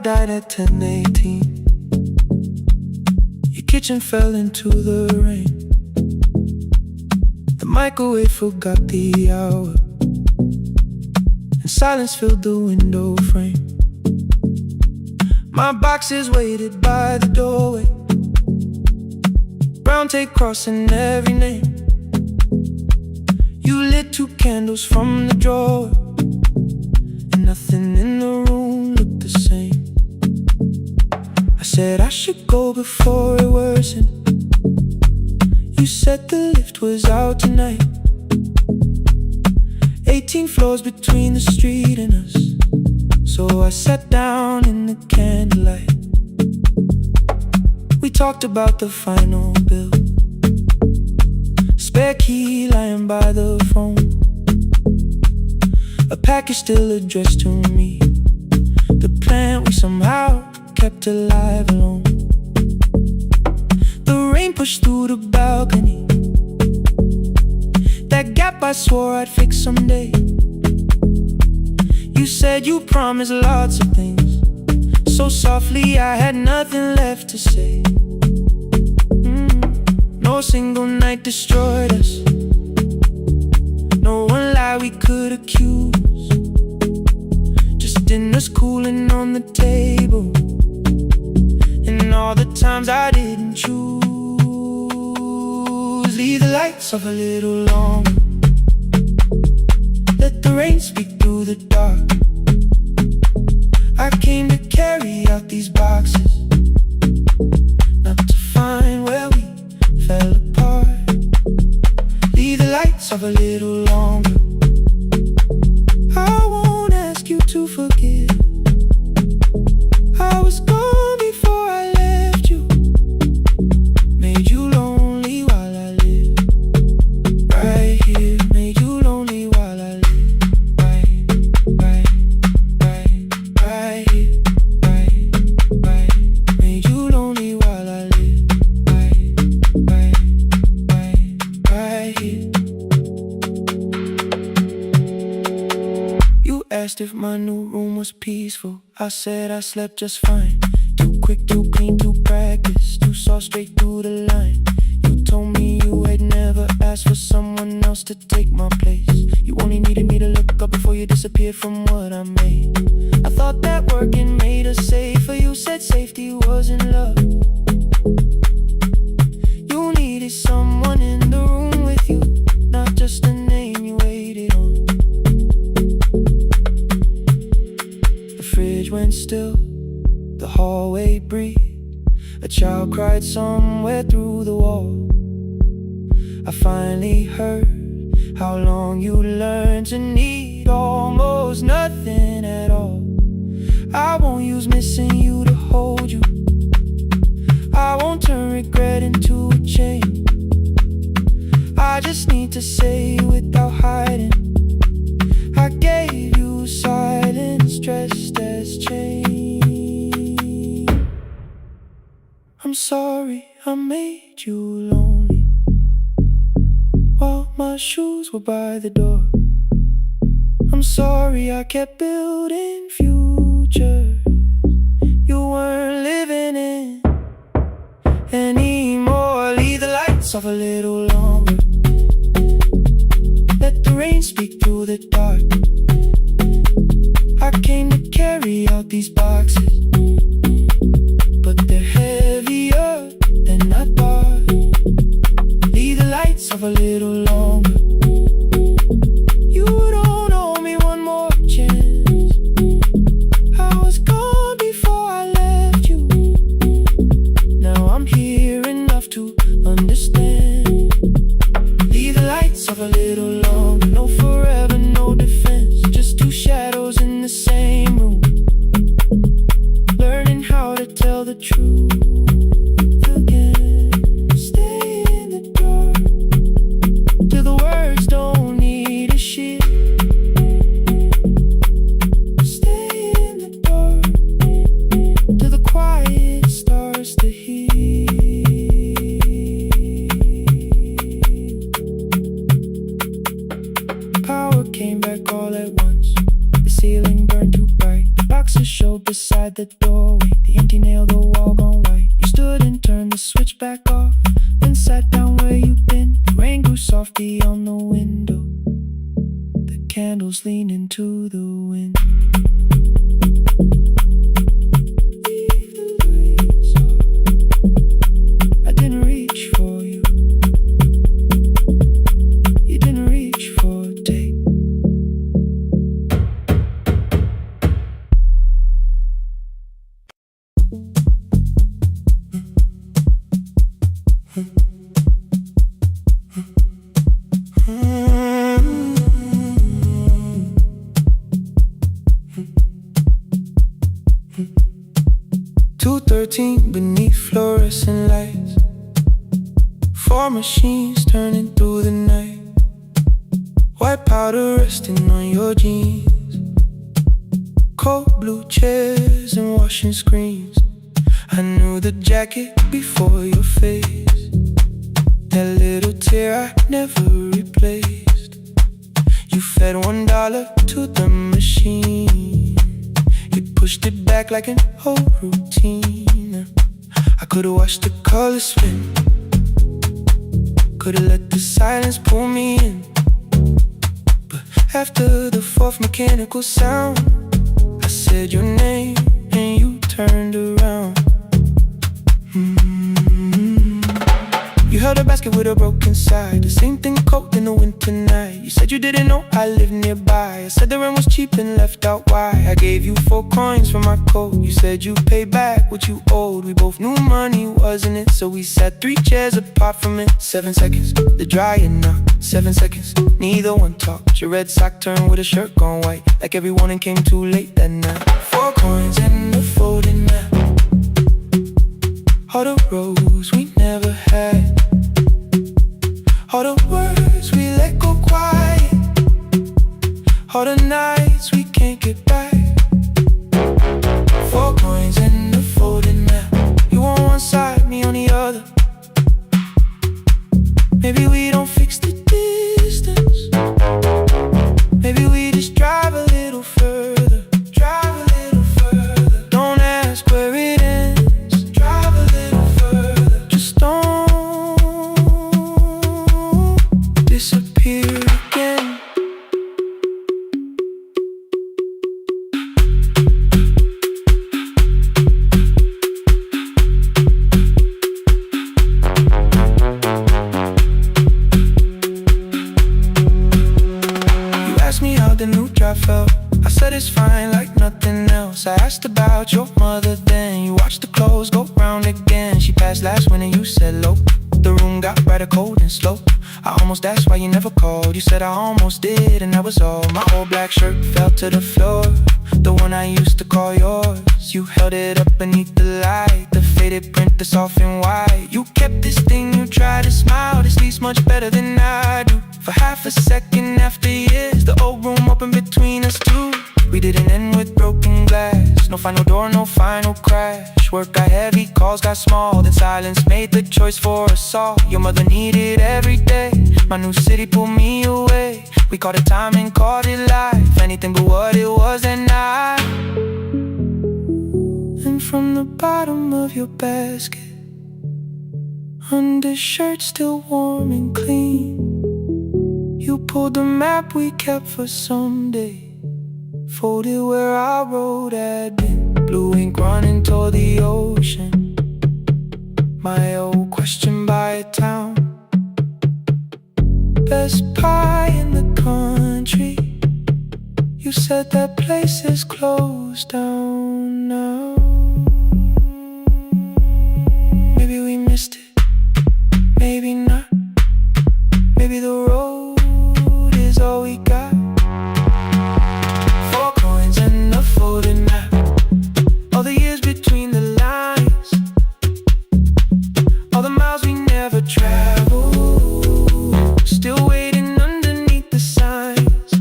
died at 10:18. Your kitchen fell into the rain. The microwave forgot the hour, and silence filled the window frame. My boxes waited by the doorway, brown tape crossing every name. You lit 2 candles from the drawer, and nothing in the room looked the same. I said I should go before it worsened. You said the lift was out tonight. 18 floors between the street and us, so I sat down in the candlelight. We talked about the final bill, spare key lying by the phone, a package still addressed to me, the plant we somehow kept alive alone. The rain pushed through the balcony, that gap I swore I'd fix someday. You said you promised lots of things, so softly I had nothing left to say. No single night destroyed us, no one lie we could accuse, just dinners cooling on the table, and all the times I didn't choose. Leave the lights off a little longer, let the rain speak through the dark. I came to carry out these boxes, not to find where we fell apart. Leave the lights off a little longer. I won't ask you to forgive. I was gone before I left you, made you lonely while I lived right here, made you lonely while I lived right here, right, made you lonely while I lived right here. You asked if my new room was peaceful. I said I slept just fine. Too quick, too clean, too practiced, too saw straight through the line. You told me you had never asked for someone else to take my place. You only needed me to look up before you disappeared from what I made. I thought that working made us safer. You said safety wasn't love. You needed someone in the room with you, not just a name you waited on. The fridge went still, the hallway breathed. A child cried somewhere through the wall. I finally heard how long you learned to need almost nothing at all. I won't use missing you to hold you, I won't turn regret into a chain. I just need to say without hiding, I gave you silence dressed as change. I'm sorry I made you lonely while my shoes were by the door. I'm sorry I kept building futures you weren't living in anymore. Leave the lights off a little longer, let the rain speak through the dark. I came to carry out these boxes, but they're heavier than I thought. Leave the lights off a little longer. You don't owe me one more chance. I was gone before I left you. Now I'm here enough to understand. Leave the lights off a little longer. No forever, no defense, just 2 shadows in the same room, learning how to tell the truth again. Stay in the dark till the words don't need a shield. Stay in the dark till the quiet starts to heal. Power came back all at once. The ceiling burned too bright, the box boxes show beside the doorway. The empty nail, the wall gone white. You stood and turned the switch back off, then sat down where you've been. The rain grew softly on the window, the candles leaned into the wind. Leave the lights off. I didn't reach for you. You didn't reach for a date. 2:13 beneath fluorescent lights, 4 machines turning through the night. White powder resting on your jeans, cold blue chairs and washing screens. I knew the jacket before your face, that little tear I never replaced. You fed $1 to the machine, you pushed it back like an old routine. I could've watched the colors spin, could've let the silence pull me in. But after the 4th mechanical sound, I said your name and you turned around. You held a basket with a broken side, the same thing cold in the winter night. You said you didn't know I lived nearby. I said the rent was cheap and left out why. I gave you 4 coins for my coat. You said you'd pay back what you owed. We both knew money wasn't it, so we sat 3 chairs apart from it. 7 seconds, the dryer knocked. 7 seconds, neither one talked. Your red sock turned with a shirt gone white, like everyone and came too late that night. 4 coins and a folding map, all the roads we never had, all the words we let go quiet, all the nights we can't get back. 4 coins and a folding map, you on one side, me on the other. Maybe we don't fix the distance, maybe we just drive a little further. Drive a little further, don't ask where it ends. Drive a little further, just don't disappear again. You asked me how the new drive felt, I said it's fine like nothing else. I asked about your mother then, you watched the clothes go round again. She passed last winter, you said low. The room got brighter, cold and slow. I almost asked why you never called. You said I almost did and that was all. My old black shirt fell to the floor, the one I used to call yours. You held it up beneath the light, the faded print that's off in white. You kept this thing, you tried to smile, this leaves much better than I do. For half a second after years, the old room opened between us two. We didn't end with broken glass, no final door, no final crash. Work got heavy, calls got small, then silence made the choice for us all. Your mother needed every day, my new city pulled me away. We called it time and called it life, anything but what it was that night. And from the bottom of your basket, undershirt still warm and clean, you pulled the map we kept for someday, folded where our road had been. Blue ink running toward the ocean, my old question by a town. Best pie in the country, you said that place is closed down now. Maybe we missed it, maybe not. Maybe the road is all we got. 4 coins and a folded map, all the years between the lines, all the miles we never traveled, still waiting underneath the signs.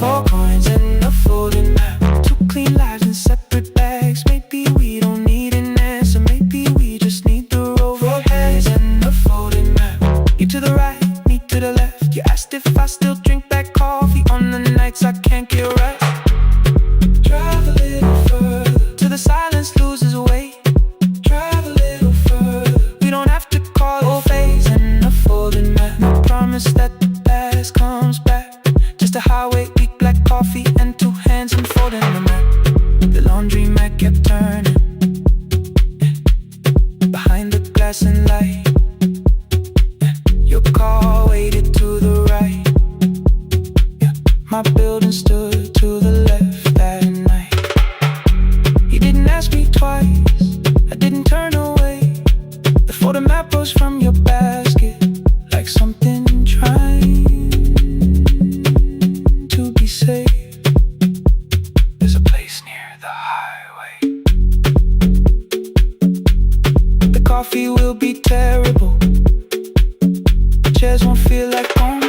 4 coins and a folded map, 2 clean lives in separate bags. Maybe we don't need an answer, maybe we just need the road. 4 coins and a folded map, you to the right, me to the left. You asked if I still drink that coffee on the nights I can't get right. stairs won't feel like home.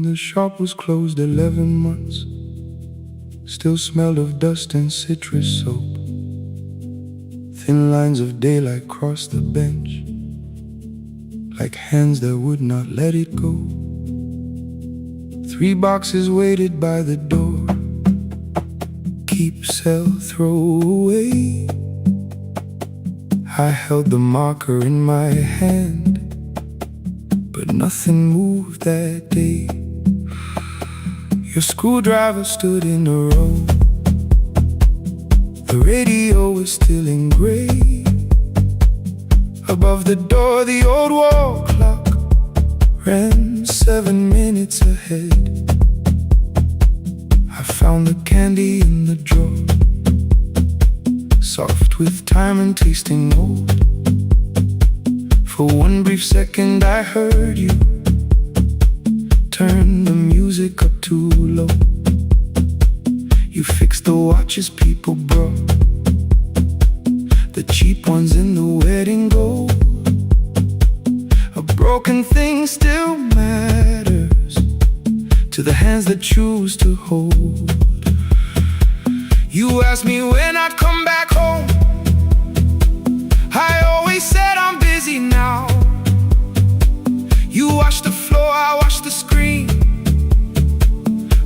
The shop was closed 11 months. Still smelled of dust and citrus soap. Thin lines of daylight crossed the bench, like hands that would not let it go. 3 boxes waited by the door. Keep, sell, throw away. I held the marker in my hand, but nothing moved that day. Your screwdriver stood in a row. The radio was still in gray. Above the door, the old wall clock ran 7 minutes ahead. I found the candy in the drawer, soft with time and tasting old. For one brief second I heard you turn the music up too low. You fixed the watches people brought, the cheap ones in the wedding gold. A broken thing still matters to the hands that choose to hold. You asked me when I'd come back home. I always said I'm busy now. You washed the floor, I washed the screen.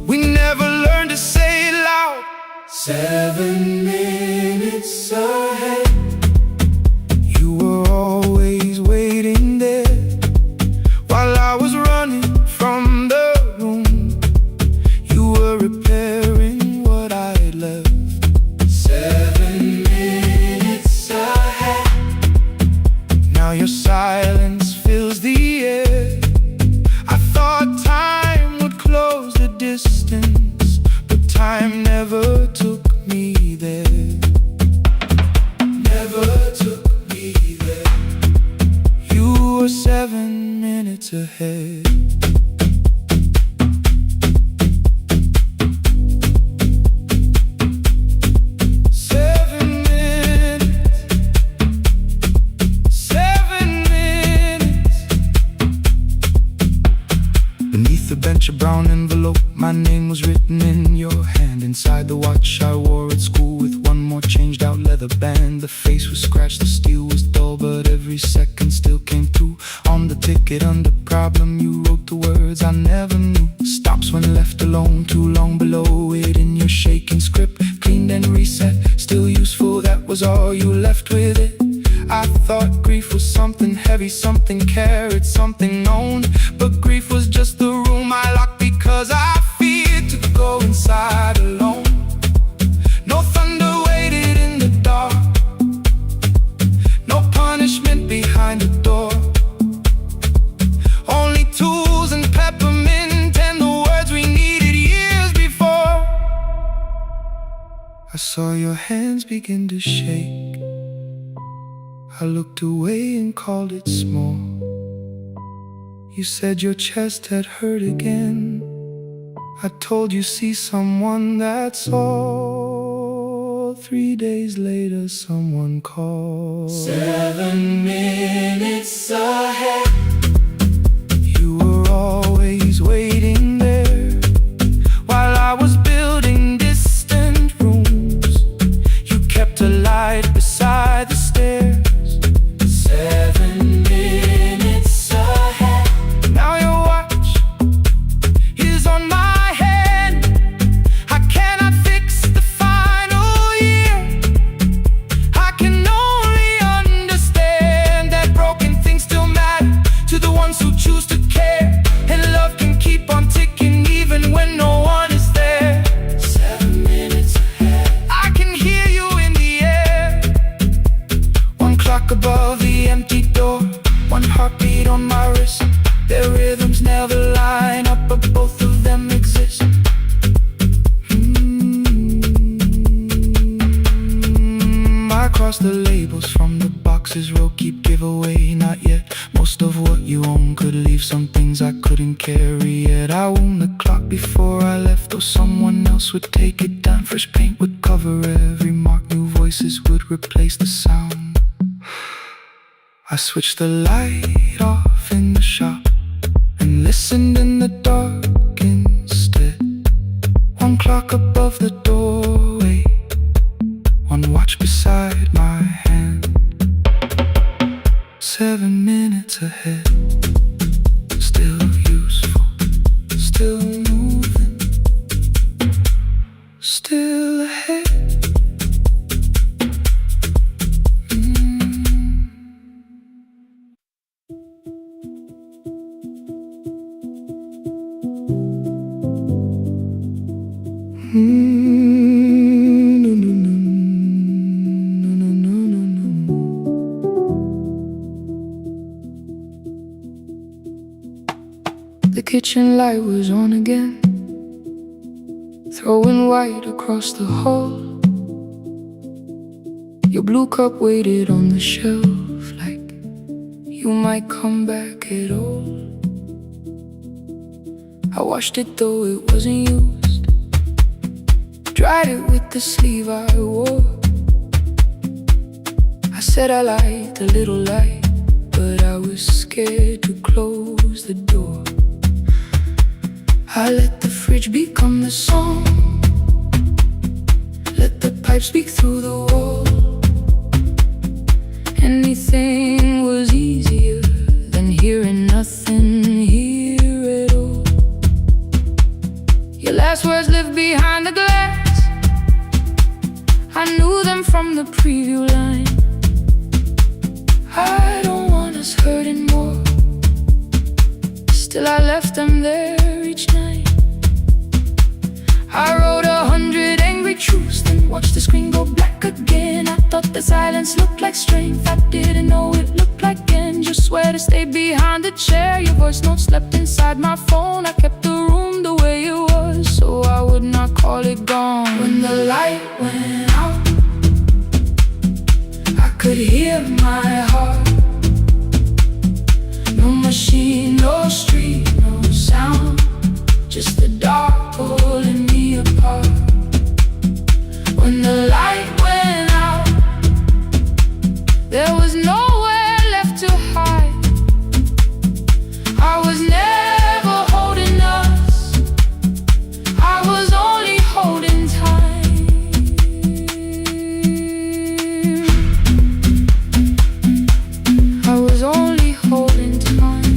We never learned to say it loud. 7 minutes ahead. You were always waiting there while I was running from the room. You were repairing what I had left. 7 minutes ahead. Now your silence fills the air. I thought time would close the distance, but time never took me there. Never took me there. You were 7 minutes ahead. A brown envelope, my name was written in your hand. Inside the watch I wore at school with one more changed out leather band. The face was scratched, the steel was dull, but every second still came through. On the ticket under problem you wrote the words I never knew. Stops when left alone, too long below it in your shaking script. Cleaned and reset, still useful, that was all you left with it. I thought grief was something heavy, something carried, something known. But grief was just the room I locked because I feared to go inside alone. No thunder waited in the dark, no punishment behind the door. Only tools and peppermint and the words we needed years before. I saw your hands begin to shake. I looked away and called it small. You said your chest had hurt again. I told you see someone, that's all. 3 days later someone called. 7 minutes ahead. You were always waiting there while I was building distant rooms. You kept a light beside the stairs. 7 minutes ahead. Now your watch is on my head. I cannot fix the final year. I can only understand that broken things still you own could leave some things I couldn't carry. Yet I wound the clock before I left, or someone else would take it down. Fresh paint would cover every mark, new voices would replace the sound. I switched the light off in the shop and listened in the dark instead. One clock above the doorway, one watch beside my hand. 7 minutes ahead, still useful, still moving, still ahead. The kitchen light was on again, throwing white across the hall. Your blue cup waited on the shelf, like you might come back at all. I washed it though it wasn't used, dried it with the sleeve I wore. I said I liked a little light, but I was scared to close the door. I let the fridge become the song, let the pipe speak through the wall. Anything was easier than hearing nothing here at all. Your last words lived behind the glass, I knew them from the preview line. I don't want us hurting more, still I left them there each night. I wrote 100 angry truths, then watched the screen go black again. I thought the silence looked like strength, I didn't know it looked like end. You swear to stay behind the chair, your voice note slept inside my phone. I kept the room the way it was, so I would not call it gone. When the light went out, I could hear my heart. No machine, no street, no sound, just the dark pulling me apart. When the light went out, there was nowhere left to hide. I was never holding us, I was only holding time. I was only holding time.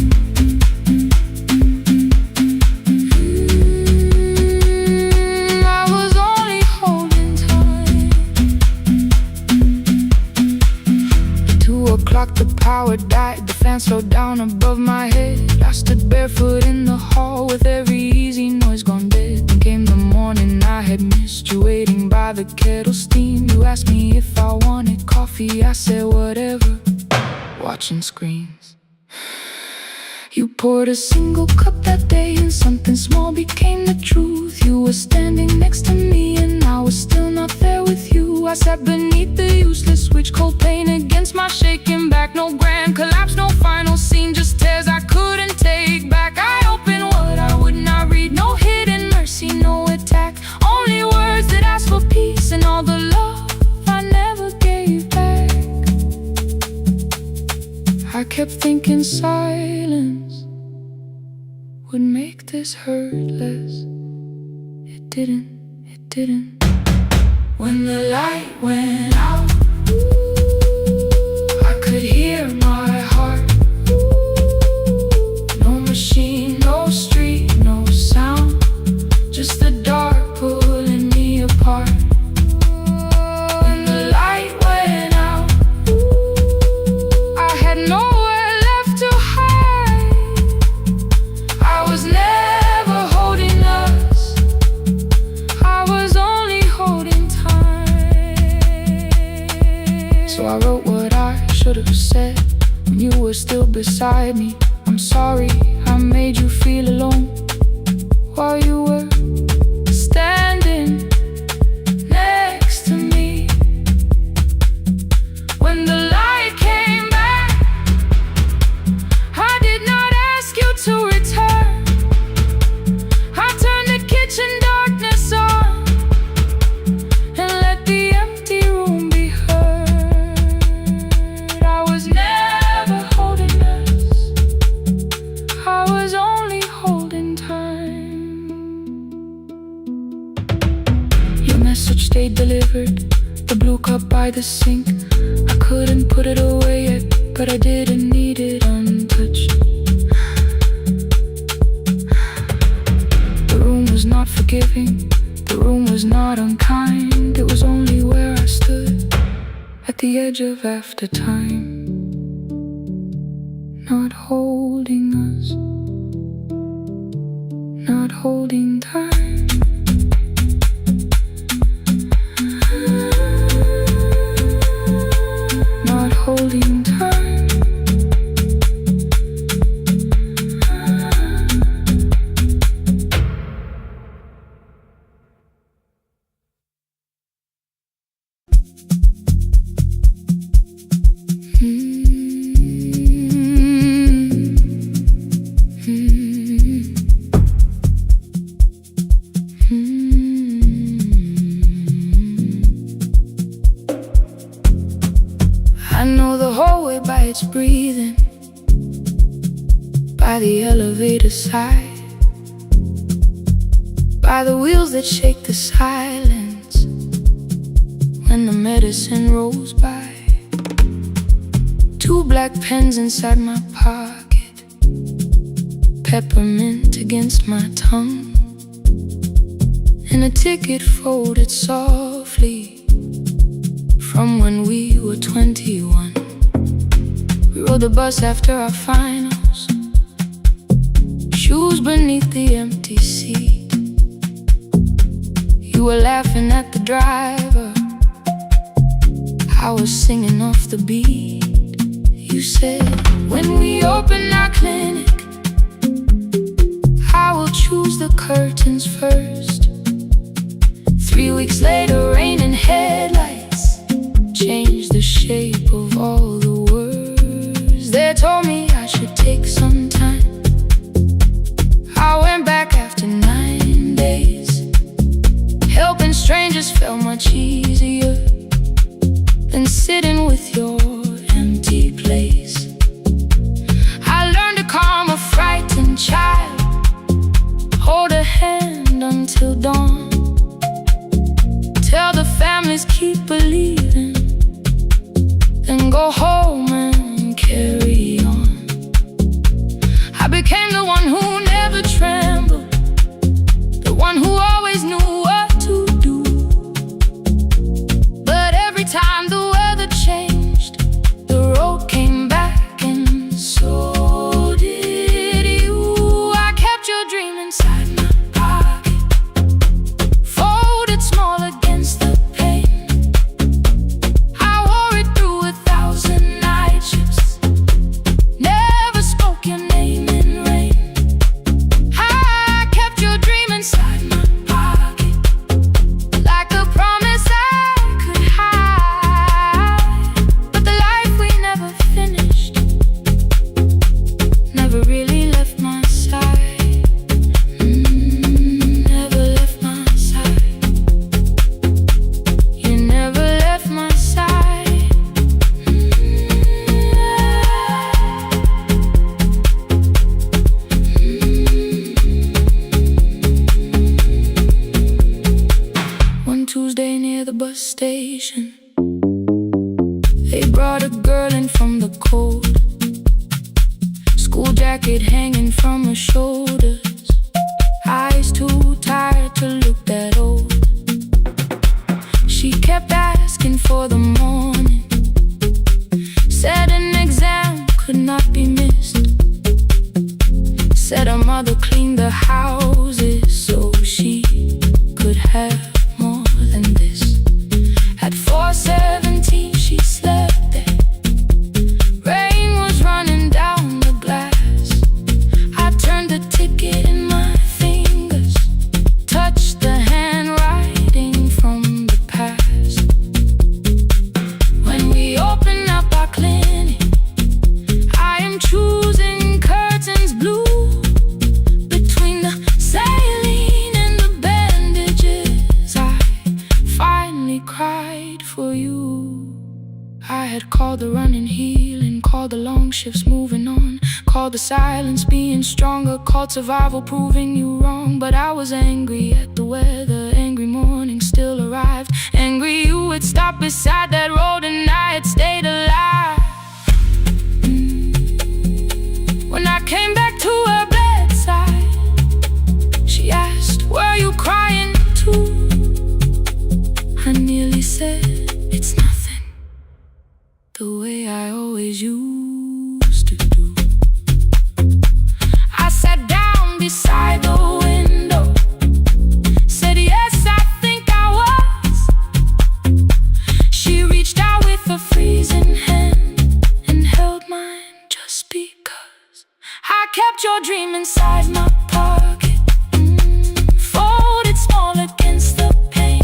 The power died, the fan slowed down above my head. I stood barefoot in the hall with every easy noise gone dead. Then came the morning I had missed you, waiting by the kettle steam. You asked me if I wanted coffee, I said whatever, watching screens. You poured a single cup that day, and something small became the truth. You were standing next to me and I was still not there with you. I sat beneath the useless switch, cold pain against my shaking back. No grand collapse, no final scene, just tears I couldn't take back. I opened what I would not read, no hidden mercy, no attack. Only words that ask for peace and all the love I never gave back. I kept thinking silence would make this hurt less. It didn't. When the light went out, I could hear my heart. No machine, no street, no sound, just the dark pulling me apart. When the light went out, I had nowhere left to hide. I was never holding us, I was only holding time. So I wrote what I should have said when you were still beside me. I'm sorry I made you feel alone while you were standing next to me. When the light came back, I did by the sink. I couldn't put it away yet, but I didn't need it untouched. The room was not forgiving, the room was not unkind. It was only where I stood at the edge of after time, not holding us, not holding time. Not holding time. I know the hallway by its breathing, by the elevator side, by the wheels that shake the silence when the medicine rolls by. 2 black pens inside my pocket, peppermint against my tongue, and a ticket folded softly from when we were 21. We rode the bus after our finals, shoes beneath the empty seat. You were laughing at the driver, I was singing off the beat. You said, when we open our clinic, I will choose the curtains first. 3 weeks later, rain and headlights changed the shape of all the words. They told me I should take some time. I went back after 9 days. Helping strangers felt much easier than sitting with your empty place. I learned to calm a frightened child, hold a hand until dawn, tell the families keep believing, then go home and carry on. I became the one who never trembled, the one who always knew what to do. But every time the weather changed, the road came back, and so did you. I kept your dream inside my pocket, folded small against the pain. I wore it through 1,000 night shifts, never spoke your name in rain. I kept your dream inside my pocket, like a promise I could hide. But the life we never finished never really left my side. Never left my side. You never left my side. One Tuesday near the bus station, they brought a girl in from the cold, school jacket hanging from her shoulders, eyes too tired to look that old. She kept asking for the morning, said an exam could not be missed, said her mother cleaned the houses so she could have more than this. At 4:17 she slept there, rain was running down the glass. I turned the ticket in my fingers, touched the handwriting from the past. When we open up our clinic, I am choosing curtains blue, between the saline and the bandages. I finally cried for you. I had called the running healing, called the long shifts moving on, called the silence being stronger, called survival proving you wrong. But I was angry at the weather, angry morning still arrived, angry you you had stopped beside that road and I had stayed alive. When I came back to her bedside, she asked, were you crying too? I nearly said, it's nothing, the way I always used to do. I sat down beside the window, said yes, I think I was. She reached out with a freezing hand and held mine just because I kept your dream inside my pocket, folded small against the pain.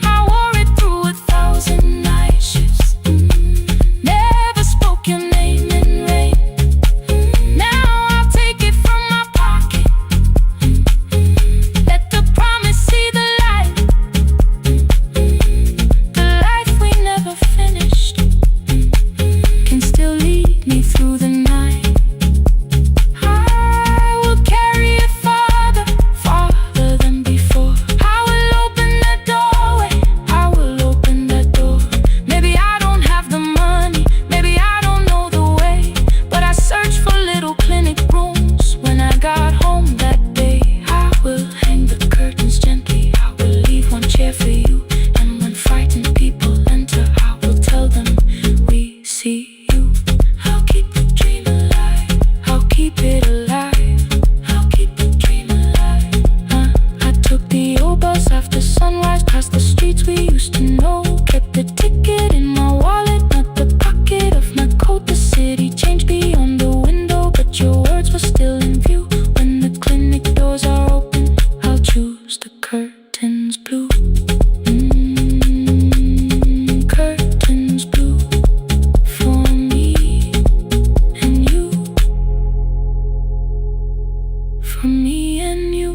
I wore it through 1,000 night shifts, never spoke your name in rain. Now I'll take it from my pocket, let the promise see the light, the life we never finished can still lead me through the night. I will carry it farther, farther than before. I will open that doorway, I will open that door. Maybe I don't have the money, maybe I don't know the way, but I searched for little clinic rooms when I got home that day. I will hang the curtains gently, I will leave one chair for you, and when frightened people enter, I will tell them we see you. I'll keep the dream alive, I'll keep it alive, I'll keep the dream alive. I took the old bus after sunrise, past the streets we used to know. Kept the ticket in my wallet, not the pocket of my coat. The city changed beyond the window, but your words were still in view. When the clinic doors are open, I'll choose the curtains blue. Curtains blue for me and you, for me and you.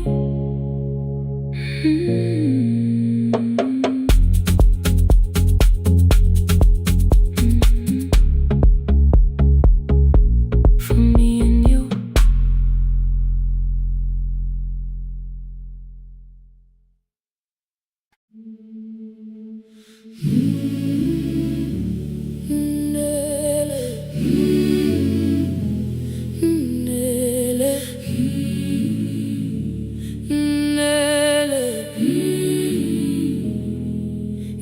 For me and you.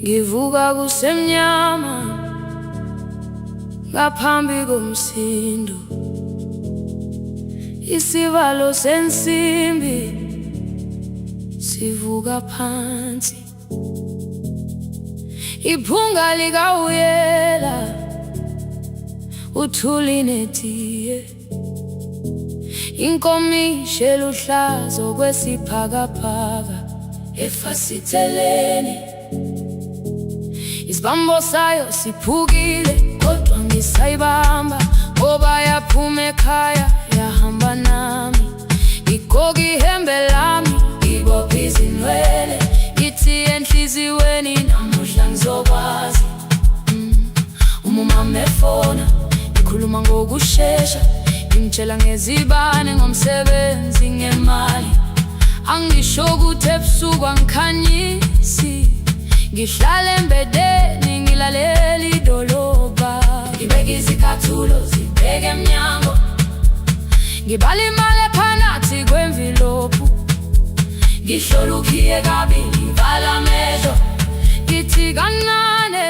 Ngivuka kusemnyama ngaphambi komsindo, isivalo sensimbi sivuka phansi, iphunga likawuyela uthuli netiye, inkomishi eluhlaza okwesiphakapaka efasiteleni. Isibambo sayo siphukile kodwa ngisayibamba, ngoba yaphuma ekhaya yahamba nami. Igoga ihembe lami, ibopha izinwele, ithi enhliziyweni namuhla ngizokwazi. Umama efona, ikhuluma ngokushesha, ngimtshela ngezibane, ngomsebenzi, ngemali. Angisho ukuthi ebusuku angikhanyisi, ngihlala embedeni ngilalela idolobha. Ngibeka izicathulo zibheke emnyango, ngibala imali ephakathi kwemvilophu, ngihlola ukhiye kabili, ngivala amehlo, ngithi kancane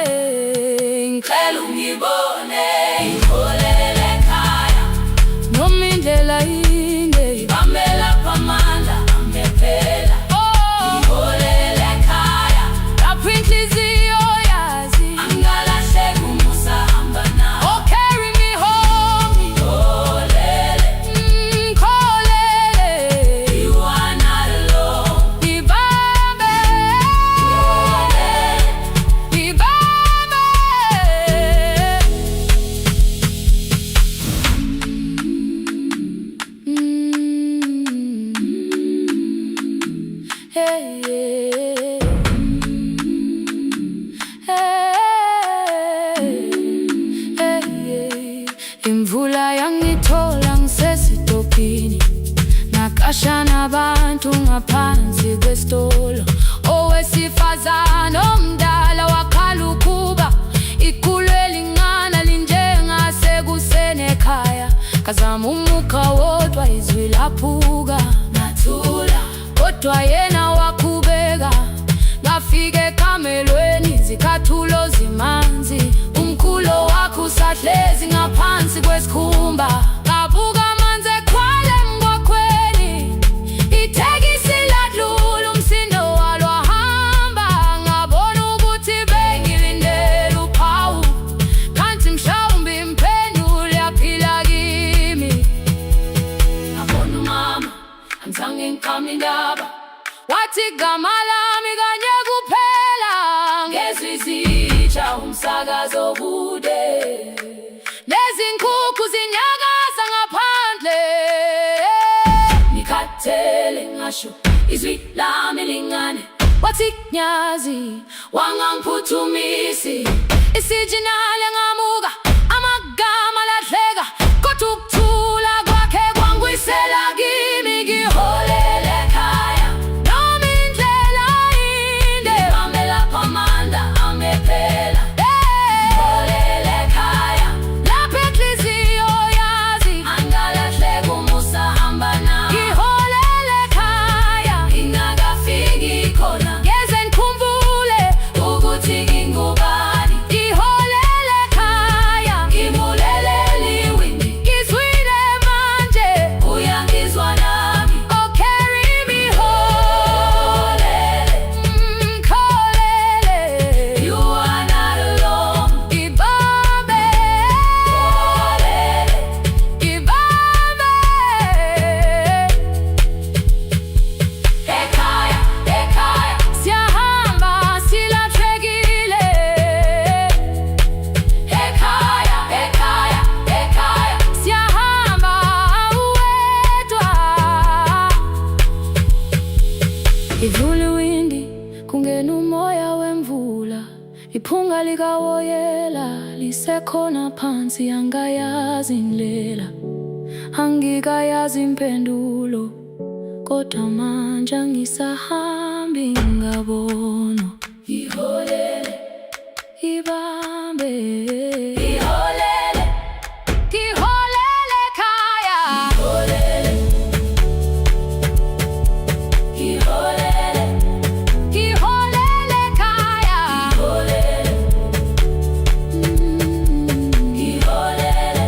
ngicela ungibone, ngikholele ekhaya noma indlela inde, ngibambela phamandla angephela. Ngikholele ekhaya lapho inhliziyo yazi angalahleki umusa hamba nawe. Oh, carry me home, ngikholele, ngikholele, you are not alone. Ngibambe, ngikholele, ngibambe. Hey, yeah. Hey, yeah. Imvula yangithola ngisesitopini, nakasha nabantu ngaphansi kwesitolo. owesifazane omdala wakalukuba ikulu elingana linjengasekuseni ekhaya. Kazama umuka wodwa izwi laphuka ngathula, kodwa yena wakhubeka. Ngafika ekamelweni zikathulo zimanzi, umkhulo wakhe usahlezi ngaphansi kwesikhumba. Ngabuka amanzi ekhwale mgwaqweni, itekisi ladlula umsindo walo wahamba. Ngabona ukuthi bengilindele uphawu, kanti mhlawumbe impendulo yaphila kimi. Ngabona umama angizange ngiqame indaba, wathi igama lami kanye kuphela. Ngezwi zitsha umsakazo kude, nezinkukhu zinyakaza ngaphandle. Ngikhathele ngasho izwi lami lingane, wathi nyazi wangangiphuthumisi. Isijinali ngamuka, amagama lahleka, kodwa ukuthula kwakhe kwangwisela kimi. Ngiholele ekhaya noma indlela inde, ngihambela phamanda amephela. Ngiholele ekhaya lapho inhliziyo yazi angalahleka umusa hamba nami. Ngiholele ekhaya ingakafiki khona, ngeze ngikhumbule ukuthi ngingubani. Ngiholele ekhaya ngibulelele iwindi, ngizwile manje uyangizwa nami. Oh carry me holele, kholele, you are not alone. Ibambe holele, ibambe. Ekhaya, ekhaya siyahamba silahlekile. Ekhaya, ekhaya, ekhaya siyahamba uwedwa. Ivule iwindi kungena umoya wemvula, iphunga likawoyela lisekhona phansi. Angayazi indlela, angikayazi impendulo, kodwa manje angisahambi ngabona. Ngiholele, ibambe, ngiholele, ngiholele ekhaya. Ngiholele, ngiholele, ngiholele ekhaya. Ngiholele, ngiholele,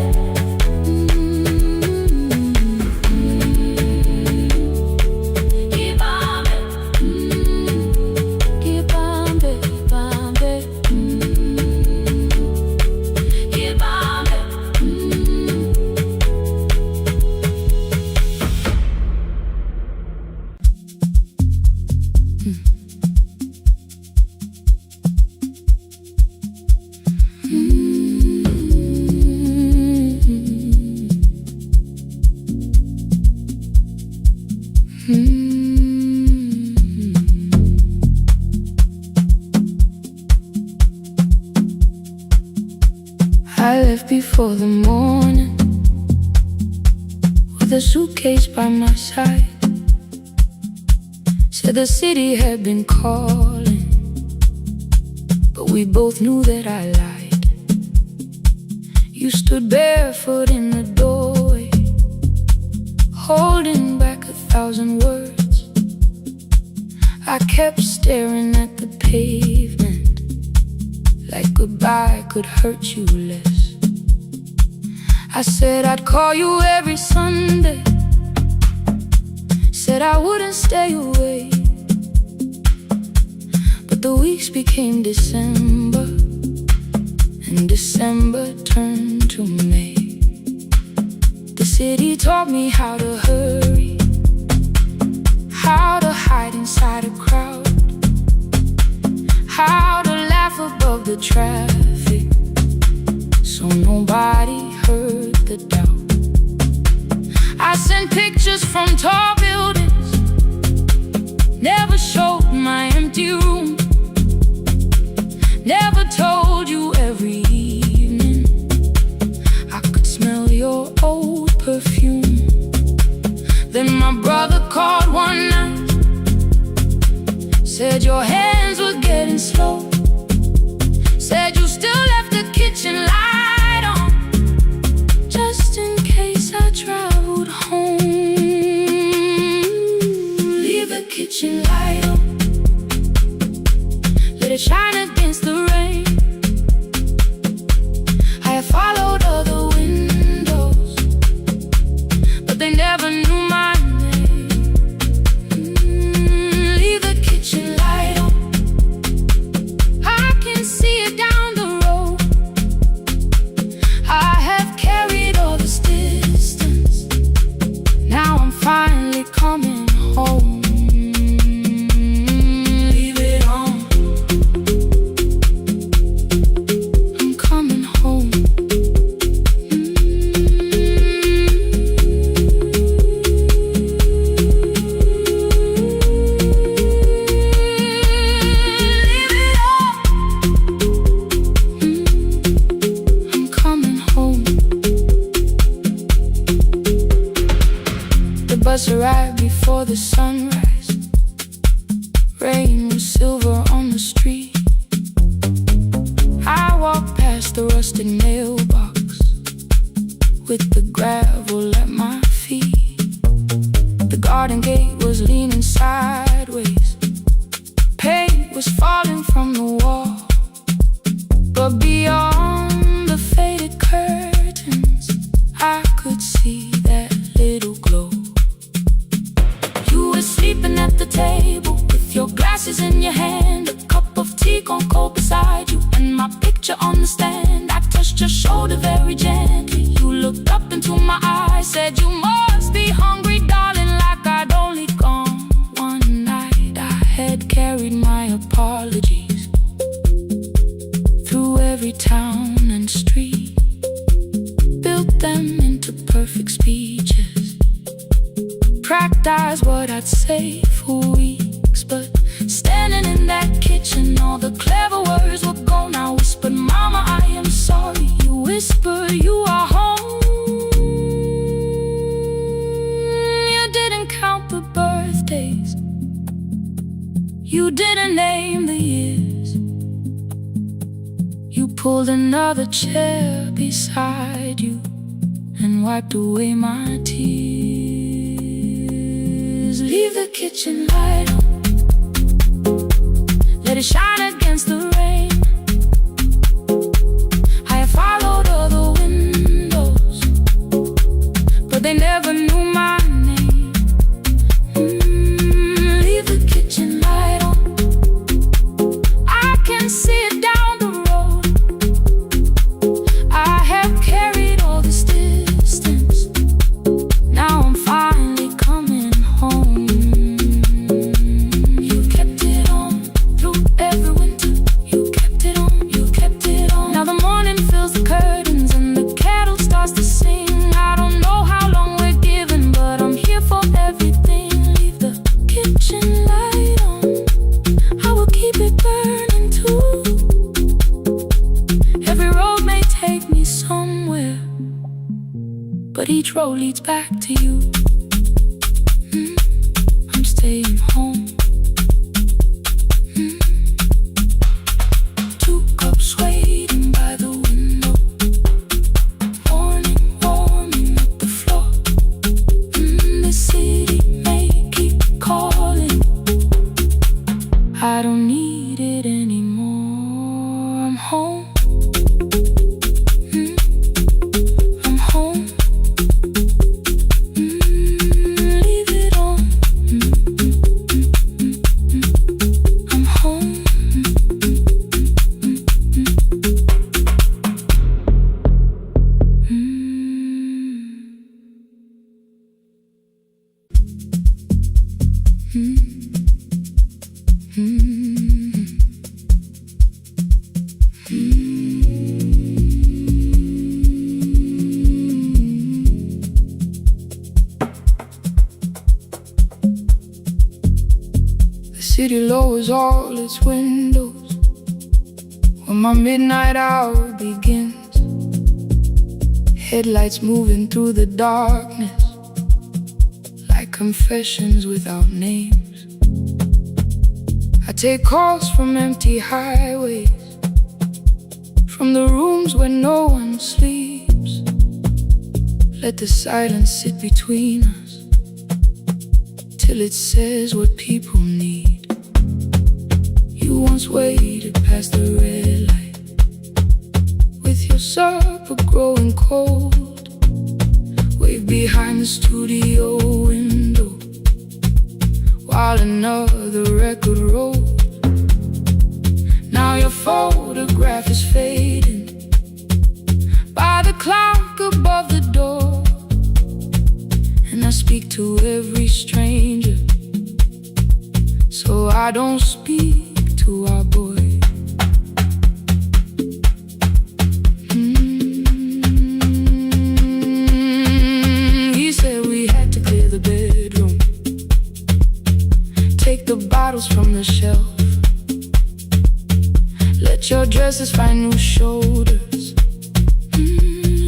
ibambe, ibambe, ibambe, ibambe. I left before the morning, with a suitcase by my side. Said the city had been calling, but we both knew that I lied. You stood barefoot in the doorway, holding back 1,000 words. I kept staring at the pavement, like goodbye could hurt you less. I said I'd call you every Sunday, said I wouldn't stay away. But the weeks became December, and December turned to May. The city taught me how to hurry, how to hide inside a crowd, how to laugh above the traffic, so nobody heard the doubt. I sent pictures from tall buildings, never showed my empty room, never told you every evening I could smell your old perfume. Then my brother called one night, said your hair bus arrived before the sunrise. Rain was silver on the street. I walked past the rusted mailbox with the gravel at my feet. The garden gate was leaning sideways. Paint was falling from the wall. But beyond the faded curtains, I could see that little glow. You were sleeping at the table with your glasses in your hand, a cup of tea gone cold beside you, and my picture on the stand. I touched your shoulder very gently. You looked up into my eyes, said you must be hungry, darling, like I'd only gone one night. I had carried my apologies through every town and street, built them into perfect speeches, practiced what I'd say for weeks. But standing in that kitchen, all the clever words were gone. I whispered, Mama, I am sorry. You whispered, you are home. You didn't count the birthdays, you didn't name the years. You pulled another chair beside you and wiped away my tears. Leave the kitchen light on, let it shine against the rain. I have followed other windows, but they never knew my name. Leave the kitchen light on, I can see it down the road. I have carried all this distance, now I'm finally coming home. You kept it on through every winter. You kept it on, you kept it on. Now the morning fills the curtains and the kettle starts to sing. I don't know how long we're given, but I'm here for everything. Leave the kitchen light on, I will keep it burning too. Every road may take me somewhere, but each road leads back to you. I'm staying home. 2 cups waiting by the window, morning warming up the floor. The city may keep calling, I don't need it anymore. I'm home. I'm home. Leave it on. I'm home. The city lowers all its windows when my midnight hour begins. Headlights moving through the darkness like confessions without names. I take calls from empty highways, from the rooms where no one sleeps. Let the silence sit between us till it says what people need. You once waited past the red light with your supper growing cold. Waved behind the studio window while another record rolled. Now your photograph is fading by the clock above the door. And I speak to every stranger, so I don't speak to our boy. He said we had to clear the bedroom, take the bottles from the shelf, let your dresses find new shoulders,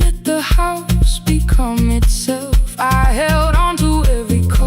let the house become itself. I held on to every call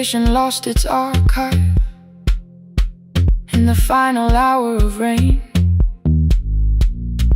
frustration lost its archive in the final hour of rain.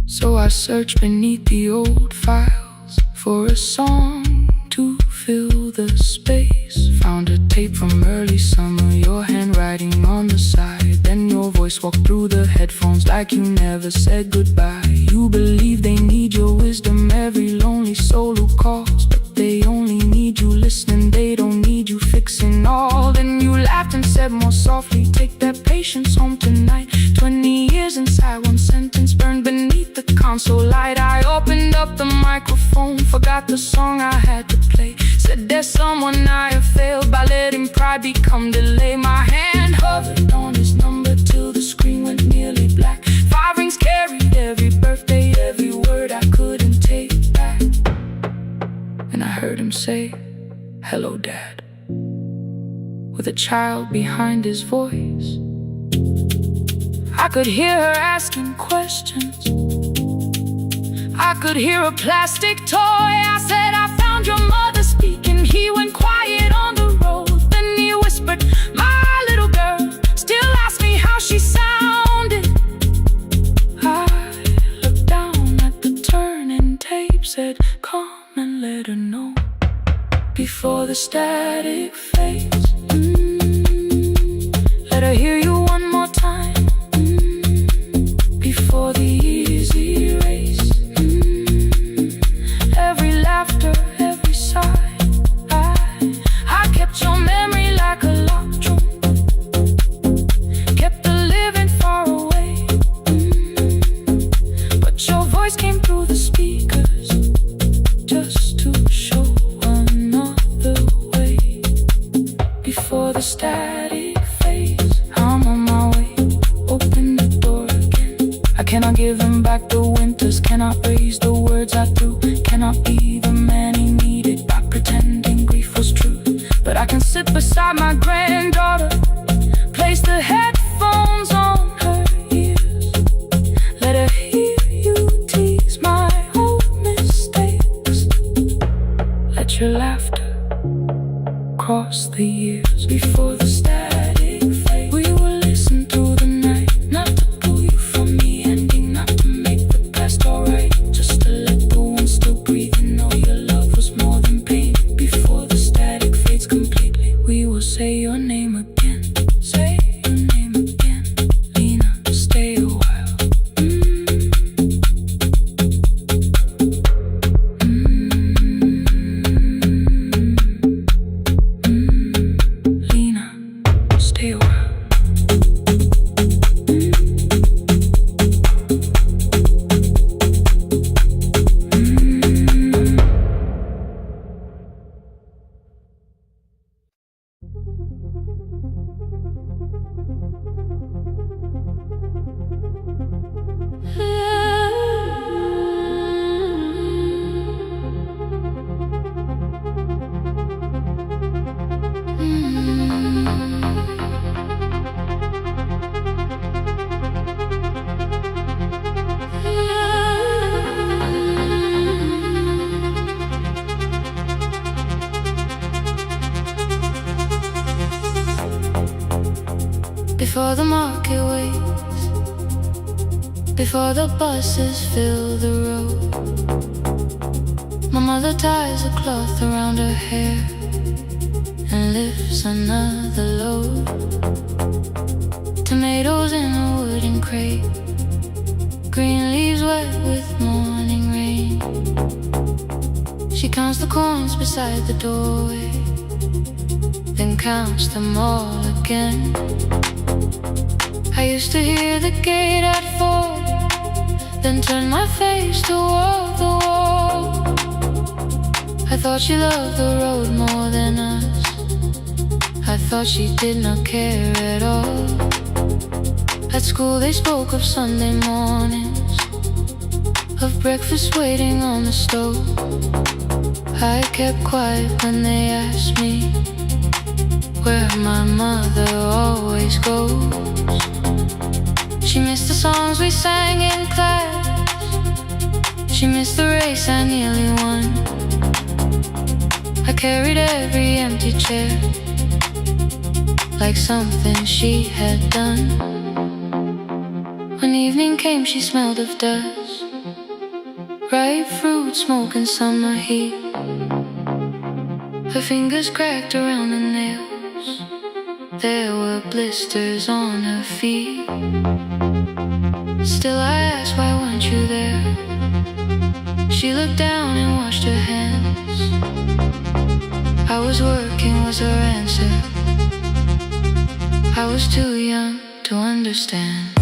So I searched beneath the old files for a song to fill the space. Found a tape from early summer, your handwriting on the side. Then your voice walked through the headphones like you never said goodbye. You believe they need your wisdom, every lonely soul who calls, but they only need you listening, they don't need you fixing all. Then you laughed and said more softly, take that patience home tonight. 20 years inside one sentence burned beneath the console light. I opened up the microphone, forgot the song I had to play. Said there's someone I have failed by letting pride become delay. My hand hovered on his number till the screen went nearly black. 5 rings carried every birthday, every word I couldn't take back. And I heard him say, hello dad, with a child behind his voice. I could hear her asking questions, I could hear a plastic toy. I said, I found your mother speaking. He went quiet on the road. Then he whispered, my little girl still asks me how she sounded. I looked down at the turning tape, said, come and let her know before the static fades. Let her hear you one more time before the easy race. Every laughter, every sigh, I kept your memory like a locked room, kept the living far away. But your voice came through the speakers just to show another way. Before the static fades, I'm on my way, open the door again. I cannot give him back the winters, cannot raise the words I threw, cannot be the man he needed by pretending grief was true. But I can sit beside my granddaughter, place the headphones on her ears, let her hear you tease my old mistakes. Let your laughter cross the years. Before the static fade, we will listen through the night, not to pull you from the ending, not to make the past alright, just to let the one still breathing know your love was more than pain. Before the static fades completely, we will say your name again, say your name again. Lena, stay a while. Lena, stay a while. Before the market waits, before the buses fill the road, my mother ties a cloth around her hair and lifts another load. Tomatoes in a wooden crate, green leaves wet with morning rain. She counts the coins beside the doorway, then counts them all again. I used to hear the gate at 4, then turn my face toward the wall. I thought she loved the road more than us, I thought she did not care at all. At school they spoke of Sunday mornings, of breakfast waiting on the stove. I kept quiet when they asked me where my mother always goes. She missed the songs we sang in class, she missed the race I nearly won. I carried every empty chair like something she had done. When evening came, she smelled of dust, ripe fruit, smoke and summer heat. Her fingers cracked around the nails, there were blisters on her feet. Still I asked, why weren't you there? She looked down and washed her hands. I was working was her answer. I was too young to understand.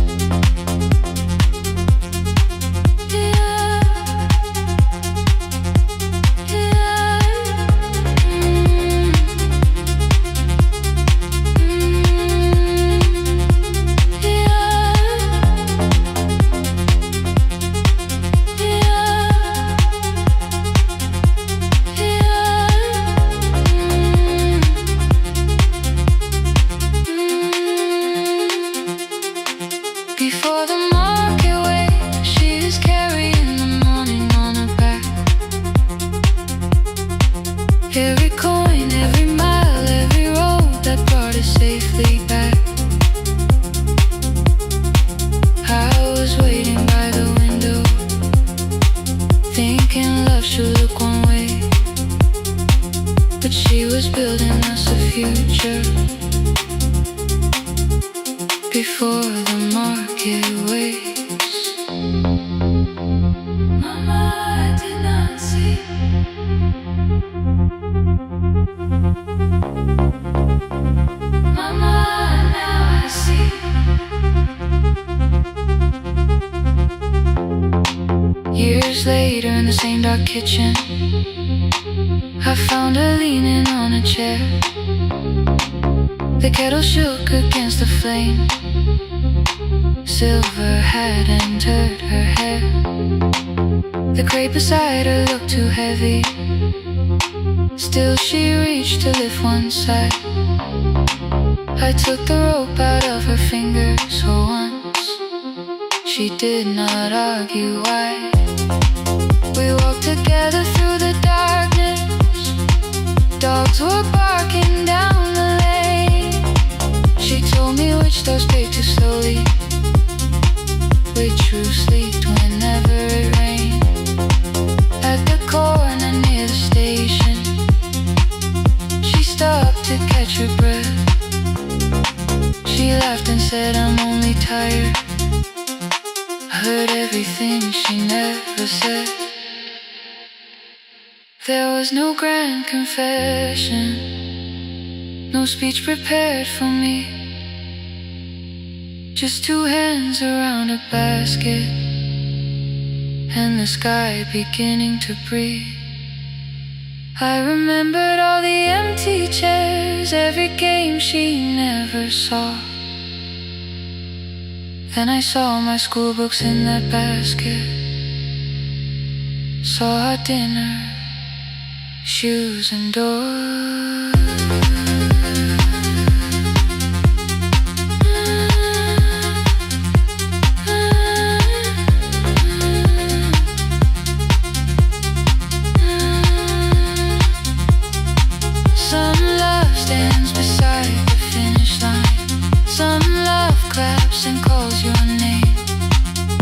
Before the market wakes, she is carrying the morning on her back. Every coin, every mile, every road that brought her safely back. I was waiting by the window, thinking love should look one way, but she was building us a future. Before the market wakes, Mama, I did not see. Mama, now I see. Years later in the same dark kitchen, I found her leaning on a chair. The kettle shook against the flame, silver had entered her hair. The crate beside her looked too heavy, still she reached to lift one side. I took the rope out of her fingers for once, she did not argue why. We walked together through the darkness, dogs were barking down the lane. She told me which doors pay too slowly, which roofs leaked whenever it rained. At the corner near the station, she stopped to catch her breath. She laughed and said, I'm only tired. I heard everything she never said. There was no grand confession, no speech prepared for me, just two hands around a basket and the sky beginning to breathe. I remembered all the empty chairs, every game she never saw. Then I saw my school books in that basket, saw our dinner, shoes and doors. Some love stands beside the finish line, some love claps and calls your name,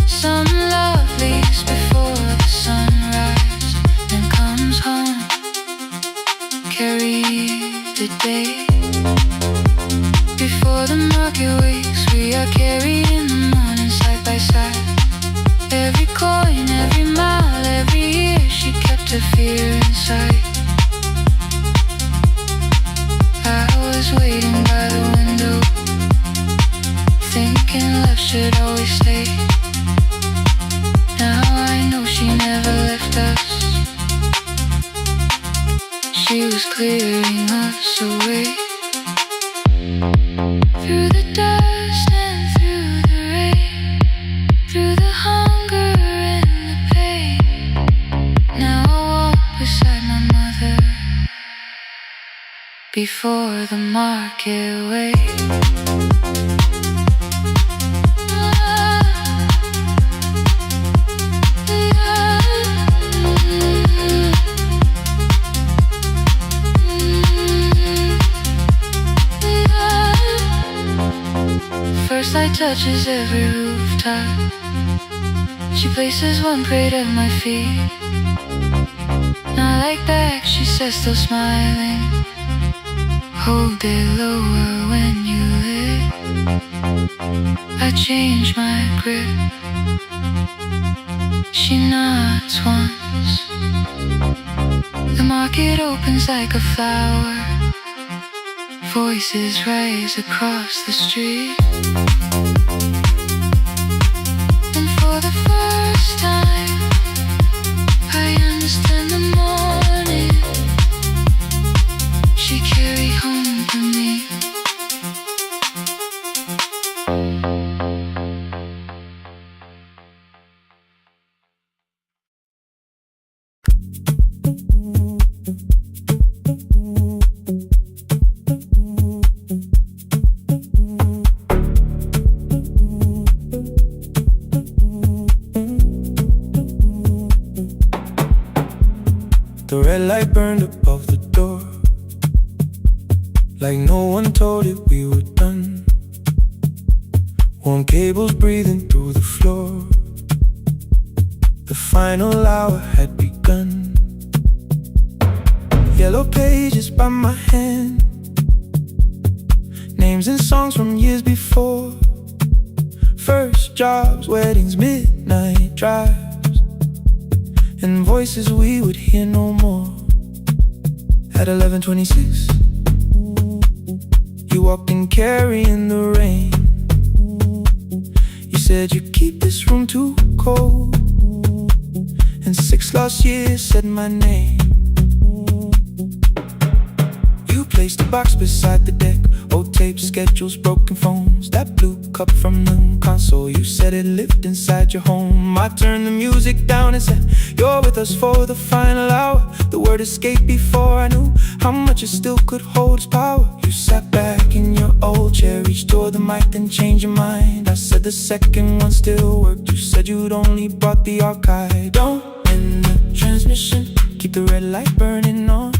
some love leaves before the sunrise and comes home, carry the day. Before the market wakes, we are carried in the morning side by side. Every coin, every mile, every year, she kept her fear inside. I was waiting by the window, thinking love should always stay. Now I know she never left us, she was clearing us away. Through the dust and through the rain, through the hunger and the pain. Now I walk beside my mother, before the market wakes. light touches every rooftop. She places one plate at my feet. Not like that, she says, still smiling. Hold it lower when you lift. I change my grip. She nods once. The market opens like a flower. Voices rise across the street. And for the first time, I understand the morning she carried home for me. The red light burned above the door, like no one told it we were done. Warm cables breathing through the floor. The final hour had begun. Yellow pages by my hand, names and songs from years before. First jobs, weddings, midnight drives, and voices we would hear no more. At 11:26, you walked in carrying the rain. You said you'd keep this room too cold, and 6 lost years said my name. You placed a box beside the deck, old tapes, schedules, broken phones, that blue cup from the console. You said it lived inside your home. I turned the music down and said, you're with us for the final hour. The word escaped before I knew how much it still could hold its power. You sat back in your old chair, reached toward the mic, then changed your mind. I said the second one still worked. You said you'd only brought the archive. Don't end the transmission, keep the red light burning on.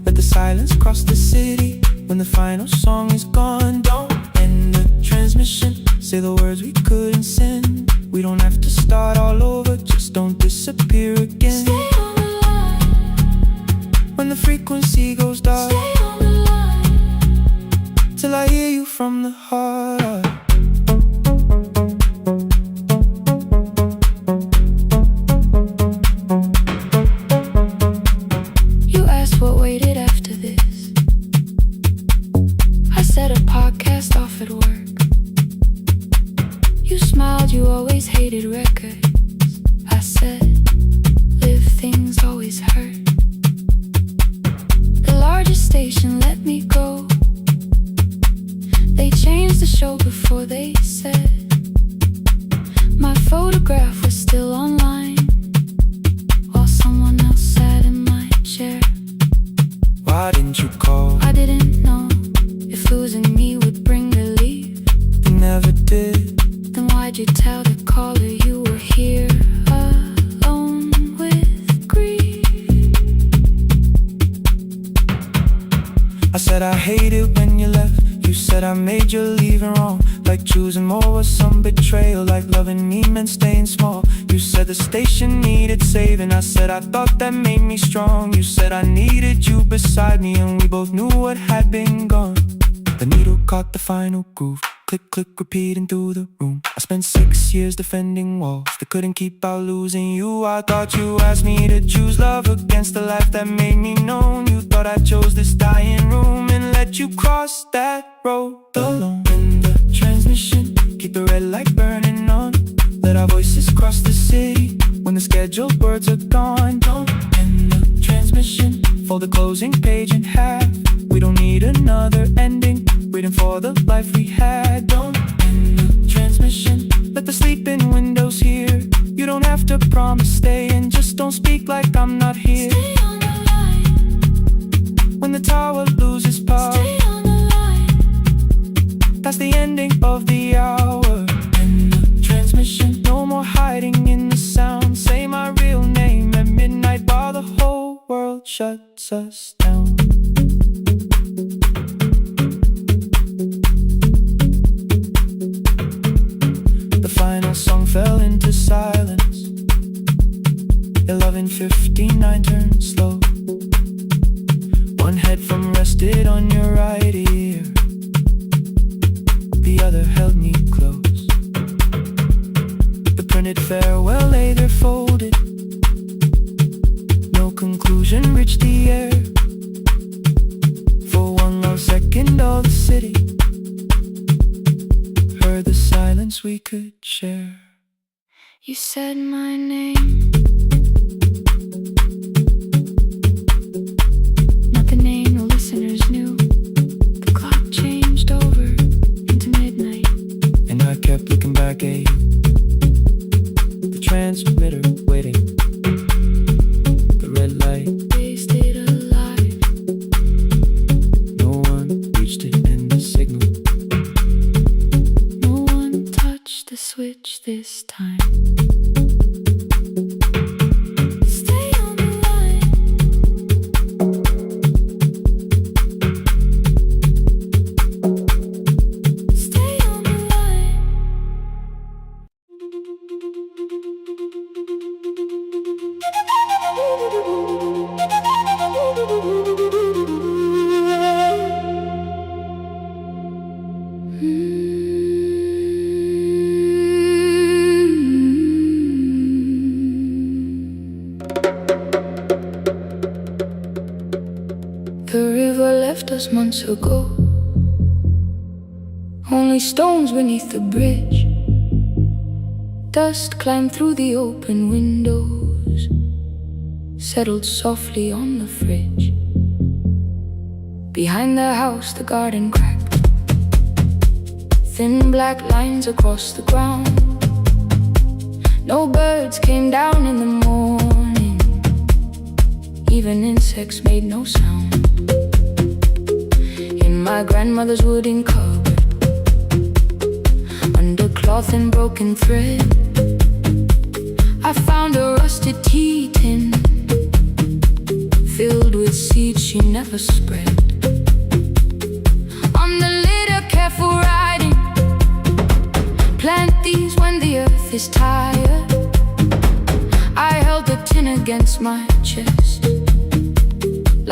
Let the silence cross the city when the final song is gone. Don't end the transmission, say the words we couldn't send. We don't have to start all over, just don't disappear again. Stay on the line. When the frequency goes dark, Stay on the line. till I hear you from the heart. You asked what waited after this. I said a podcast off at work. You smiled, you always hated records. I said, live things always hurt. The largest station let me go. They changed the show before they said my photograph was still online, while someone else sat in my chair. Why didn't you call? I didn't know if losing me would bring relief. You never did. Then why'd you tell the caller you were here alone with grief? I said I hate it when you left. You said I made you leaving wrong, like choosing more was some betrayal, like loving me meant staying small. You said the station needed saving. I said I thought that made me strong. You said I needed you beside me, and we both knew what had been gone. The needle caught the final groove. Click, click, repeating through the room. I spent 6 years defending walls that couldn't keep out losing you. I thought you asked me to choose love against the life that made me known. You thought I chose this dying room and let you cross that road alone. In the transmission, keep the red light burning on. Let our voices cross the city when the scheduled words are gone. Don't end the transmission, fold the closing page in half. We don't need another ending, waiting for the life we had. Don't end the transmission, let the sleeping windows hear. You don't have to promise staying, just don't speak like I'm not here. Stay on the line. When the tower loses power, Stay on the line. that's the ending of the hour. End the transmission, no more hiding in the sound. Say my real name at midnight while the whole world shuts us down. 11:59 turned slow. One headphone rested on your right ear, the other held me close. The printed farewell lay there folded. No conclusion reached the air. For one long second all the city heard the silence we could share. You said my name, not the name the listeners knew. The clock changed over into midnight, and I kept looking back at you, the transmitter waiting, the red light. They stayed alive. No one reached it in the signal. No one touched the switch this time. Stay on the line. Stay on the line. The river left us months ago. Only stones beneath the bridge. Dust climbed through the open windows, settled softly on the fridge. Behind the house the garden cracked, thin black lines across the ground. No birds came down in the morning, even insects made no sound. In my grandmother's wooden cupboard, under cloth and broken thread, I found a rusted tea tin filled with seeds she never spread. On the lid a careful writing, plant these when the earth is tired. I held the tin against my chest,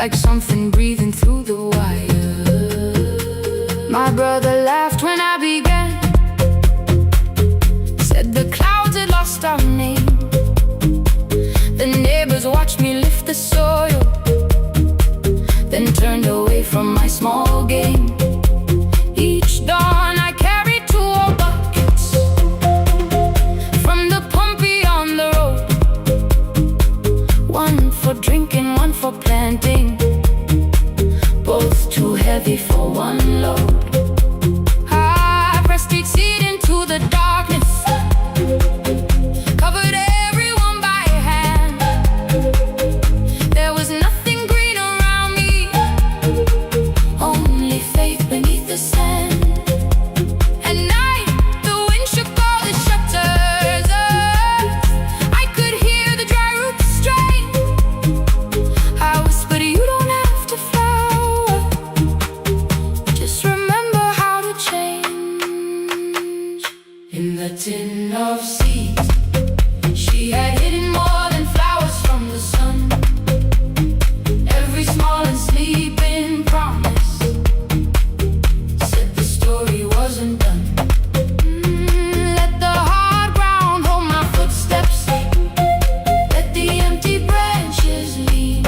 like something breathing through the wire. My brother laughed when I began, said the clouds had lost our name. The neighbors watched me lift the soil, then turned away from my small game. Each dawn I carried 2 old buckets from the pump beyond the road, one for drinking, one for planting, both too heavy for one load. I pressed each seed into the darkness, covered everyone by hand. There was nothing green around me, only faith beneath the sand. At night the wind shook all the shutters. I could hear the dry roots strain. I whispered, you don't have to flower, just remember how to change. In the tin of seeds she had hidden more than flowers from the sun. Every small and sleeping promise said the story wasn't done. Let the hard ground hold my footsteps, let the empty branches lean.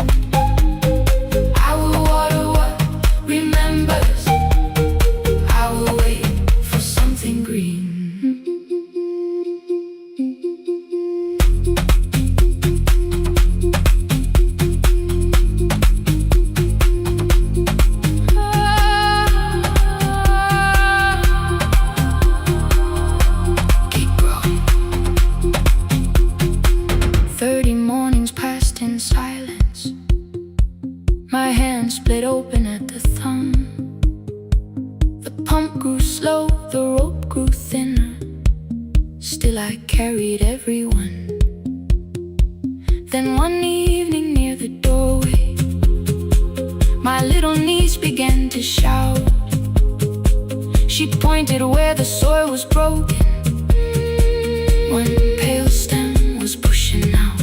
I will water what remembers, I will wait for something green. Keep growing. 30 mornings passed in silence. My hand split open at the thumb. The pump grew slow, the rope grew thinner. Still I carried everyone. Then one evening near the doorway, my little niece began to shout. She pointed where the soil was broken. One pale stem was pushing out.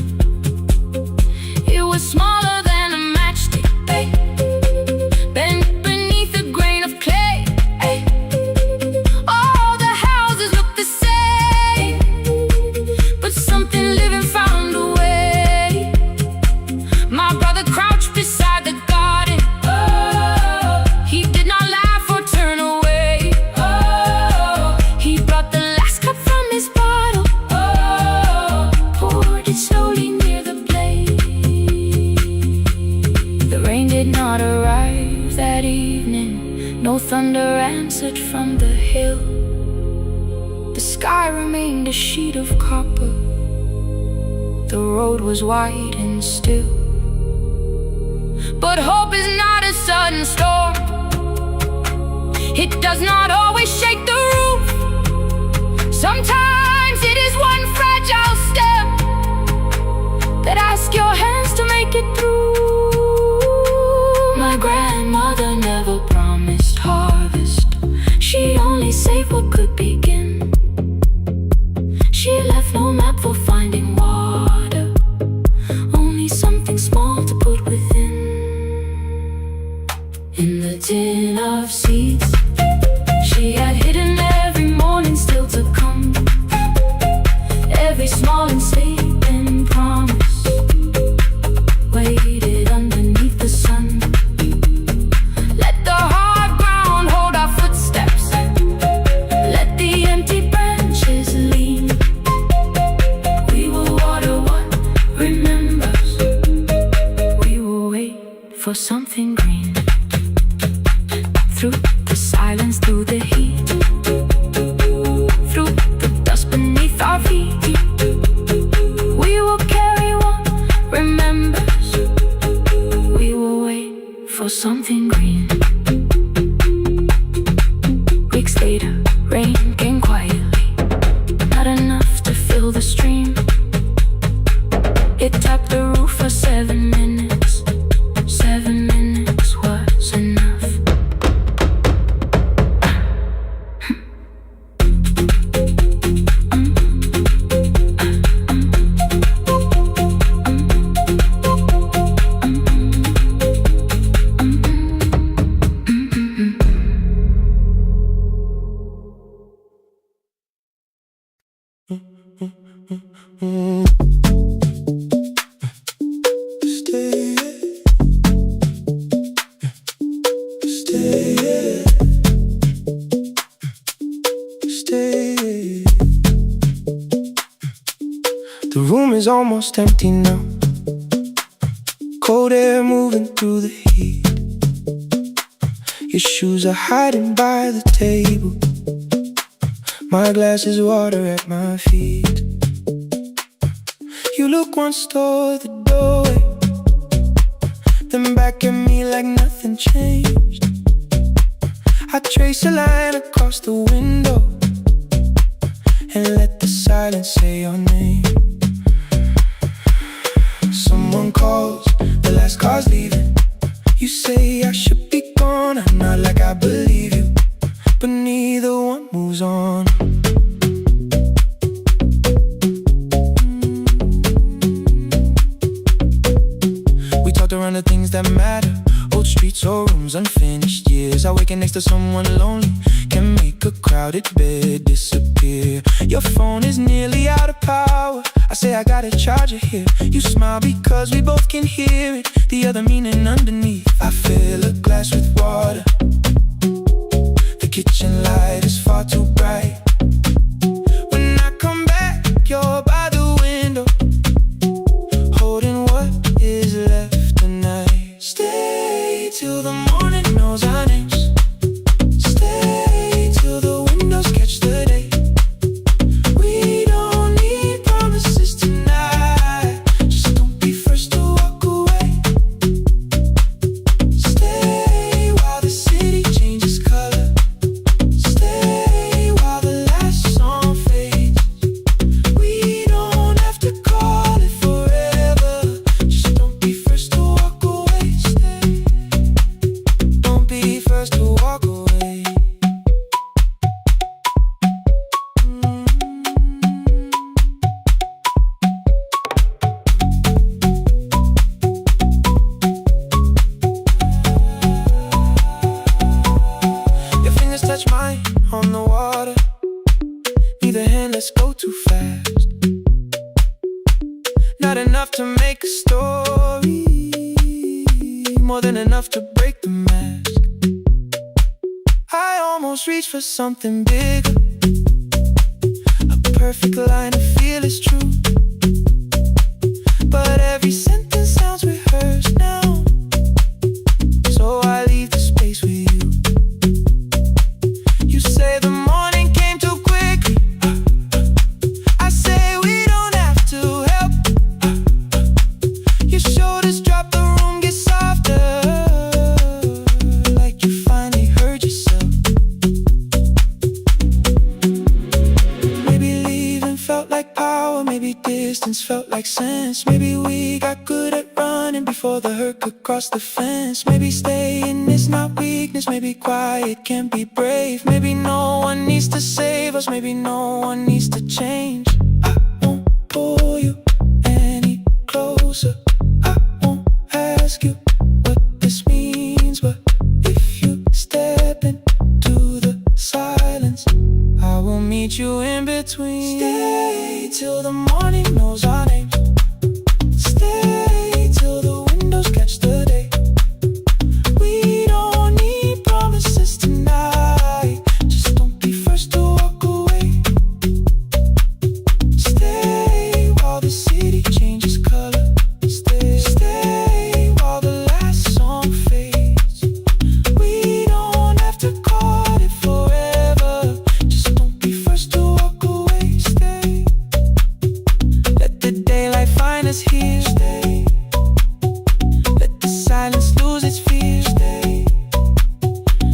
behind a sheet of copper. The road was wide and still, but hope is not a sudden storm. It does not always shake the roof. Sometimes it is one fragile step that asks your hands to make it through. My grandmother never promised harvest. She only saved what could begin. She left no map for finding water, only something small to put within. In the tin of seeds she had hidden every morning still to come, every small and sleeping promise waited underneath the sun. Let the hard ground hold our footsteps, let the empty branches lean. We will water what remembers, we will wait for something green. Through the silence, through the heat, through the dust beneath our feet, we will carry what remembers, we will wait for something green. Weeks later, rain came quietly, not enough to fill the stream. It tapped the roof for 7 minutes. 7 minutes was enough. The room is almost empty now, cold air moving through the heat. Your shoes are hiding by the table, my glass is water at my feet. You look once toward the doorway, then back at me like nothing changed. I trace a line across the window and let the silence say your name. Someone calls, the last car's leaving. You say I should be gone, I nod like I believe you, but neither one moves on. We talked around the things that matter, old streets or rooms, unfinished years. I waking next to someone lonely can make a crowded bed disappear. Your phone is nearly out of power, I say I got a charger here. You smile because we both can hear it, the other meaning underneath. I fill a glass with water, the kitchen light is far too bright. When I come back, you're by the window, holding what is left tonight. Stay till the morning knows our names, stay till the windows catch the day. We don't need promises tonight, just don't be first to walk away. Stay while the city changes color, stay while the last song fades. We don't have to call it forever, just don't be first to walk away. Stay, don't be first to walk away. Your fingers touch mine on the water, neither hand, let's go too fast. Not enough to make a story, more than enough to break the mask. I almost reached for something bigger, a perfect line of feel is true, but every sentence sounds rehearsed now. So I leave the space with you. You say the morning came too quickly, felt like power, maybe distance felt like sense. Maybe we got good at running before the hurt could cross the fence. Maybe staying is not weakness, maybe quiet can be brave. Maybe no one needs to save us, maybe no one needs to change. I won't pull you any closer, I won't ask you what this means, but if you step into the silence, I will meet you in between. Stay till the morning knows our names. Stay till the windows catch the day. We don't need promises tonight, just don't be first to walk away. Stay while the city changes color. Stay while the last song fades. We don't have to call it forever, just don't be first to walk away. Stay, let the daylight find us here. Stay, let the silence lose its fear. Stay,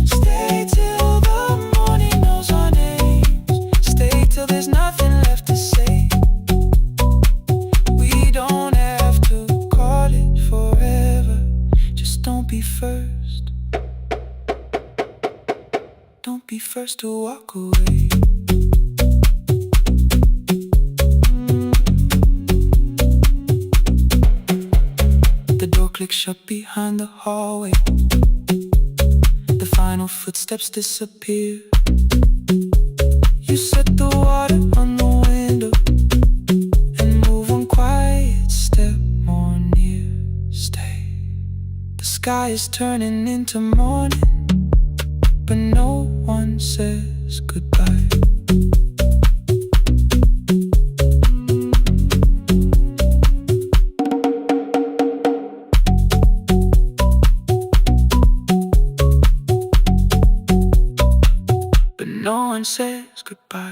stay till the morning knows our names. Stay till there's nothing left to say. We don't have to call it forever, just don't be first. Don't be first to walk away. The door clicks shut behind the hallway. The final footsteps disappear. You set the water on the window and move one quiet step more near. Stay. The sky is turning into morning, but no one says goodbye. But no one says goodbye.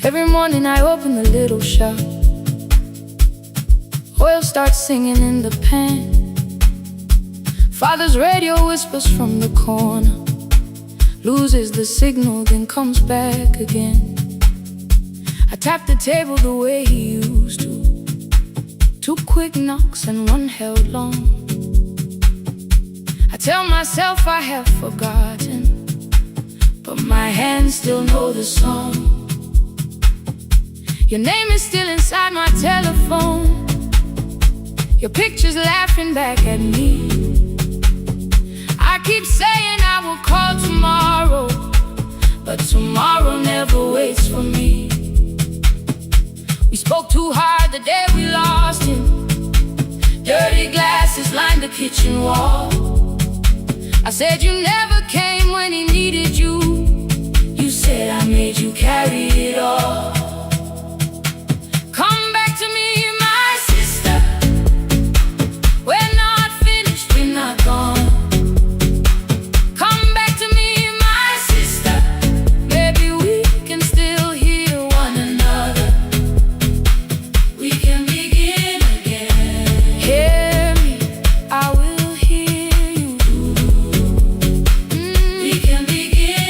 Every morning I open the little shop. Oil starts singing in the pan. Father's radio whispers from the corner, loses the signal, then comes back again. I tap the table the way he used to. 2 quick knocks and 1 held long. I tell myself I have forgotten, but my hands still know the song. Your name is still inside my telephone. Your picture's laughing back at me. I keep saying I will call tomorrow, but tomorrow never waits for me. We spoke too hard the day we lost him. Dirty glasses lined the kitchen wall. I said you never came when he needed you. You said I made you carry it all. Come back to me, my sister. We're not finished, we're not gone. Come back to me, my sister. Maybe we can still hear one another. We can begin again. Hear me, I will hear you. We can begin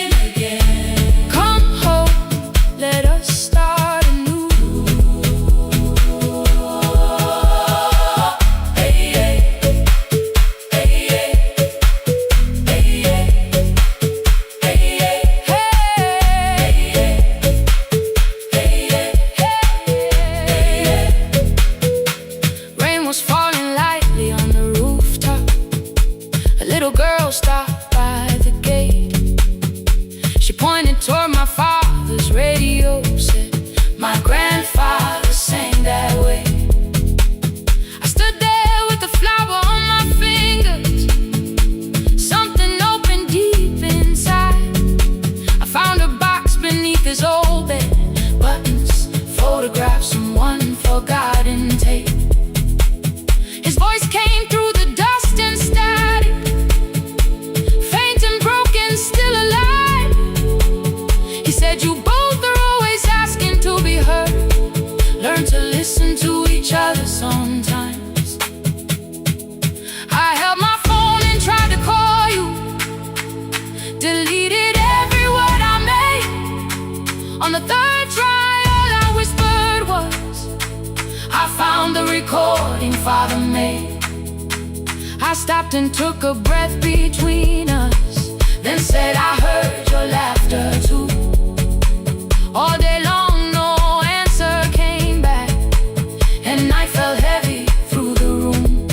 On the third try, all I whispered was, I found the recording Father made. I stopped and took a breath between us, then said, I heard your laughter too. All day long, no answer came back, and night fell heavy through the room.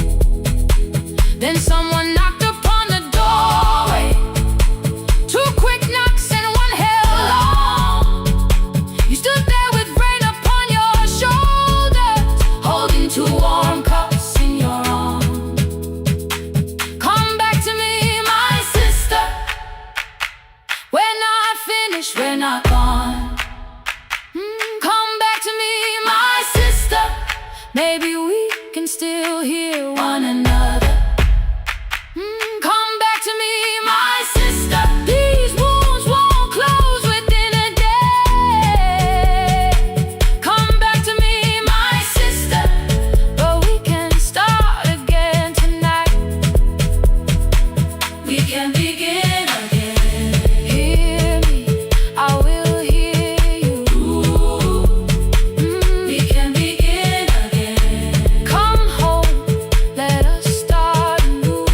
Then someone knocked upon the doorway. Two quick knocks and one held long. You stood there with rain upon your shoulders, holding two warm cups in your arms. Come back to me, my sister. We're not finished, we're not gone. Come back to me, my sister. Maybe we can still hear one another. Come back to me, my sister. These wounds won't close within a day. Come back to me, my sister. But we can start again tonight. We can begin again. Hear me, I will hear you. We can begin again. Come home, let us start anew.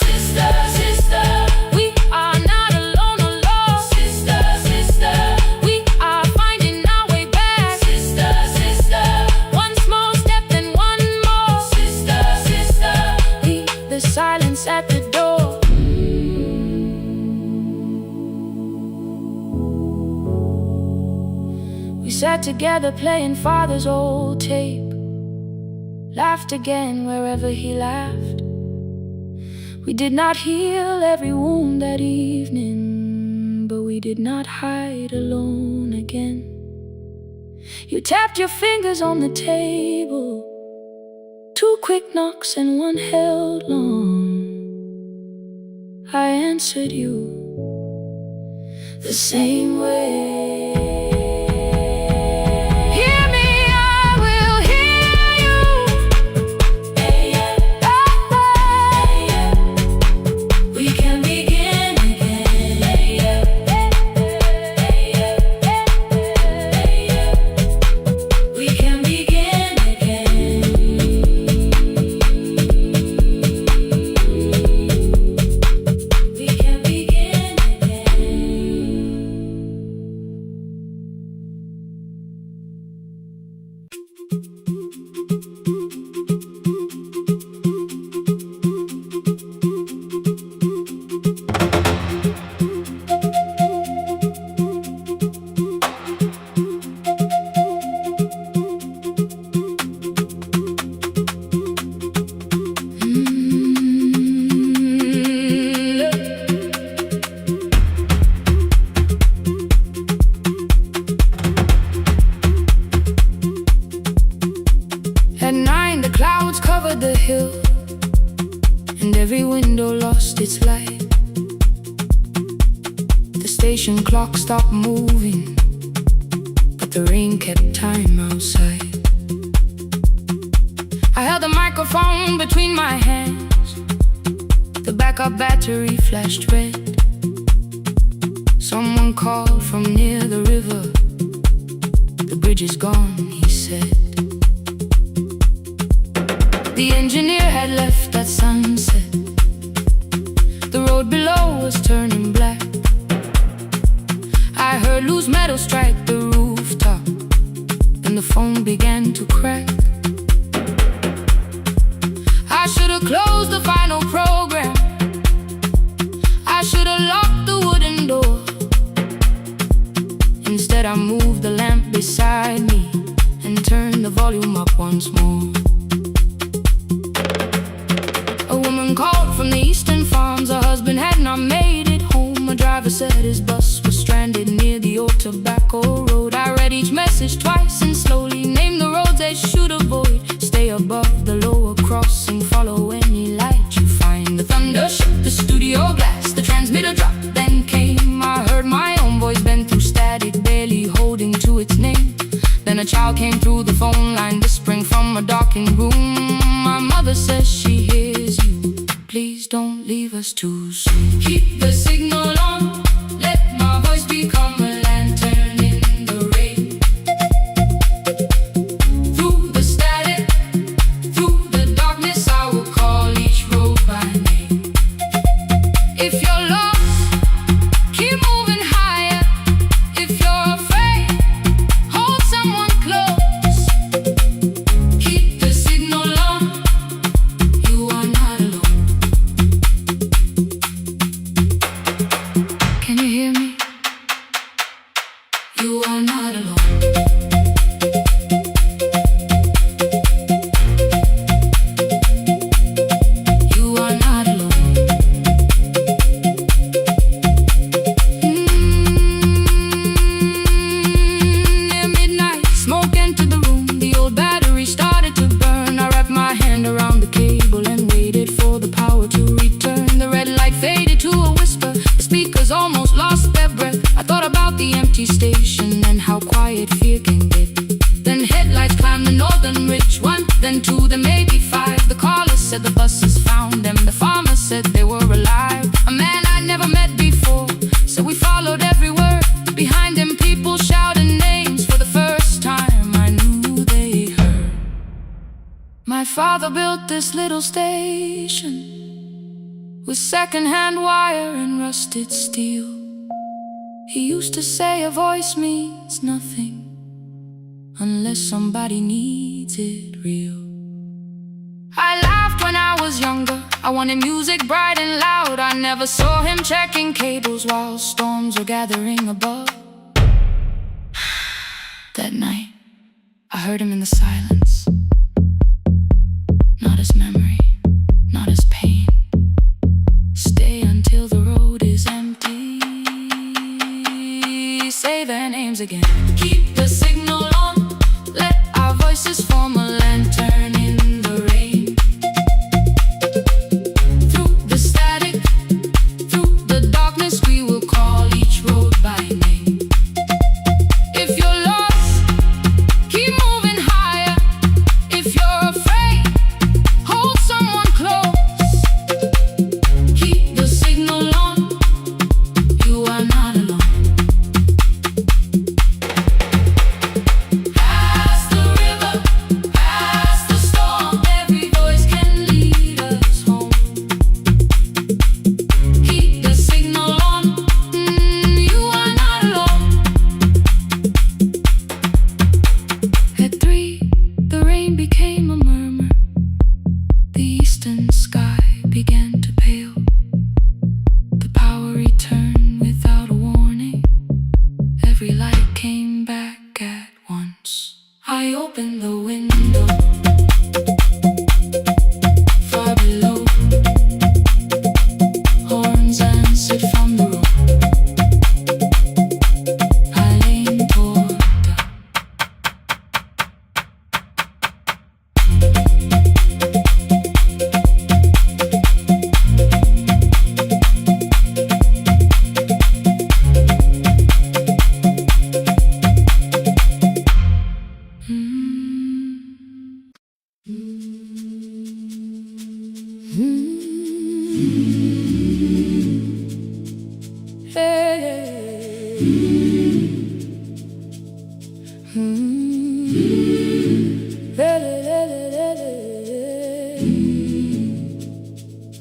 Sister, sister, we are not alone, alone. Sister, sister, we are finding our way back. Sister, sister, one small step then one more. Sister, sister, leave the silence at the door. We sat together playing Father's old tape, laughed again wherever he laughed. We did not heal every wound that evening, but we did not hide alone again. You tapped your fingers on the table, two quick knocks and one held long. I answered you the same way. Hear me, I will hear you. We can begin again. We can begin again. We can begin again. At 9, the clouds covered the hill, and every window lost its light. The station clock stopped moving, but the rain kept time outside. I held the microphone between my hands. The backup battery flashed red. Someone called from near the river. The bridge is gone, he said. The engineer had left at sunset. The road below was turning black. I heard loose metal strike the rooftop, and the phone began to crack. I should have closed the final program. I should have locked the wooden door. Instead I moved the lamp beside me and turned the volume up once more. A woman called from the eastern farms. Her husband had not made it home. A driver said his bus was stranded near the old tobacco road. I read each message twice and slowly named the roads they should avoid. Stay above the lower crossing, follow any light you find. The thunder shook the studio glass, the transmitter dropped, then came. I heard my own voice bend through static, barely holding to its name. Then a child came through the phone line, whispering from a darkened room. My mother says she hears you. Please don't leave us too soon. Keep the signal on. said the buses found them. The farmer said they were alive, a man I'd never met before. So we followed every word. Behind him people shouted names. For the first time I knew they heard. My father built this little station with second-hand wire and rusted steel. He used to say a voice means nothing unless somebody needs it real. I laughed when I was younger. I wanted music bright and loud. I never saw him checking cables while storms were gathering above. That night, I heard him in the silence. Not as memory, not as pain. Stay until the road is empty. Say their names again. Keep the signal on. Let our voices form a lantern in the rain. Through the static, through the darkness, we will call each road by name. If you're lost, keep moving higher. If you're afraid, hold someone close. Keep the signal on. You are not alone. I opened the window. Far below, horns answered from the road. I leaned toward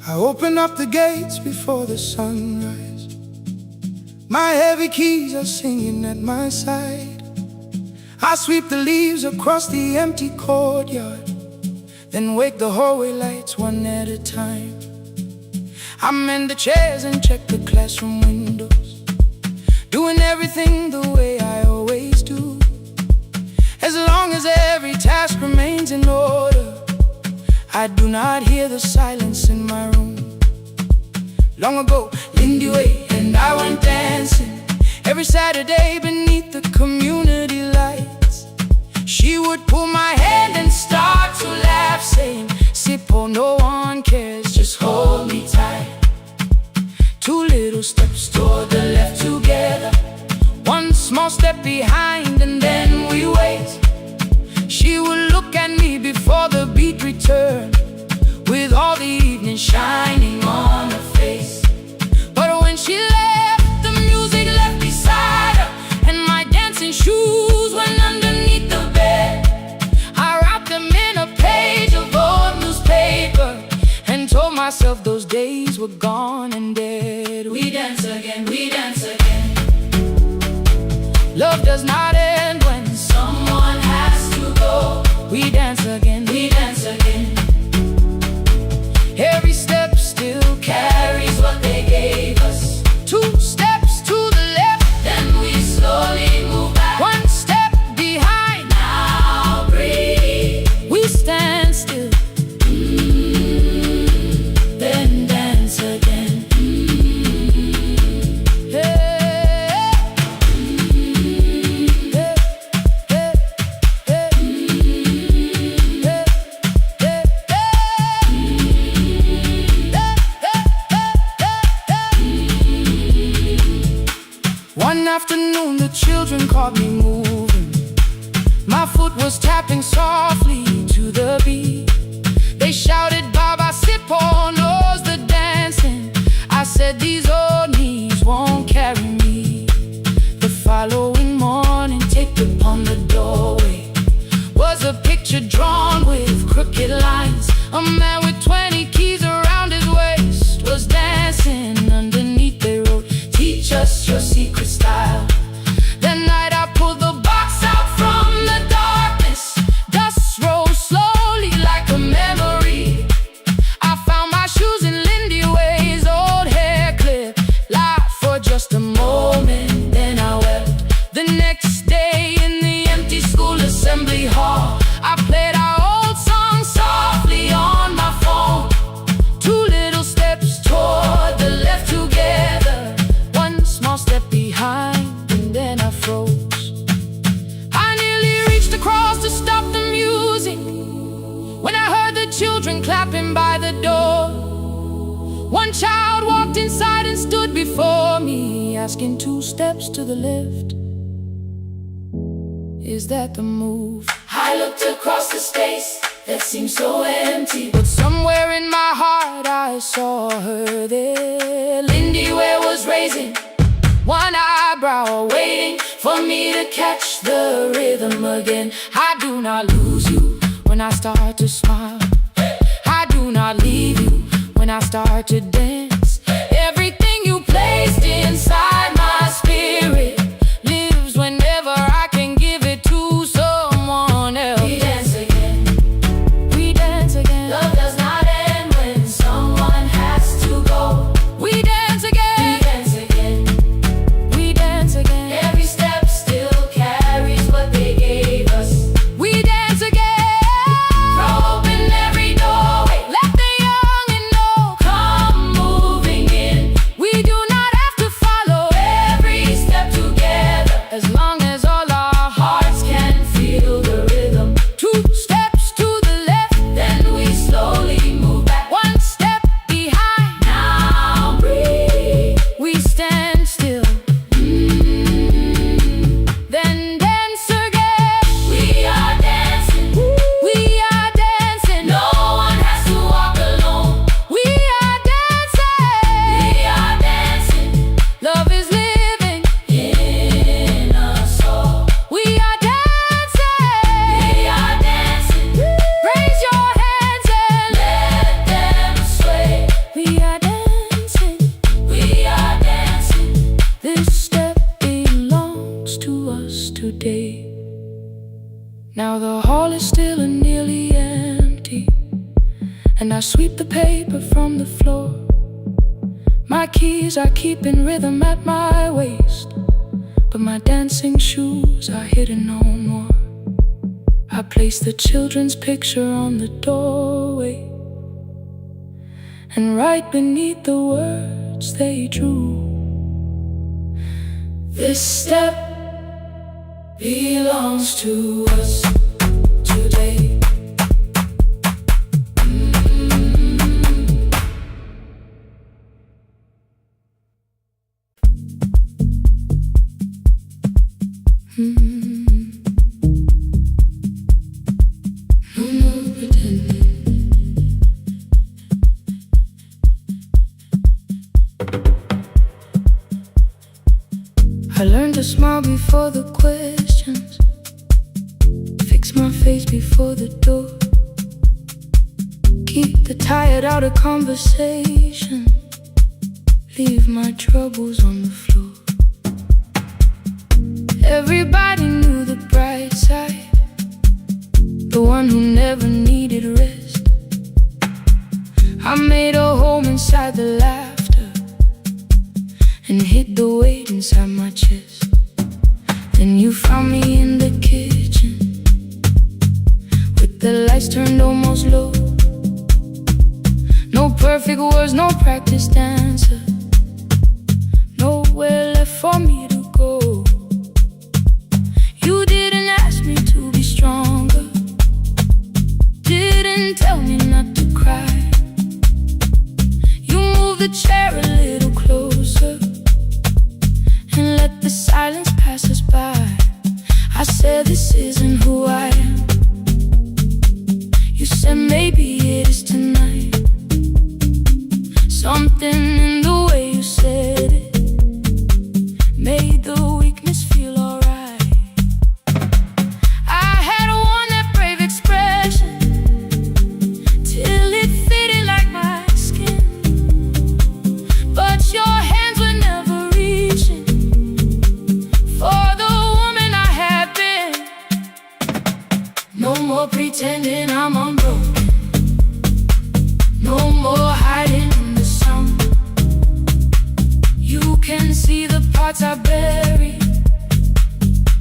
I open up the gates before the sunrise. My heavy keys are singing at my side. I sweep the leaves across the empty courtyard, then wake the hallway lights one at a time. I mend the chairs and check the classroom windows, doing everything the way I always do. As long as every task remains in order, I do not hear the silence in my room. Long ago, Lindy Way and I went dancing every Saturday beneath the community lights. She would pull my hand and start to laugh, saying, "Sippo, no one cares, just hold me tight." Two little steps toward the left together, one small step behind, and then we wait. She would look at me before the beat returned, with all the evening shining on her face. But when she left, the music left beside her, and my dancing shoes went underneath the bed. I wrapped them in a page of old newspaper and told myself those days were gone and dead. We dance again, we dance again. Love does not end when someone has to go. We dance again, we dance again. Every step still carries what they gave us. Two steps to the left, then we slowly move back. One step behind, now breathe. We stand still, then dance again. One afternoon the children caught me moving. My foot was tapping softly to the beat. They shouted, Baba Sipo knows the dancing. I said, these old knees won't carry me. The following morning, taped upon the doorway was a picture drawn with crooked lines. A man with 20 keys around his waist was dancing. Underneath they wrote, teach us your secret style. That night I pulled the box out from the darkness. Dust rose slowly like a memory. I found my shoes in Lindy Way's old hair clip. Laughed for just a moment, then I wept. The next day in the empty school assembly hall, I played our old song softly on my phone. 2 little steps toward the left together, 1 small step behind, and then I froze. I nearly reached across to stop the music when I heard the children clapping by the door. 1 child walked inside and stood before me, asking 2 steps to the left. Is that the move? I looked across the space that seemed so empty, but somewhere in my heart I saw her there. Lindy Ware was raising 1 eyebrow, waiting for me to catch the rhythm again. I do not lose you when I start to smile. I do not leave you when I start to dance. Everything you placed inside my spirit lives whenever I can give it to someone else. We dance again, we dance again. Love does not end when someone has to go. We dance again, we dance again, we dance again. Every step still carries what they gave us. We dance again, throw open every doorway, let the young and old come moving in. We do not have to follow every step together, as long as all our hearts can feel the rhythm. 2 steps to the left, then we slowly move back. 1 step behind, now breathe. We stand still, then dance again. We are dancing, we are dancing. No one has to walk alone. We are dancing, we are dancing. Love is living in us all. We are dancing, we are dancing. Raise your hands and let them sway. We are dancing, we are dancing. This step belongs to us today. Now the hall is still and nearly empty, and I sweep the paper from the floor. My keys are keeping rhythm at my waist, but my dancing shoes are hidden no more. I place the children's picture on the doorway, and right beneath the words they drew, this step belongs to us today. No more pretending. I learned to smile before the questions, fix my face before the door, keep the tired out of conversation, leave my troubles on the floor. Everybody knew the bright side, the one who never needed rest. I made a home inside the laughter and hid the weight inside my chest. Then you found me in the kitchen with the lights turned almost low. No perfect words, no practice dancer, nowhere left for me to go. You didn't ask me to be stronger, didn't tell me not to cry. You moved the chair a little closer and let the silence pass us by. I said, this isn't who I am. You said, maybe it is pretending I'm unbroken. No more hiding in the sound. You can see the parts I bury.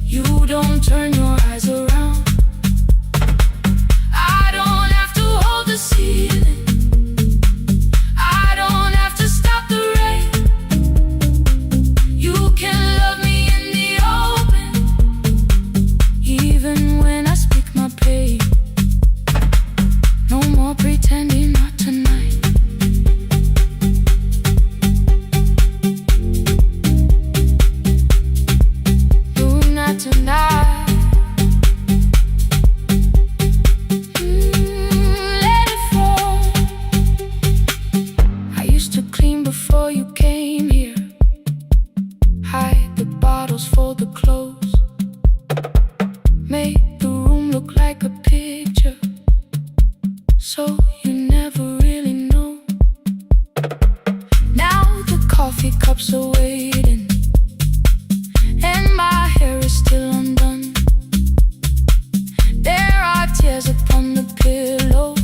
You don't turn your eyes around. I don't have to hold the ceiling. I don't have to stop the rain. You can love me in the open, even when I speak my pain. No more pretending, not tonight. No, not tonight. Let it fall. I used to clean before you came here. Hide the bottles, fold the clothes. Make the room look like a picture, so you never really know. Now the coffee cups are waiting, and my hair is still undone. There are tears upon the pillow.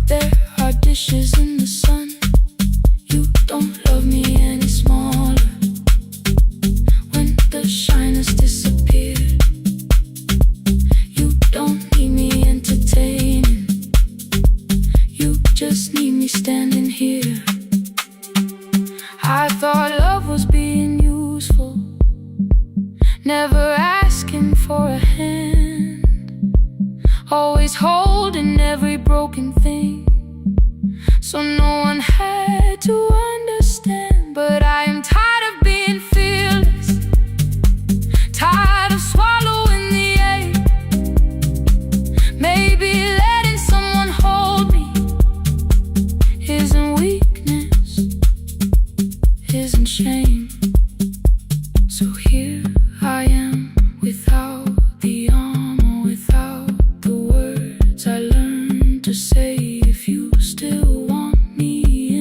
There are dishes in the sun. You don't love me any smaller when the shine has disappeared. You don't need me entertaining. You just need me standing here. I thought love was being useful, never asking for a hand, always holding every broken thing, so no one had to understand. But I am tired of being fearless, tired of swallowing the ache. Maybe letting someone hold me isn't weakness, isn't shame. So here I am, without the armor, without the words I learned to say. If you still want me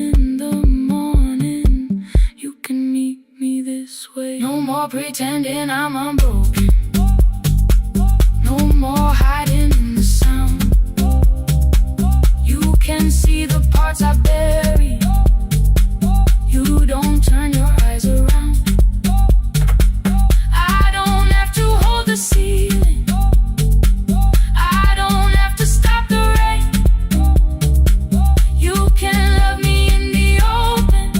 in the morning, you can meet me this way. No more pretending I'm unbroken. No more hiding in the sound. You can see the parts I bury. You don't turn your eyes around. I don't have to hold the ceiling. I don't have to stop the rain. You can love me in the open,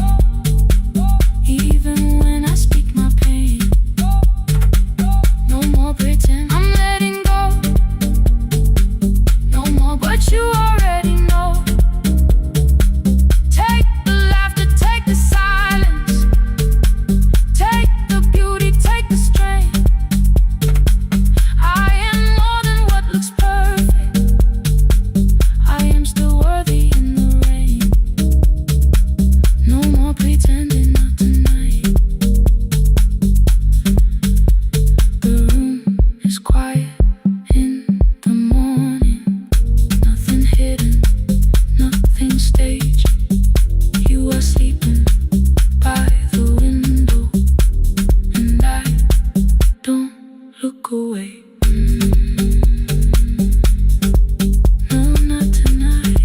even when I speak my pain. No more pretend, I'm letting go. No more, but you already know. Take the laughter, take the silence, take the beauty, take the strength. I am more than what looks perfect. I am still worthy in the rain. No more pretending, not tonight. The room is quiet in the morning. Nothing hidden, nothing staged. You are sleeping by the window, and I don't look away. No, not tonight.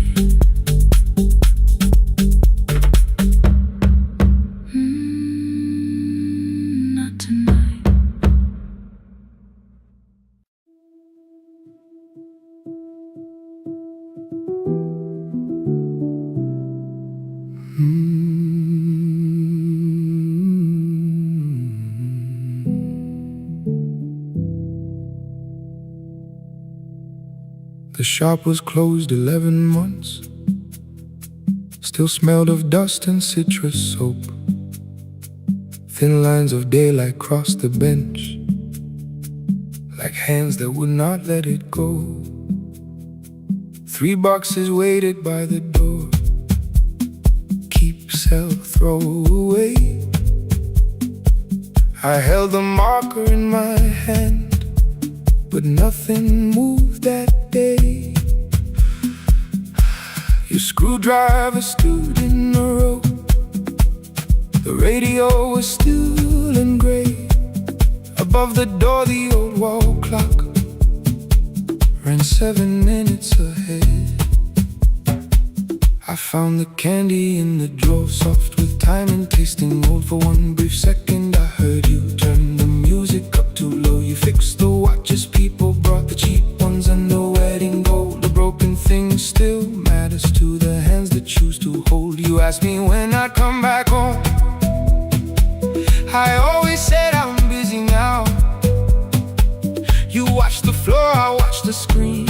Not tonight. The shop was closed 11 months. Still smelled of dust and citrus soap. Thin lines of daylight crossed the bench, like hands that would not let it go. 3 boxes waited by the door. Keep, sell, throw away. I held the marker in my hand, but nothing moved that day. Your screwdriver stood in a row. The radio was still and gray. Above the door, the old wall clock ran 7 minutes ahead. I found the candy in the drawer, soft with time and tasting old. For one brief second I heard you turn the music up too low. You fixed the watches, people brought the cheap ones and the wedding gold. The broken thing still matters to the hands that choose to hold. You asked me when I'd come back home. I always said I'm busy now. You watched the floor, I watched the screen.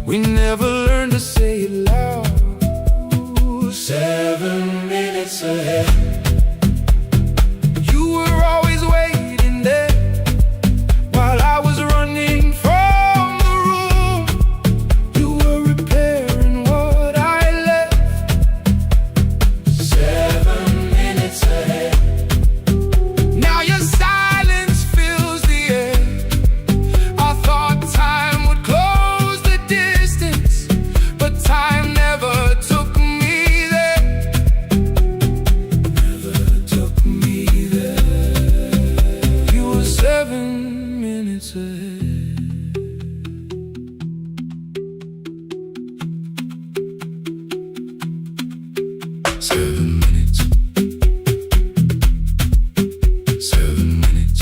We never learned to say it loud. 7 minutes ahead. You were always waiting there while I was running from the room. You were repairing what I left. 7 minutes ahead. Now your silence fills the air. I thought time would close the distance, but time never took me there. Never took me there. You were 7 minutes ahead. 7 minutes. 7 minutes.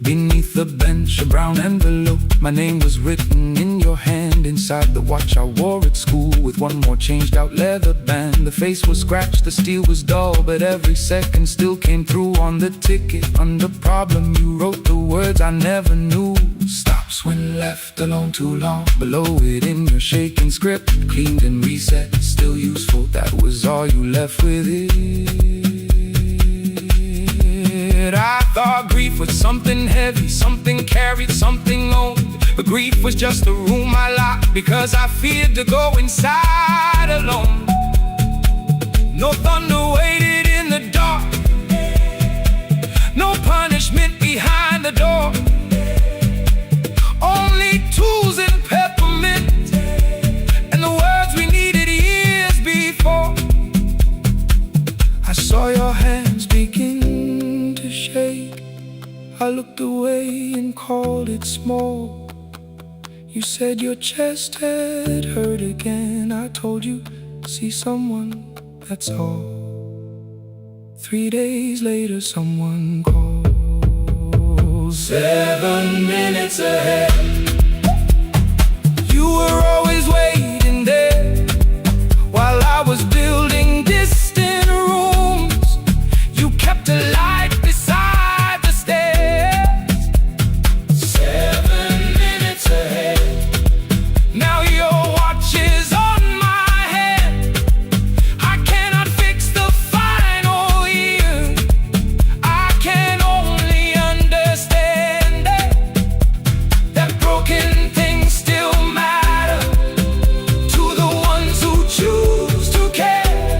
Beneath the bench, a brown envelope. My name was written in your hand. Inside the watch I wore at school, with one more changed out leather band. The face was scratched, the steel was dull, but every second still came through. On the ticket, under problem, you wrote the words I never knew. Stops when left alone too long. Below it in your shaking script, cleaned and reset, still useful. That was all you left with it. I thought grief was something heavy, something carried, something owned. But grief was just a room I locked because I feared to go inside alone. No thunder waited in the dark, no punishment behind the door. Only tools and peppermint, and the words we needed years before. I saw your hands begin to shake. I looked away and called it small. You said your chest had hurt again. I told you, see someone, that's all. 3 days later someone called. 7 minutes ahead. You were always waiting there while I was building distant rooms. You kept a light beside the stairs. 7 minutes ahead. Now your watch is on my head. I cannot fix the final year. I can only understand that broken things still matter to the ones who choose to care.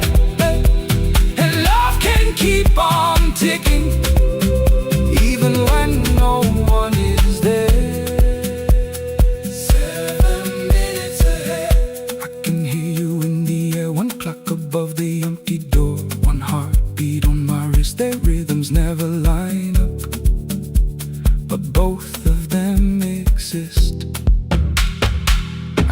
And love can keep on ticking even when no one is there. 7 minutes ahead. I can hear you in the air, one clock above the empty door, one heartbeat on my wrist. Their rhythms never line up, but both of them exist.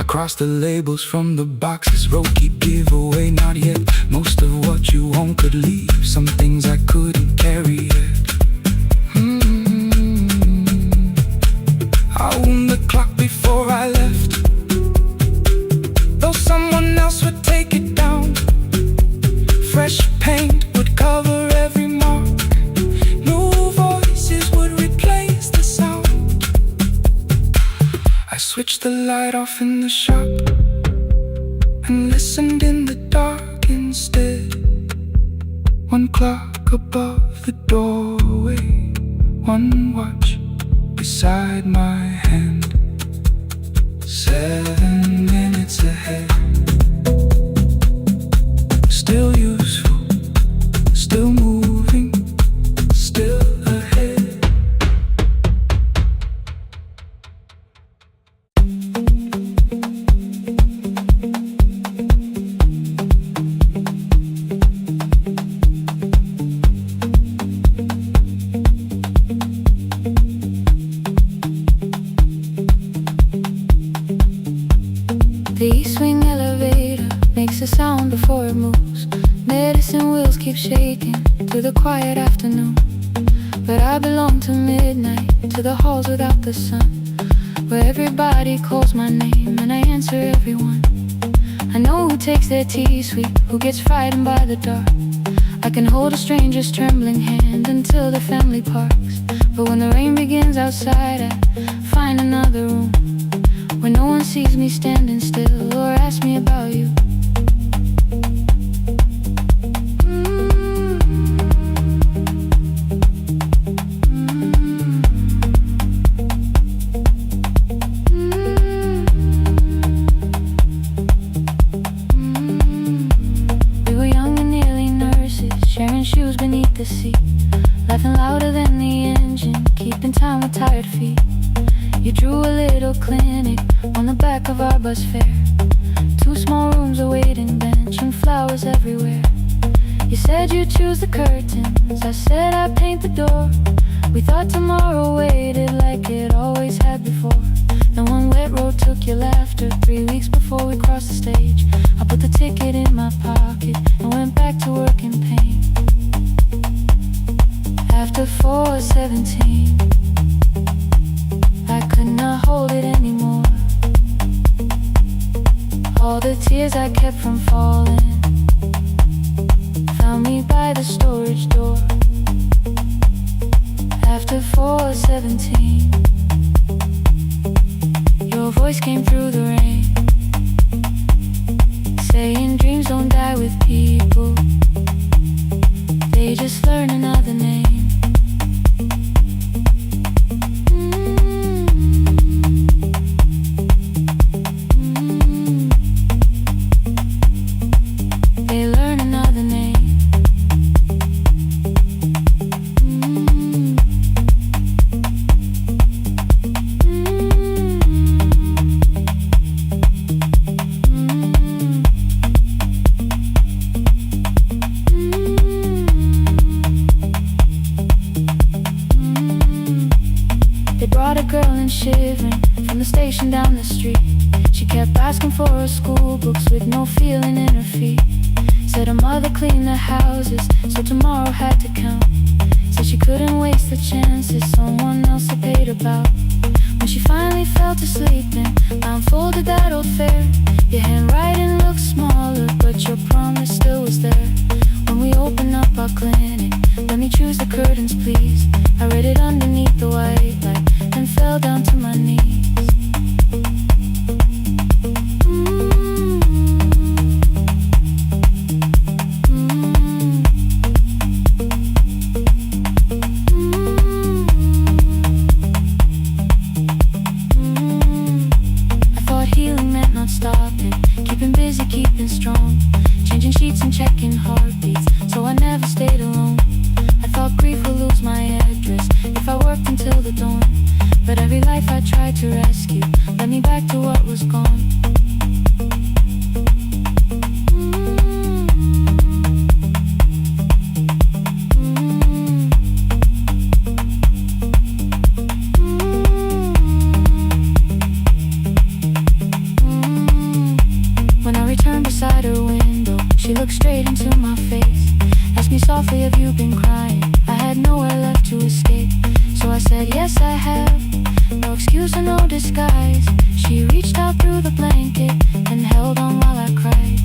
I crossed the labels from the boxes, wrote keep, give away, not yet. Most of what you own could leave, some things I couldn't carry yet. I wound the clock before I left, though someone else would take it down. Fresh paint would cover every mark, new voices would replace the sound. I switched the light off in the shop and listened in the dark instead. One clock above the doorway, one watch beside my hand. 7 minutes ahead. Still useful, still moving, still ahead. makes a sound before it moves. Medicine wheels keep shaking through the quiet afternoon. But I belong to midnight, to the halls without the sun, where everybody calls my name and I answer everyone. I know who takes their tea sweet, who gets frightened by the dark. I can hold a stranger's trembling hand until the family parks. But when the rain begins outside, I find another room where no one sees me standing still or asks me about you. Shoes beneath the seat, laughing louder than the engine, keeping time with tired feet. You drew a little clinic on the back of our bus fare. 2 small rooms, a waiting bench, and flowers everywhere. You said you'd choose the curtains, I said I'd paint the door. We thought tomorrow waited like it always had before. Then one wet road took your laughter. 3 weeks before we crossed the stage, I put the ticket in my pocket and went back to work in pain. After 4:17, I could not hold it anymore. All the tears I kept from falling found me by the storage door. After 4:17, your voice came through the rain, saying dreams don't die with people, they just learn another name. Shivering from the station down the street, she kept asking for her school books with no feeling in her feet. Said her mother cleaned the houses, so tomorrow had to count. Said she couldn't waste the chances someone else had paid about. When she finally fell to sleeping, I unfolded that old fare. Your handwriting looked smaller, but your promise still was there. When we opened up our clinic, let me choose the curtains please. I read it underneath the white light and fell down to my knees. I thought healing meant not stopping, keeping busy, keeping strong, changing sheets and checking heartbeats, so I never stayed alone. I thought grief would lose my address if I worked until the dawn. But every life I tried to rescue led me back to what was gone. When I returned beside her window, she looked straight into my face, asked me softly, have you been crying? I had nowhere left to escape, so I said, yes I have. No excuse or no disguise. She reached out through the blanket and held on while I cried.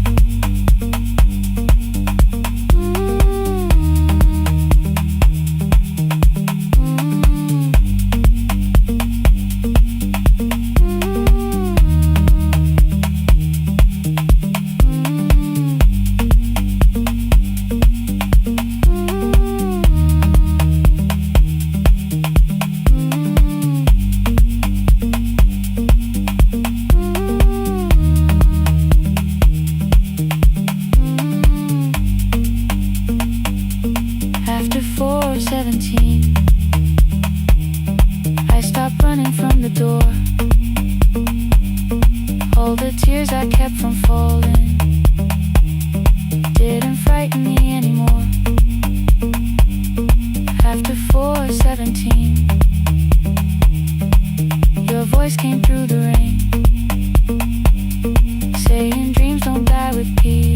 After 4:17, I stopped running from the door. All the tears I kept from falling didn't frighten me anymore. After 4:17, your voice came through the rain, saying dreams don't die with peace.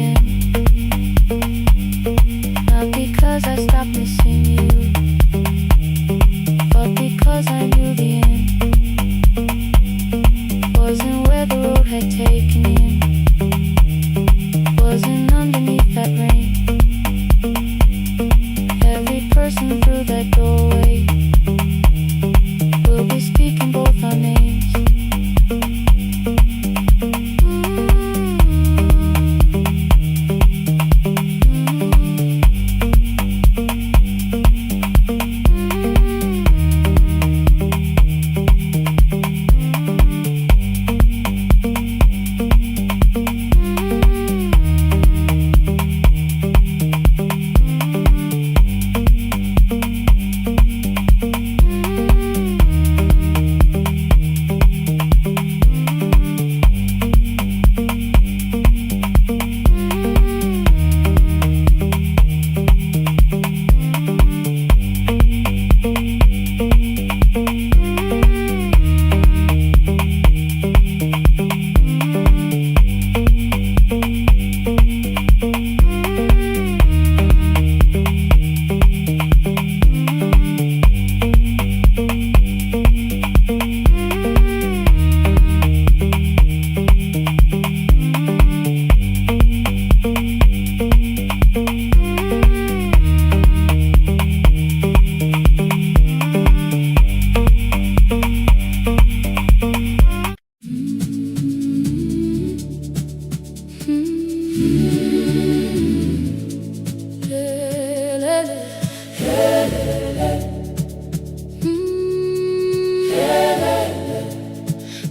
again. Not because I stopped missing you, but because I knew the end wasn't where the road had taken him, wasn't underneath that rain. Every person through that doorway will be speaking both our names.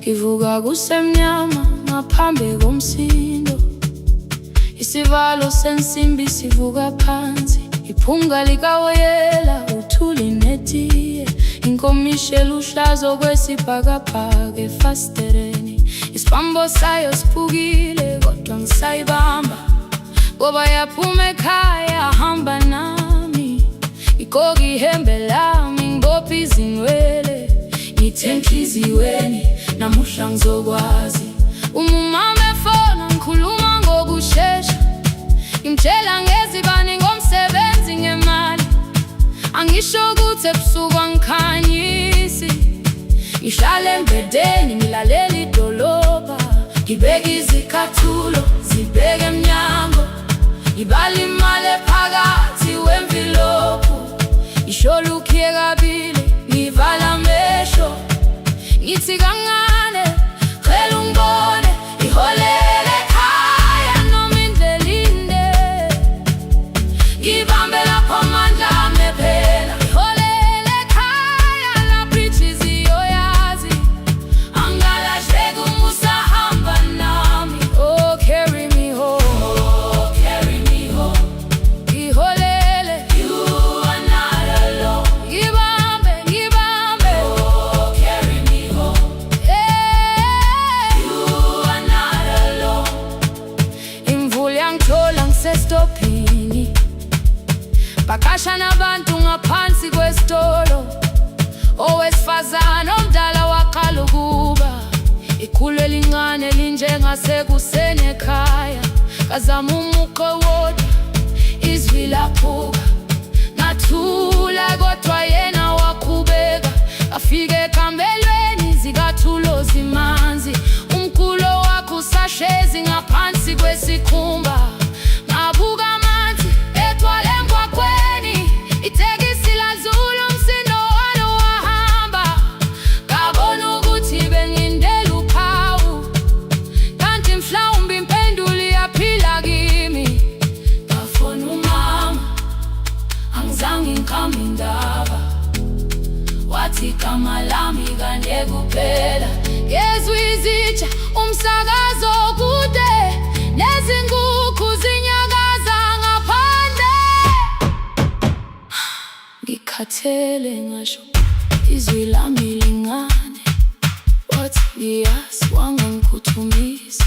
Ngivuka kusemnyama ngaphambi komsindo, isivalo sensimbi sivuka phansi, iphunga likawoyela uthuli netiye, inkomishi eluhlaza okwesibhakabhaka efasitereni, isibambo sayo siphukile kodwa ngisayibamba, ngoba yaphuma ekhaya hamba nami, ngigqoka ihembe lami ngibophe izinwele, ngithe enhliziyweni namuhla ngizokwazi. Umama efona ngikhuluma ngokushesha, ngimtshela ngezibani ngomsebenzi ngemali, angisho ukuthi ebusuku angikhanyisi, ngihlala embedeni ngilalela idolobha, ngibeka izicathulo zibeke emnyango, ngibala imali ephakathi wemvilophu, ngisho lukhiye kabili ngivala amehlo, ngithi kancane cela ungibone, iholele ekhaya noma indlela inde, ngibambe lapho amandla ami ephela, iholele ekhaya lapho inhliziyo yazi, angalahleki uma usahamba nami. Oh carry me home, oh carry me home, iholele, you are not alone, ngibambe ngibambe, oh carry me home, you are not alone. Imvula yangithola ngisestopini, bakasha nabantu ngaphansi kwesitolo, owesifazane omdala waqala ukuba, ikhulu elincane linjengasekuseni ekhaya, kazama umuqo wodwa izwi laphuka, ngathula kodwa yena waqhubeka, afike ekambelweni zikathulo zimanzi, umkhulo wakhe usahlezi ngaphansi kwesikhumba, ngabuka amanzi etwala emgwaqweni, itekisi ladlula umsindo walo wahamba, ngabona ukuthi bengindela uphawu, kanti mhlawumbe impendulo iyaphila kimi. Ngafona umama angizange ngikhambe indaba, wathi igama lami kanye kuphela, ngezwe izitsha umsakazo kude, nezinkukhu zinyakaza ngaphandle, ngikhathele ngasho izwi lami lingane, wathi ngiyazi wangangikhuthumisa,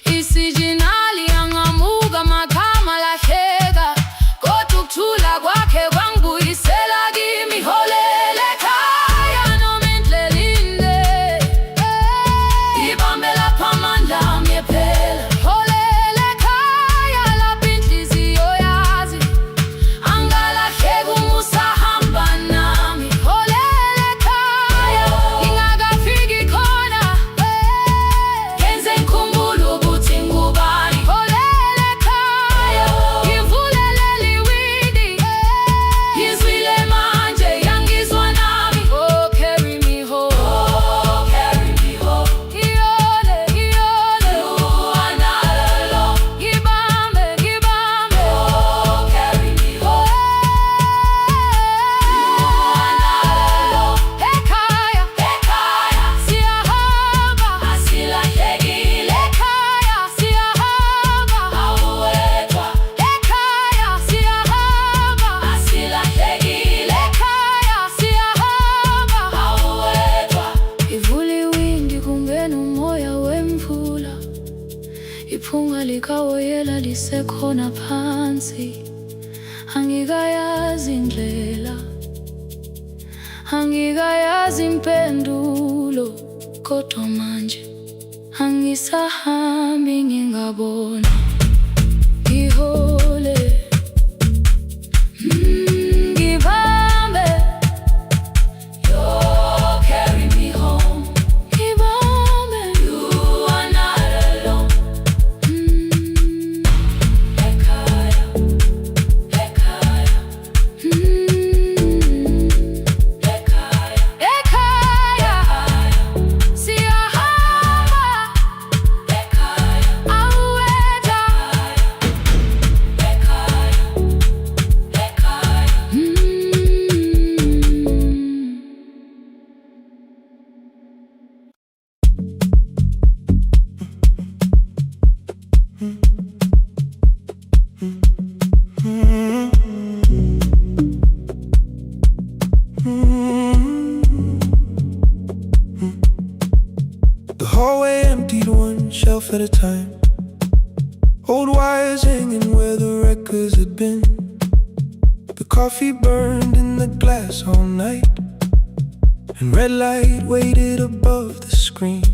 isijinali angamuka amakhama lahleka, kodwa ukuthula kwakhe kwangibuyisela kimi, iholele ekhaya noma indlela inde, ngibambe lapho amandla ami ephela, iholele ekhaya khona phansi, angikayazi indlela, angikayazi impendulo, kodwa manje angisahambi ngingabona ngihole. Ngibambe, you carry me home. Ngibambe, you are not alone. Ekhaya, ekhaya. Ekhaya, ekhaya. Siyahamba. Ekhaya, aweta. Ekhaya, ekhaya. The hallway emptied one shelf at a time. Old wires hanging where the records had been. The coffee burned in the glass all night, and red light waited above the screen.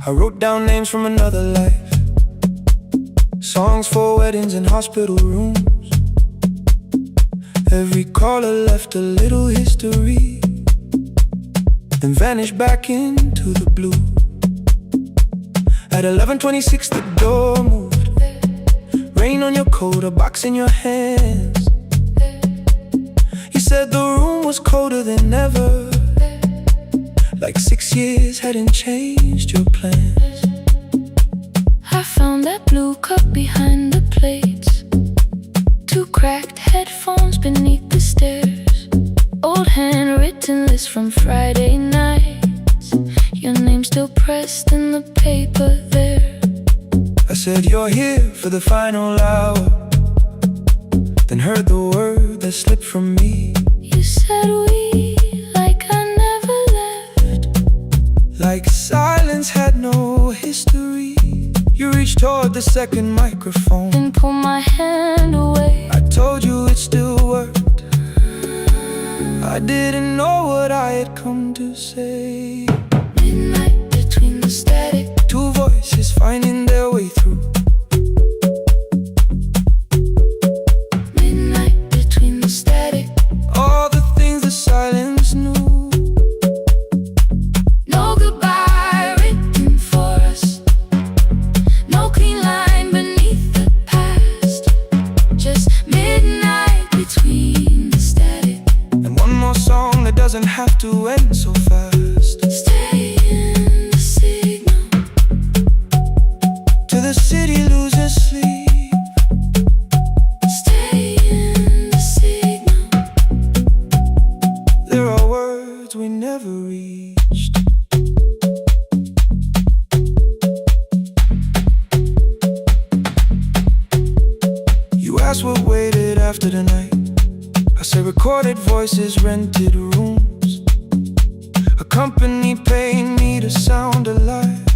I wrote down names from another life, songs for weddings and hospital rooms. Every caller left a little history, then vanished back into the blue. At 11:26 the door moved. Rain on your coat, a box in your hands. You said the room was colder than ever, like 6 years hadn't changed your plans. I found that blue cup behind the plates, 2 cracked headphones beneath the stairs, old handwritten list from Friday nights, your name still pressed in the paper there. I said you're here for the final hour, then heard the word that slipped from me. You said we, like I never left, like silence had no history. You reached toward the second microphone, then pulled my hand away. I told you it still worked. I didn't know what I had come to say. Midnight between the static, 2 voices finding their way through. midnight between the static. All the things the silence knew. No goodbye written for us, no clean line beneath the past, just midnight between the static. And one more song that doesn't have to end so fast. Stay in the signal, Till the city loses sleep. stay in the signal. There are words we never reached. You asked what waited after the night. I said recorded voices, rented rooms. A company paying me to sound alive,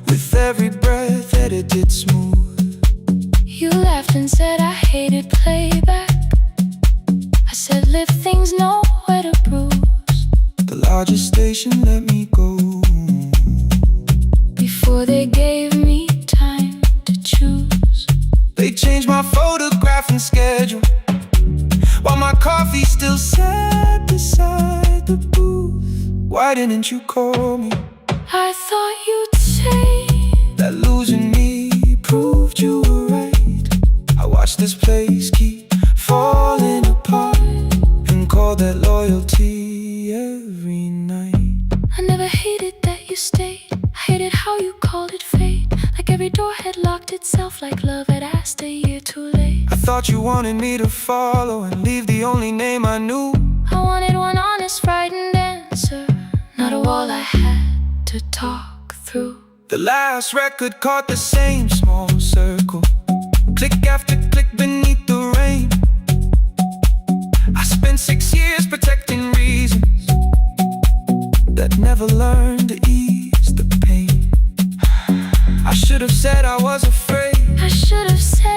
with every breath edited smooth. You laughed and said I hated playback. I said live things nowhere to bruise. The largest station let me go. Before they gave me time to choose, They changed my photograph and schedule, while my coffee still sat beside the booth. Why didn't you call me? I thought you'd say That losing me proved you were right. I watched this place keep falling apart, and called that loyalty every night. I never hated that you stayed. I hated how you called it fate, like every door had locked itself, like love had asked a year too late. I thought you wanted me to follow and leave the only name I knew. I wanted one honest, frightened answer, not a wall I had to talk through. The last record caught the same small circle, click after click beneath the rain. I spent 6 years protecting reasons that never learned to ease the pain. I should have said I was afraid. I should have said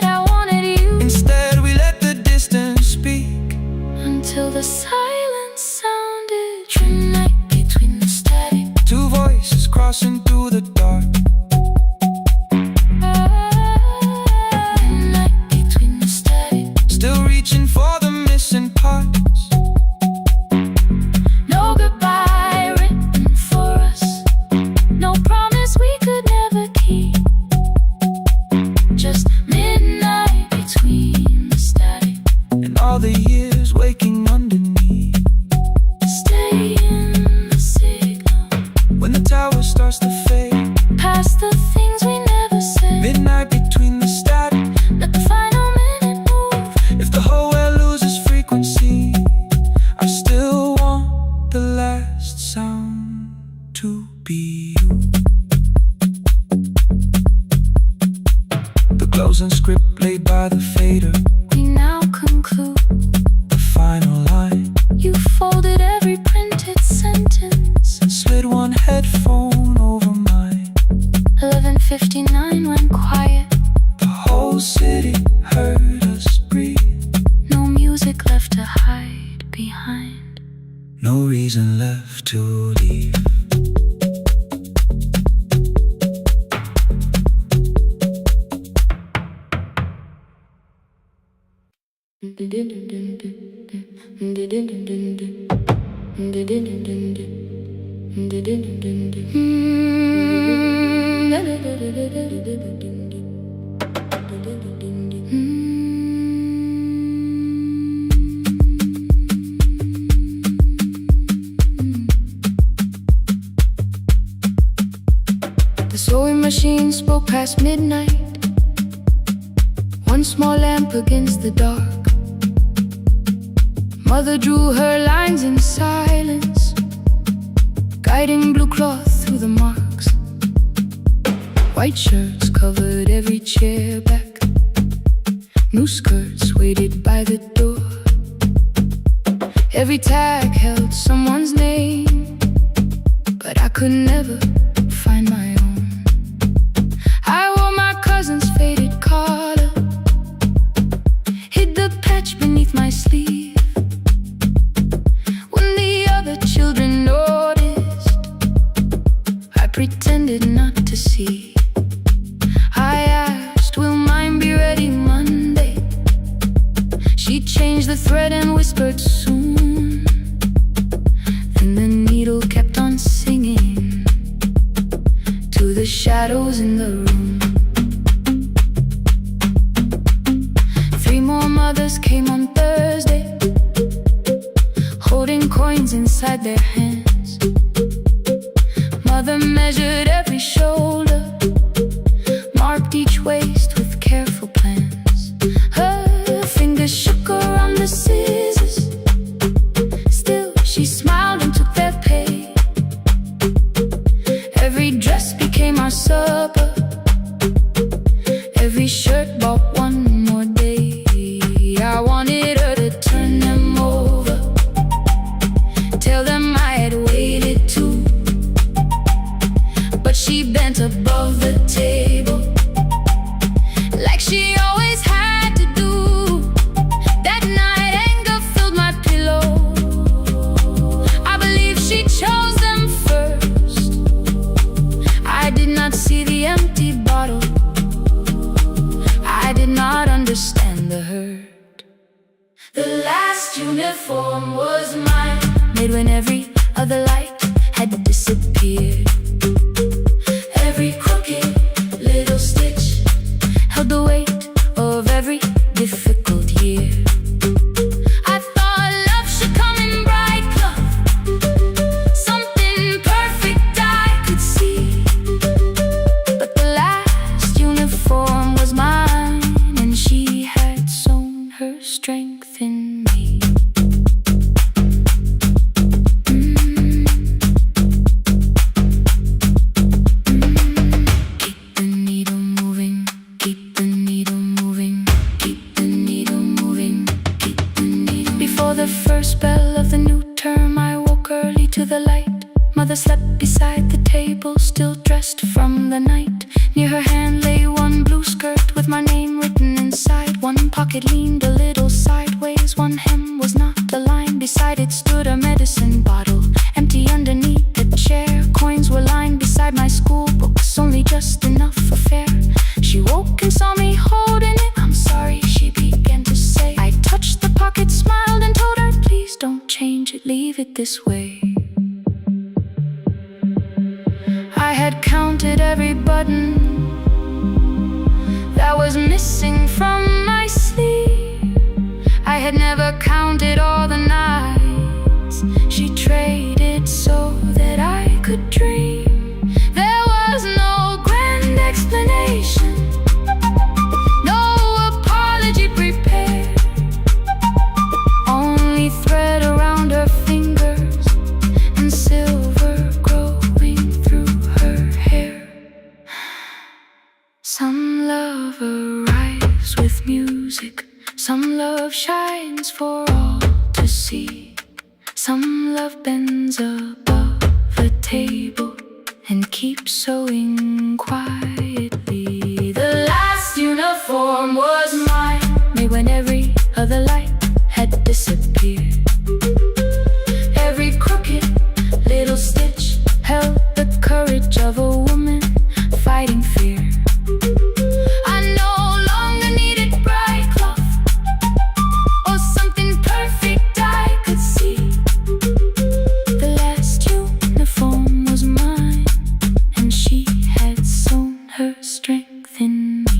all the years waking underneath. Stay in the signal. When the tower starts to fade, Past the things we never said. midnight between the static. Let the final minute move. If the whole world loses frequency, I still want the last sound to be you. The closing script laid by the fader, We now conclude. the final line, You folded every printed sentence. and slid one headphone over mine. 11:59 went quiet. The whole city heard us breathe. No music left to hide behind. No reason left to leave. The sewing machine spoke past midnight. One small lamp against the dark. Mother drew her lines in silence, guiding blue cloth through the marks. White shirts covered every chair back. New skirts waited by the door. Every tag held someone's name, but I could never find my own. I wore my cousin's faded collar, hid the patch beneath my sleeve. When the other children noticed, I pretended not to see. I asked, will mine be ready Monday? She changed the thread and whispered soon. Then the needle kept on singing to the shadows in the room. 3 more mothers came on Thursday, holding coins inside their hands. Mother measured every shoulder, marked each waist with careful plans. Her fingers shook around the scissors. Still she smiled and took their pay. Every dress became our supper. Every shirt bought one more day. I wanted her to turn them over, tell them I had waited too. But she bent above the table, like she always had to do. That night anger filled my pillow. I believe she chose them first. I did not see the empty bottle. I did not understand the hurt. The last uniform was mine, made when every other light had disappeared. Every crooked little stitch held the weight of every difficult year. I thought love should come in bright cloth, something perfect I could see. But the last uniform was mine, and she had sown her strength in me. Keep the needle moving, keep the needle moving, keep the needle moving, keep the needle. Before the first bell of the new term, I woke early to the light. Mother slept beside the table, still dressed from the night. Near her hand lay one blue skirt with my name written inside. One pocket leaned a little sideways, one hem was not aligned. Beside it stood a medicine bottle, empty underneath the chair. Coins were lined beside my school books, only just enough for fare. She woke and saw me holding it. I'm sorry, she began to say. I touched the pocket, smiled and told her, please don't change it, leave it this way. I had counted every button that was missing from my sleeve. I had never music. Some love shines for all to see. Some love bends above a table and keeps sewing quietly. The last uniform was mine, made when every other light had disappeared. Every crooked little stitch held the courage of a woman fighting fear. I no longer needed bright cloth or something perfect I could see. The last uniform was mine, and she had sewn her strength in me.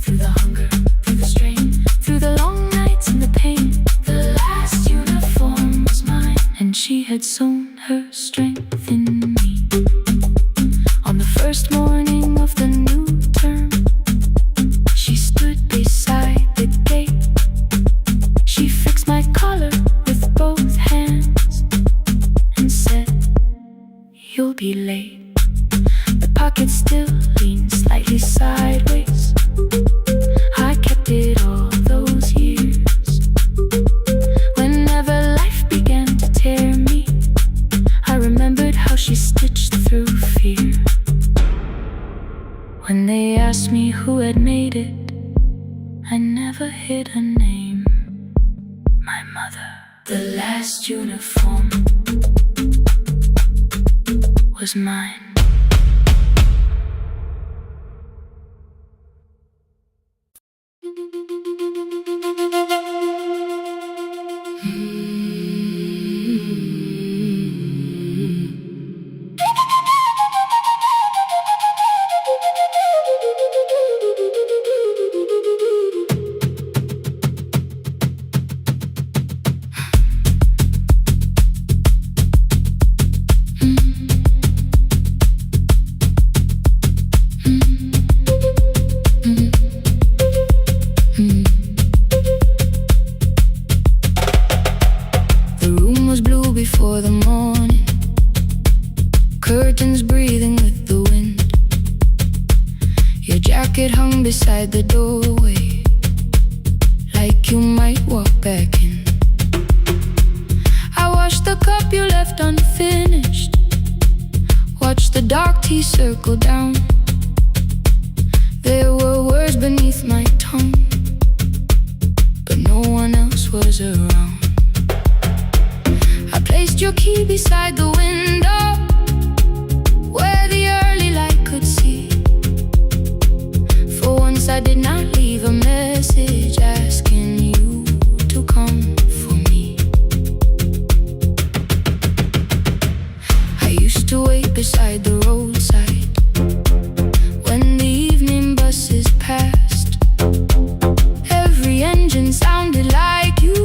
Through the hunger, through the strain, through the long nights and the pain, the last uniform was mine, and she had sewn her strength in me. On the first morning of the new term, she stood beside the gate. She fixed my collar with both hands and said, "You'll be late." The pocket still leaned slightly sideways. I kept it all those years. Whenever life began to tear me, I remembered how she stitched through fear. When they asked me who had made it, I never hid her name. My mother. The last uniform was mine. Before the morning, curtains breathing with the wind. Your jacket hung beside the doorway, like you might walk back in. I washed the cup you left unfinished, watched the dark tea circle down. There were words beneath my tongue, but no one else was around. I placed your key beside the window, where the early light could see. For once I did not leave a message asking you to come for me. I used to wait beside the roadside when the evening buses passed. Every engine sounded like you.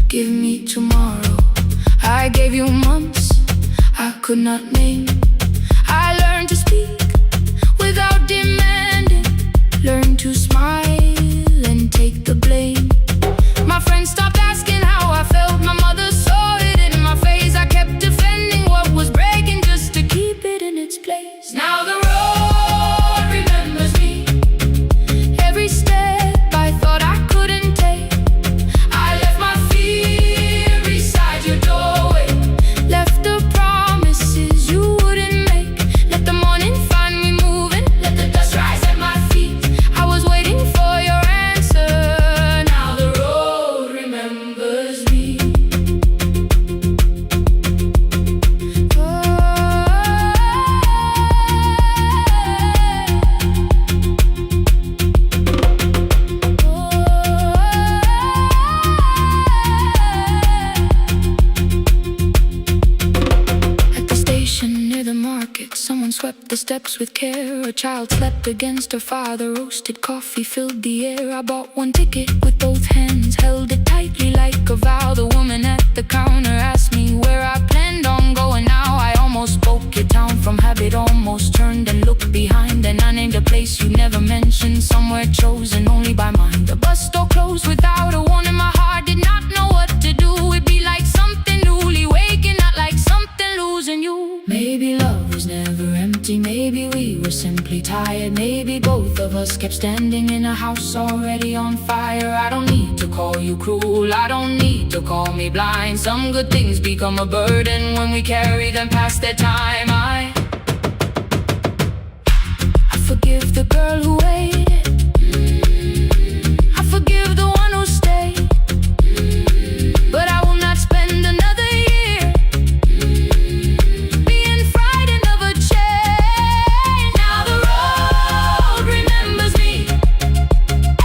Give me tomorrow. I gave you months I could not name. I learned to speak without demanding, learned to smile and take the blame. My friends stopped asking how I felt. My mother saw it in my face. I kept defending what was breaking just to keep it in its place. Now the road remembers me. Every step I thought I couldn't take, the steps with care. A child slept against her father. Roasted coffee filled the air. I bought one ticket with both hands, held it tightly like a vow. The woman at the counter asked me where I planned on going now. I almost spoke it down from habit, almost turned and looked behind. And I named a place you never mentioned, somewhere chosen only by mine. The bus store closed without a warning. My heart did not know what to do. It'd be like something newly waking, not like something losing you. Maybe love was never never empty. Maybe we were simply tired. Maybe both of us kept standing in a house already on fire. I don't need to call you cruel, I don't need to call me blind. Some good things become a burden when we carry them past their time. I forgive the girl who waited, I forgive the one who stayed, but I will not spend another year being frightened of a change. Now the road remembers me,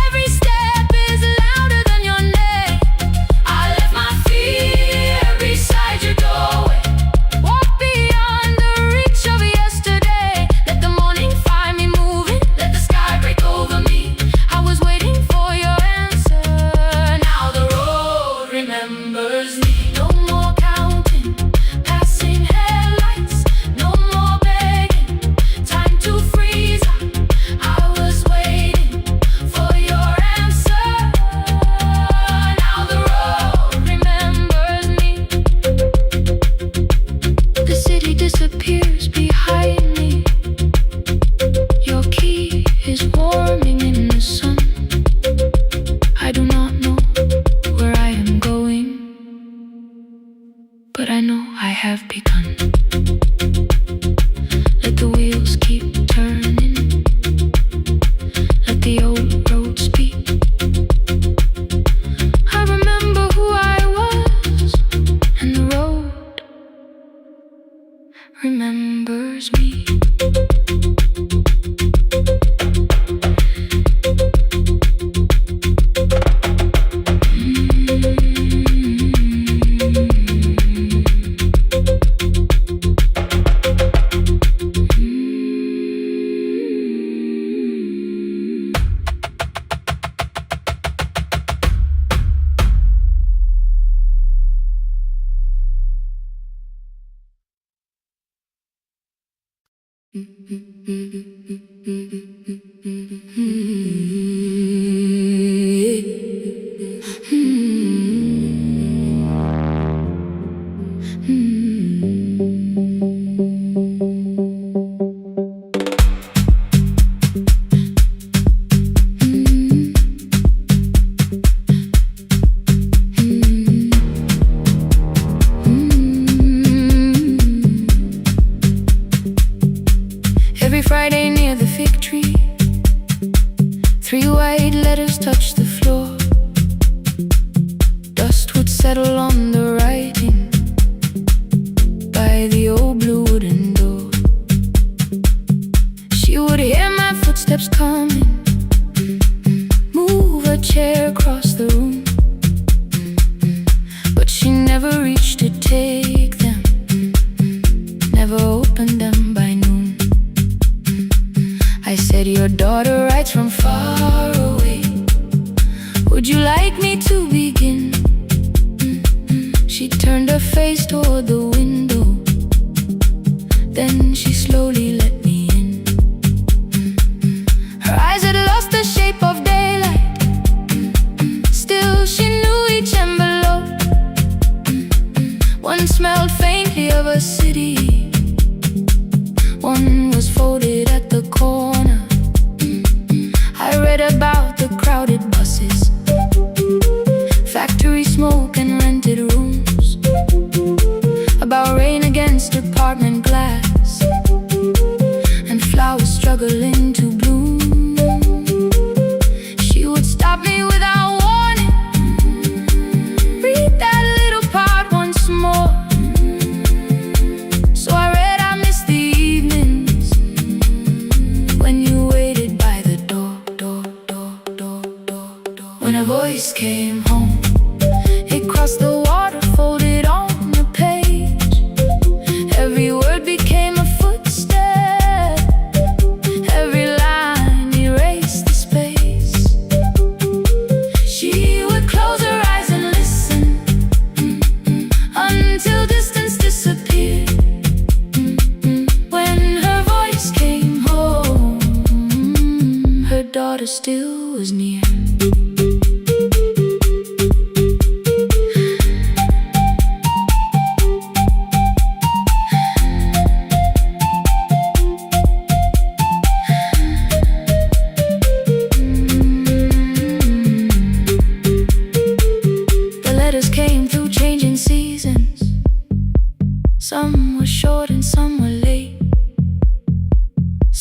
every step is louder than your name. I left my fear beside your doorway, walk beyond the reach of yesterday. Let the morning find me moving, let the sky break over me. I was waiting for your answer. Now the road remembers me. No more counting passing headlights, no more begging, time to freeze up. I was waiting for your answer. Now the road remembers me. The city disappears behind me, your key is warming in the sun. I do not know where I am going, but I know I have begun. Let the wheels keep turning, let the old road speak. I remember who I was, and the road remembers me. Every Friday near the fig tree, 3 white letters touched the floor. Dust would settle on the writing by the old blue wooden door. She would hear my footsteps coming, move a chair across the room, but she never reached to take them, never opened them by noon. I said, your daughter writes from far away, would you like me to begin? She turned her face toward the window, then she slowly let me in. Her eyes had lost the shape of daylight, still she knew each envelope. One smelled faintly of a city, one was folded at the corner. I read about the crowded buses, factory smoke and rented rooms, about rain against apartment glass, and flowers struggling to bloom. She would stop me without warning, read that little part once more. So I read, I missed the evenings when you waited by the door. When a voice came home, it crossed the water, folded on the page. Every word became a footstep, every line erased the space. She would close her eyes and listen, until distance disappeared. When her voice came home, her daughter still was near.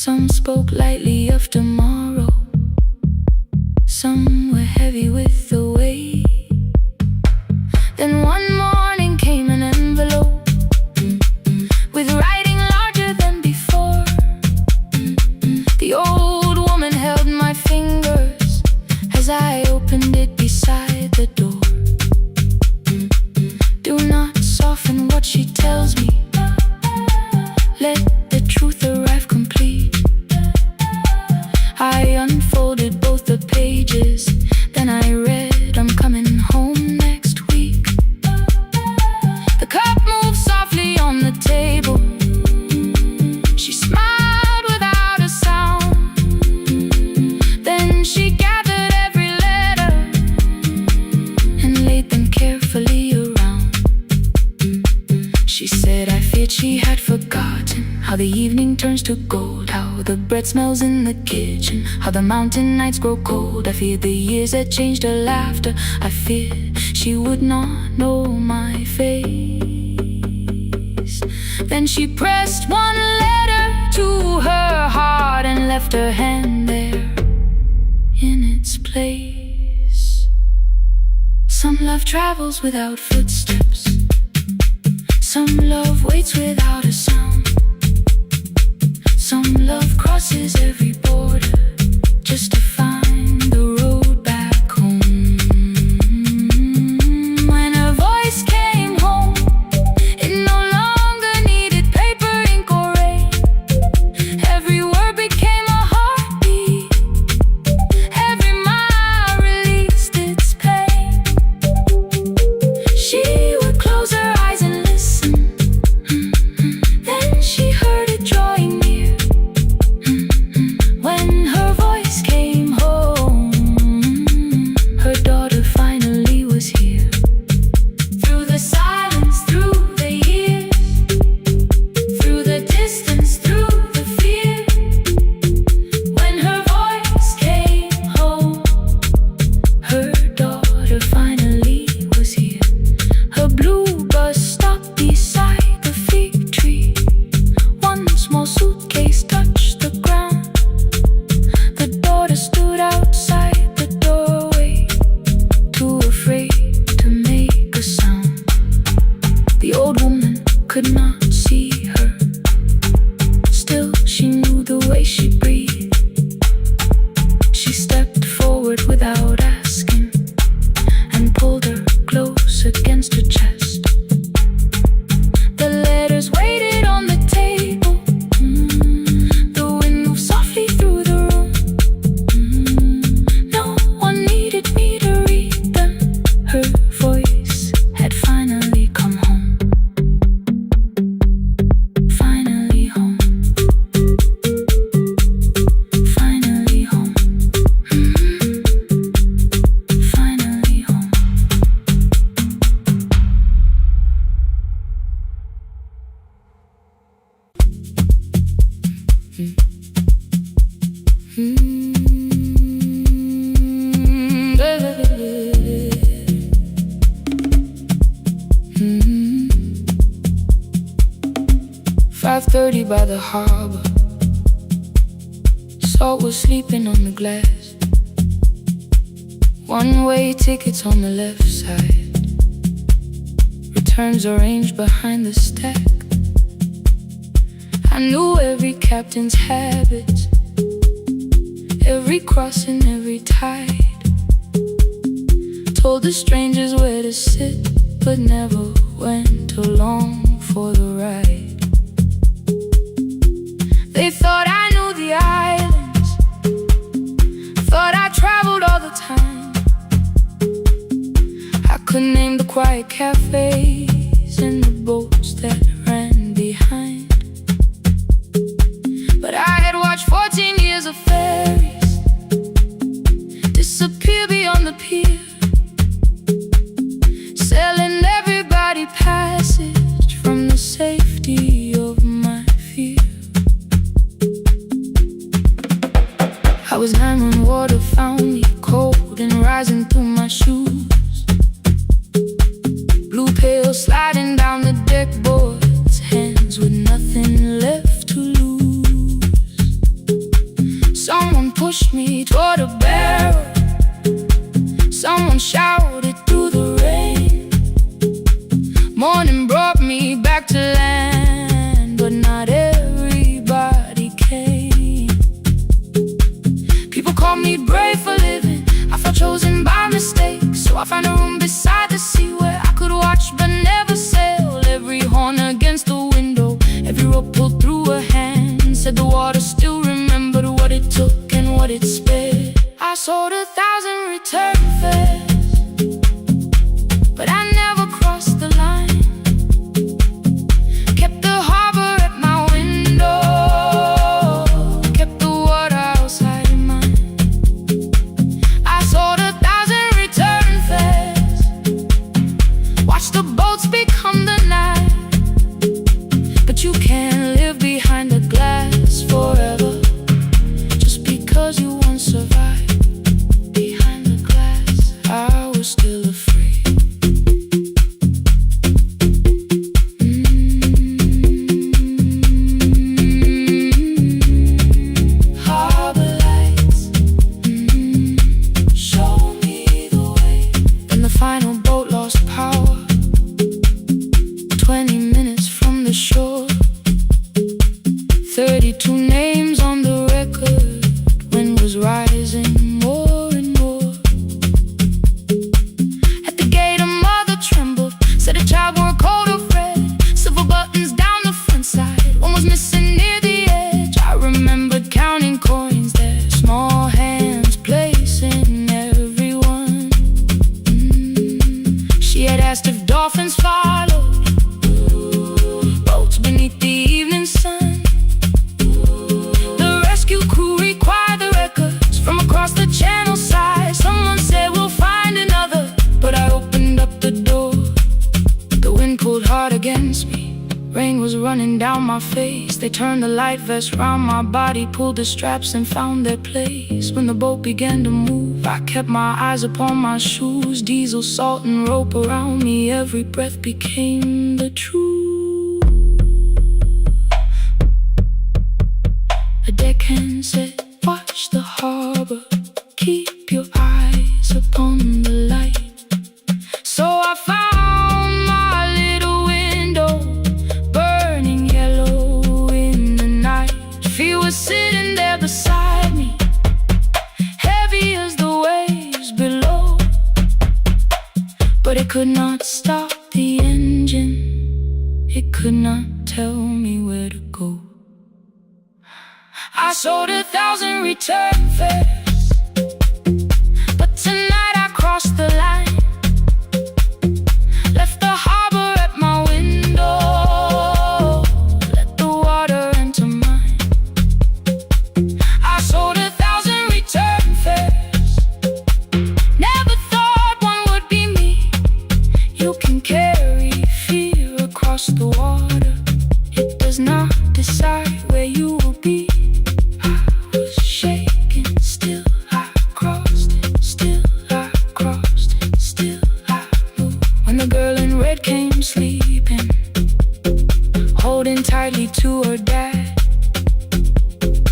Some spoke lightly of tomorrow, some were heavy with the weight. Then one morning came an envelope with writing larger than before. The old woman held my fingers as I opened it beside the door. Do not soften what she tells me, let the truth arrive complete. I unfolded both the pages, then I read, I'm coming home next week. The cup moved softly on the table. She smiled without a sound. Then she gathered every letter and laid them carefully around. She said I feared she had forgotten how the evening turns to gold, how the bread smells in the kitchen, how the mountain nights grow cold. I feared the years had changed her laughter. I feared she would not know my face. Then she pressed one letter to her heart and left her hand there in its place. Some love travels without footsteps, some love waits without a sound. Some love crosses every border just to find the road back home. When her voice came home, it no longer needed paper, ink, or rain. Every word became a heartbeat, every mile released its pain. She would close her eyes and listen, then she heard it drawing near. When her voice came home, her daughter finally was here. Through the silence, through the years, through the distance, through the fear. When her voice came home, her daughter finally was here. Her blue bus stopped beside the fig tree. One small suitcase touched the ground. The daughter stood outside the doorway, too afraid to make a sound. The old woman could not see her, still she knew the way she breathed. She stepped forward without asking and pulled her close against her chest. The letters waited on the table. The wind moved softly through the room. No one needed me to read them. Her voice had finally come home. Finally home. Finally home. Finally home. Mm. 5:30 by the harbor. Salt was sleeping on the glass. One-way tickets on the left side. Returns arranged behind the stack. I knew every captain's habits, every crossing, every tide. Told the strangers where to sit, but never went along for the ride. They thought I knew the islands, thought I traveled all the time. I could name the quiet cafes and the boats that ran behind. But I had watched 14 years of ferries disappear beyond the pier, selling everybody passage from the safety of my fear. I was 9 when water found me, cold and rising through my shoes. Blue pail sliding down the deck boards, hands with nothing left to lose. pushed me toward a barrel. Someone shouted through the rain. Morning brought me back to land, but not everybody came. People called me brave for living. I felt chosen by mistake, so I found a room beside the sea where I could watch but never sail. Every horn against the window, every rope pulled through a hand, said the water still remembered what it took and what it spared. I sold 1,000 return fares, but I never crossed the line. Kept the harbor at my window, kept the water outside of mine. I sold 1,000 return fares, watched the boats become the night. But you can't live behind the glass forever, just because you once survived. Behind the glass, I was still afraid. Harbor lights, show me the way. Then the final boat lost power, 20 minutes from the shore. 32 names on the record, wind was rising more and more. At the gate a mother trembled, said a child wore a coat of red, silver buttons down the front side, one was missing near the edge. I remembered counting coins there, small hands placing everyone. She had asked if dolphins followed, boats beneath the evening sun. The rescue crew required the records from across the channel side. Someone said we'll find another, but I opened up the door. The wind pulled hard against me, rain was running down my face. They turned the light vest round my body, pulled the straps and found their place. When the boat began to move, I kept my eyes upon my shoes. Diesel, salt and rope around me, every breath became the truth. A deckhand said, watch the harbor, keep your eyes upon the light. So I found my little window, burning yellow in the night. Fear was sitting there beside me, heavy as the waves below, but it could not stop the engine, it could not tell me where to go. I sold 1,000 return fares, but tonight I crossed the line. Left the harbor at my window, let the water enter mine. I sold 1,000 return fares, never thought one would be me. You can carry fear across the water, it does not decide where you will be. Sleeping, holding tightly to her dad.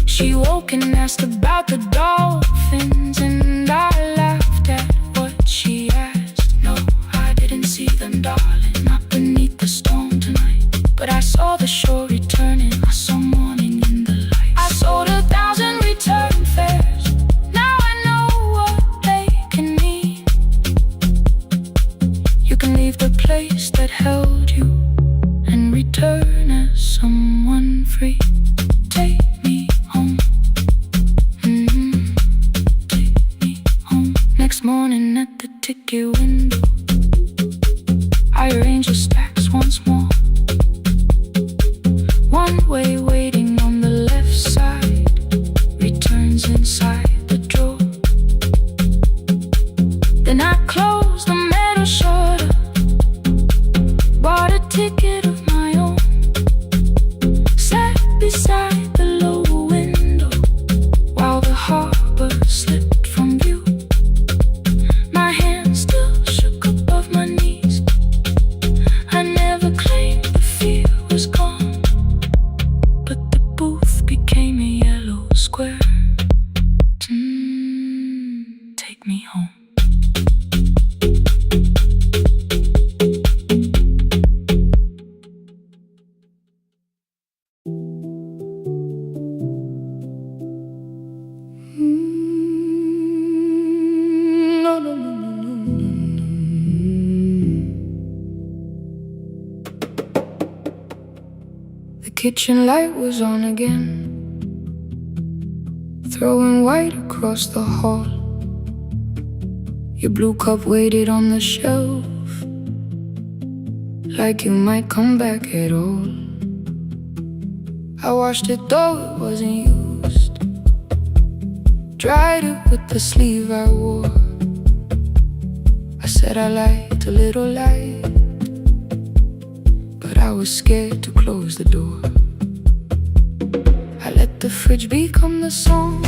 She woke and asked about the dolphins, and I laughed at what she asked. No, I didn't see them, darling, not beneath the storm tonight, but I saw the shore returning, I saw morning in the light. I sold 1,000 return fares, now I know what they can mean. You can leave the place that held you and return as someone free. Take me home, take me home. Next morning at the ticket window, I arrange the stacks once more. One way waiting on the left side, returns inside the drawer. Then I close the metal shutter, bought a ticket of my own, sat beside the low window while the harbor slipped from view. My hands still shook above my knees, I never claimed the fear was gone, but the booth became a yellow square tonight. kitchen light was on again, throwing white across the hall. Your blue cup waited on the shelf, like you might come back at all. I washed it though it wasn't used, dried it with the sleeve I wore. I said I liked a little light, but I was scared to close the door. I let the fridge become the song,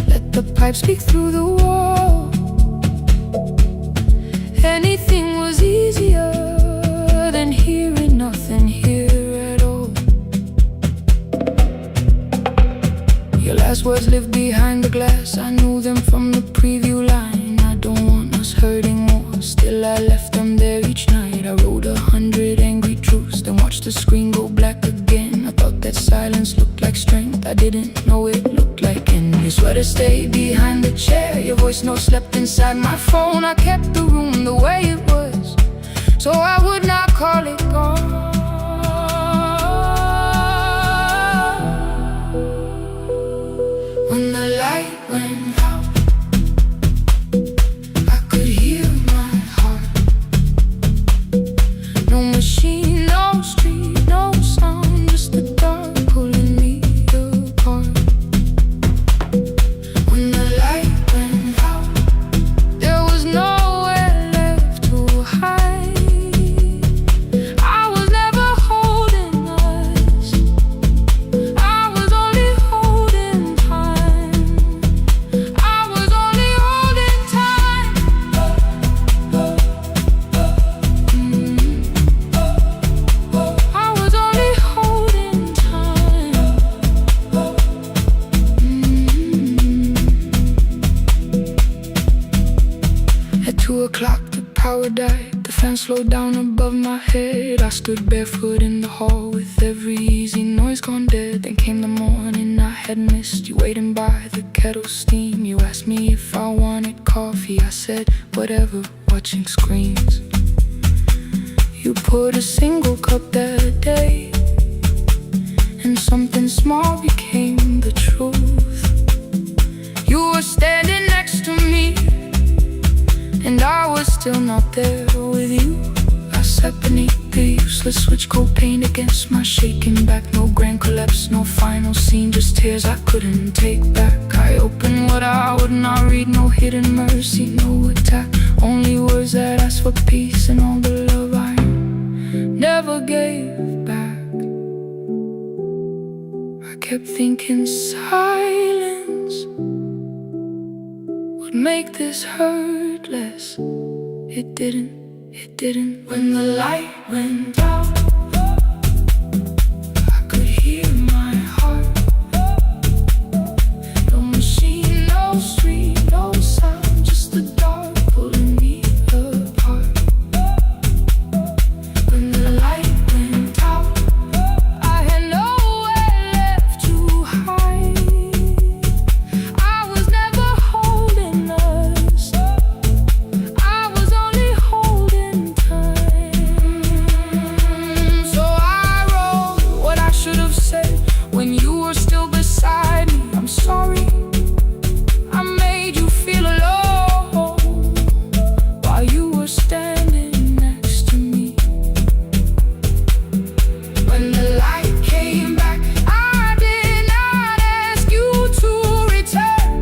let the pipe speak through the wall. Anything was easier than hearing nothing here at all. Your last words lived behind the glass, I knew them from the preview line. I don't want us hurting more, still I left them there each night. I wrote 100 angry truths, then watched the screen go black again. I thought that silence looked like strength, I didn't know it looked like end. Your sweater stayed behind the chair, your voice note slept inside my phone. I kept the room the way it was, so I would not call it gone. When the light went out, I could hear my heart. No machine, no street, no sound, just the dark pulling me apart. When the light went out, there was nowhere left to hide. I was never holding us, I was only holding time. I was only holding time. I was only holding time. At 2 o'clock the power died, the fan slowed down above my head. I stood barefoot in the hall with every easy noise gone dead. Then came the morning I had missed, you waiting by the kettle steam. You asked me if I wanted coffee, I said whatever, watching screens. You poured a single cup that day, and something small became the truth. You were standing next to me, and I was still not there with you. I sat beneath the useless switch, cold paint against my shaking back. No grand collapse, no final scene, just tears I couldn't take back. I opened what I would not read, no hidden mercy, no attack, only words that asked for peace and all the love I never gave back. I kept thinking silence would make this hurt less. It didn't. When the light went out, I could hear my heart. No machine, no street, no sound, just the dark pulling me apart. When the light went out, I had nowhere left to hide. I was never holding us, I was only holding time. So I wrote what I should have said when you were still beside me. I'm sorry, I made you feel alone while you were standing next to me. When the light came back, I did not ask you to return.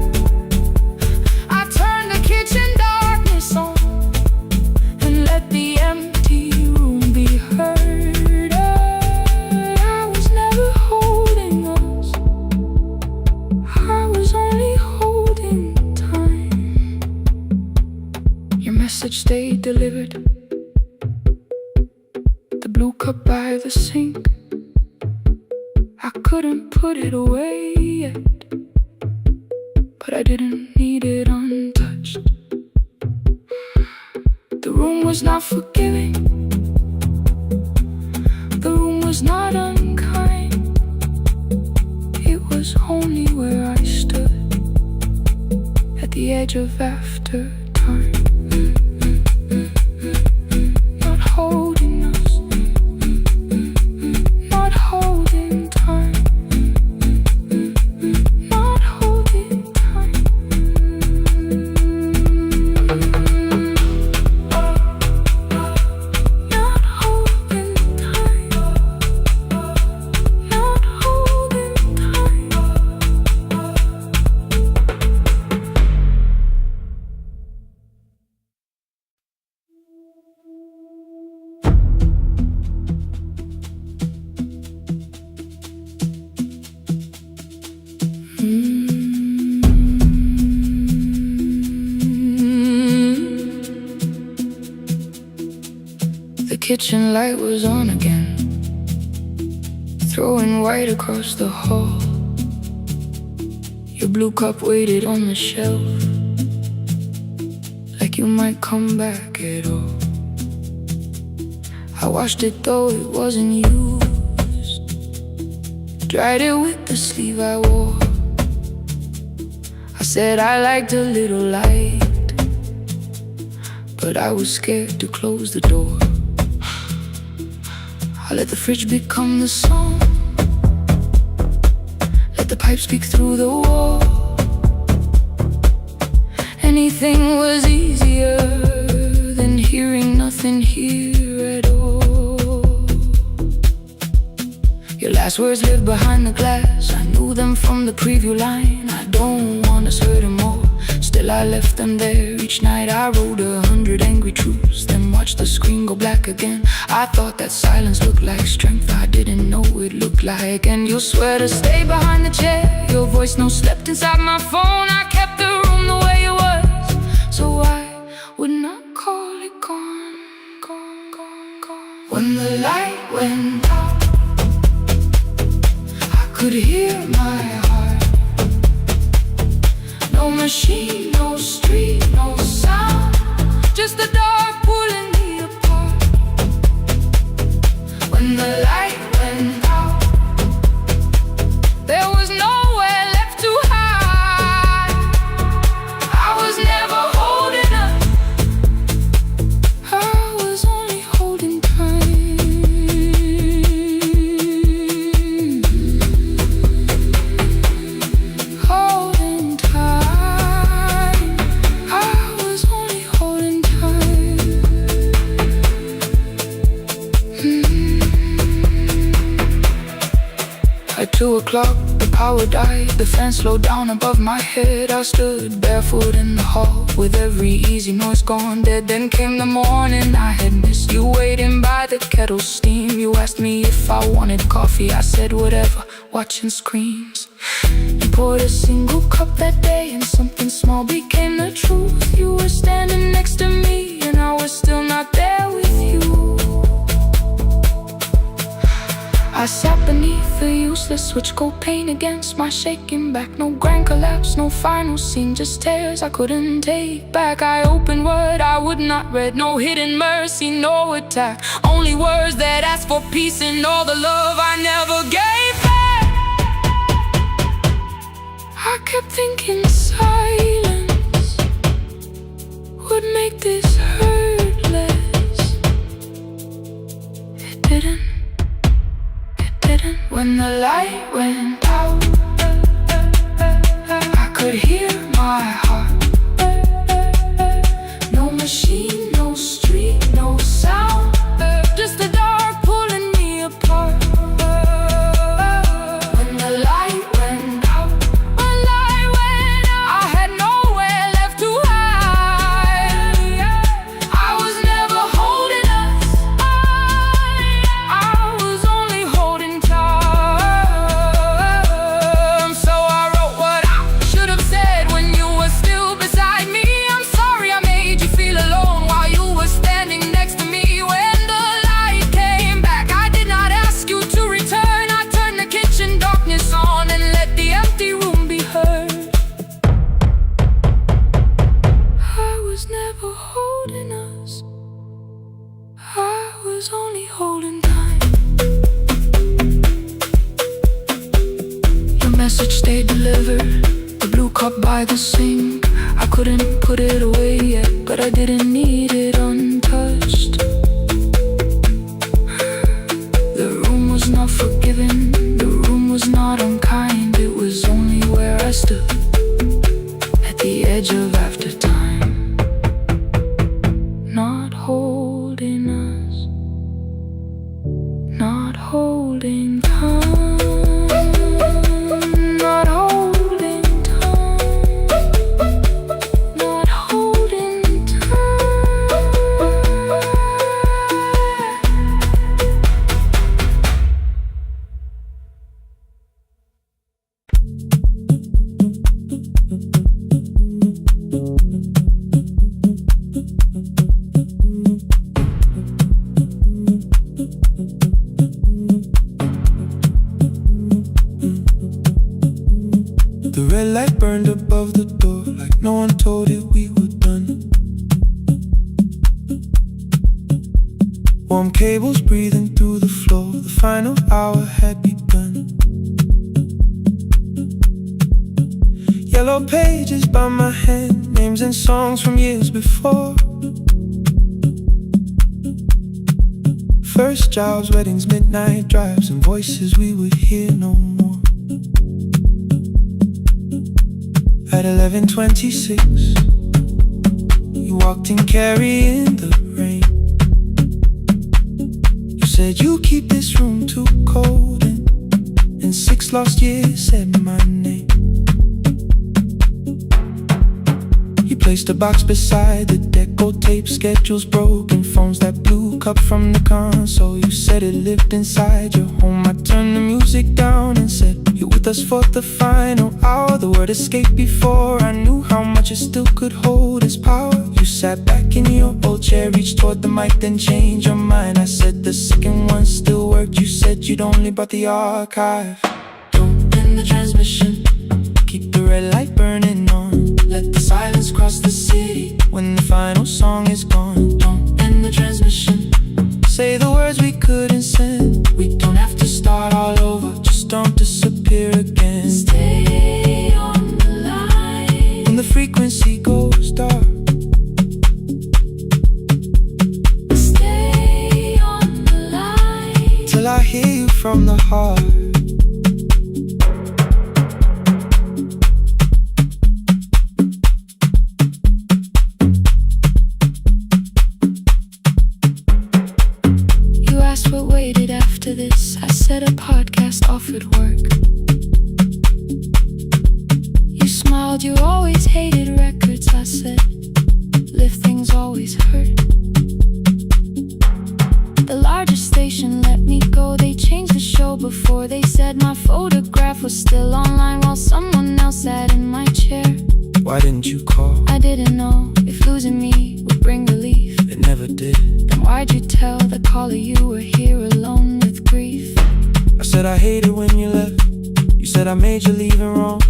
I turned the kitchen darkness on and let the empty room be heard. I was never holding us, I was only holding time. Your message stayed delivered, the blue cup by the sink. I couldn't put it away yet, but I didn't need it untouched. The room was not forgiving, the room was not unkind. It was only where I stood at the edge of after time. Not holding us, kitchen light was on again, throwing white across the hall. Your blue cup waited on the shelf, like you might come back at all. I washed it though it wasn't used, dried it with the sleeve I wore. I said I liked a little light, but I was scared to close the door. I let the fridge become the song, let the pipe speak through the wall. Anything was easier than hearing nothing here at all. Your last words lived behind the glass, I knew them from the preview line. I don't want us hurting more, still I left them there. Each night I wrote 100 angry truths, then watched the screen go black again. I thought that silence looked like strength, I didn't know it looked like. And you swear to stay behind the chair, your voice no slept inside my phone. I kept the room the way it was, so I would not call it gone, gone, gone, gone. When the light went out, I could hear my heart. No machine, no street, no sound, just the dark pulling me apart. When the light went out, there was nowhere left to hide. I was never holding up, I was only holding time. Holding time, I was only holding time. At 2 o'clock, the power died, the fan slowed down above my head. I stood barefoot in the hall, with every easy noise gone dead. Then came the morning, I had missed you waiting by the kettle steam. You asked me if I wanted coffee, I said whatever, watching screens. You poured a single cup that day, and something small became the truth. You were standing next to me, and I was still not there with you. I sat beneath the useless switch, cold pain against my shaking back. No grand collapse, no final scene, just tears I couldn't take back. I opened what I would not read, no hidden mercy, no attack, only words that asked for peace and all the love I never gave back. I kept thinking silence would make this hurt less. It didn't. When the light went out, I could hear my heart. No machine, no street, no sound, just the dark pulling me apart. When the light went out, I had nowhere left to hide. I was never holding us, I was only holding time. Only holding time. Your message stayed delivered, the blue cup by the sink. I couldn't put it away yet, but I didn't need it untouched. The room was not forgiving, the room was not unkind. It was only where I stood, at the edge of after time. Not holding us, not holding time, not holding time, not holding time. The red light burned above the door, like no one told it we were done. Warm cables breathing through the floor, the final hour had begun. Yellow pages by my hand, names and songs from years before. First jobs, weddings, midnight drives, and voices we would hear no more. At 11:26, you walked in carrying the rain. You said you keep this room too cold, and in 6 lost years said my name. You placed a box beside the deco tape, schedules broken, phones that blew, cup from the console. You said it lived inside your home. I turned the music down and said, you're with us for the final hour. The word escaped before I knew how much it still could hold its power. You sat back in your old chair, reached toward the mic, then changed your mind. I said the second one still worked. You said you'd only brought the archive. Don't end the transmission, keep the red light burning on. Let the silence cross the city when the final song is gone. Don't end the transmission, say the words we couldn't send. We don't have to start all over, just don't disappear again. Stay on the line when the frequency goes dark. Stay on the line till I hear you from the heart. What waited after this? I said a podcast offered work. You smiled, you always hated records. I said, lifting's always hurt. The largest station let me go. They changed the show before they said my photograph was still online while someone else sat in my chair. Why didn't you call? I didn't know if losing me would bring relief. It never did. Then why'd you tell the caller you were here alone with grief? I said I hated when you left. You said I made you leaving wrong,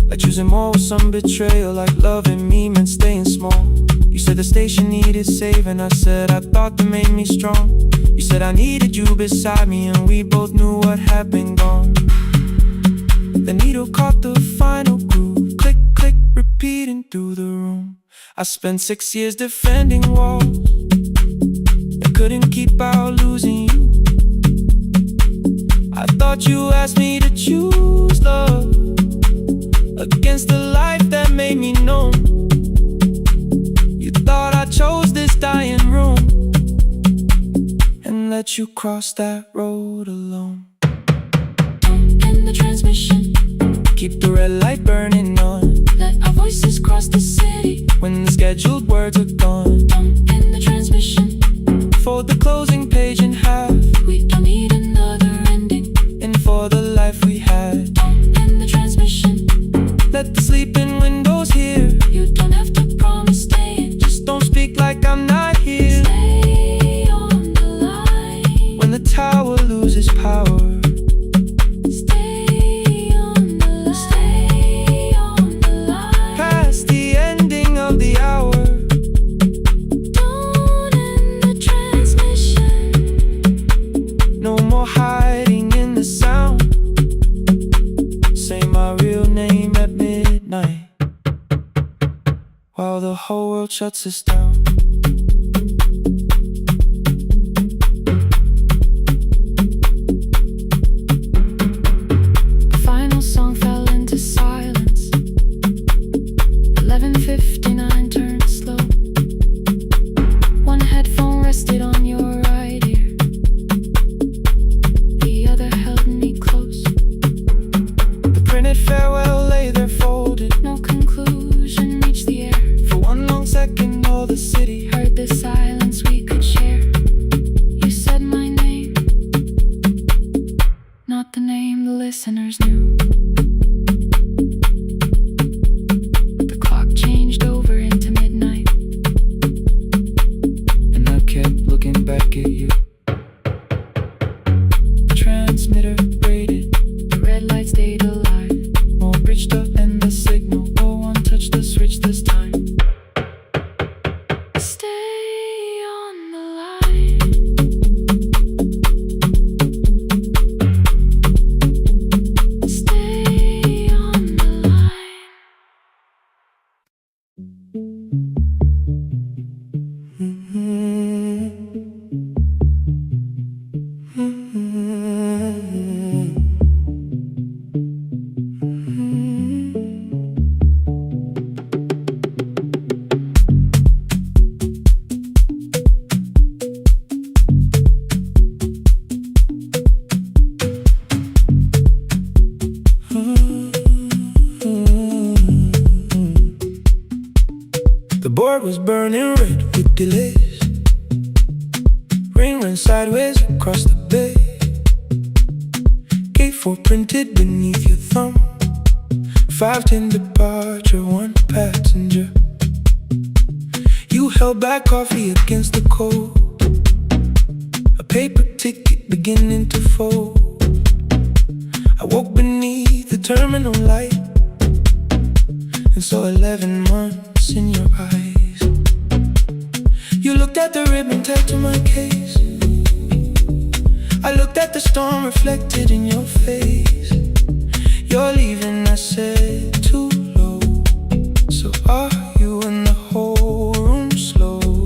like choosing more with some betrayal, like loving me meant staying small. You said the station needed saving. I said I thought that made me strong. You said I needed you beside me, and we both knew what had been gone. The needle caught the final groove, click, click, repeating through the room. I spent 6 years defending walls that couldn't keep out losing you. I thought you asked me to choose love against the life that made me known. You thought I chose this dying room and let you cross that road alone. Don't end the transmission, keep the red light burning on. let our voices cross the city when the scheduled words are gone. Don't end the transmission, fold the closing page in half. we don't need another ending. And for the life we had, Don't end the transmission, let the sleeping windows hear. you don't have to promise staying. Just don't speak like I'm not here. Stay on the line When the tower loses power, stay on the line, stay on the line. past the ending of the hour. Don't end the transmission, No more hiding in the sound. Say my real name at midnight while the whole world shuts us down. the final song fell into silence. 11:59 turned slow. One headphone rested on your right ear, the other held me close. The printed farewell lay there folded. No conclusion reached the air. For one long second all the city Heard the silence we could share. You said my name, not the name the listeners knew. The clock changed over into midnight, and I kept looking back at you. The transmitter braided, the red light stayed alive. more board was burning red with delays. Rain ran sideways across the bay. Gate 4 printed beneath your thumb. 5:10 departure, 1 passenger. You held back coffee against the cold. A paper ticket beginning to fold. I woke beneath the terminal light and saw 11 months in your eyes. You looked at the ribbon tied to my case. I looked at the storm reflected in your face. You're leaving, I said, too low. So are you? And the whole room slowed.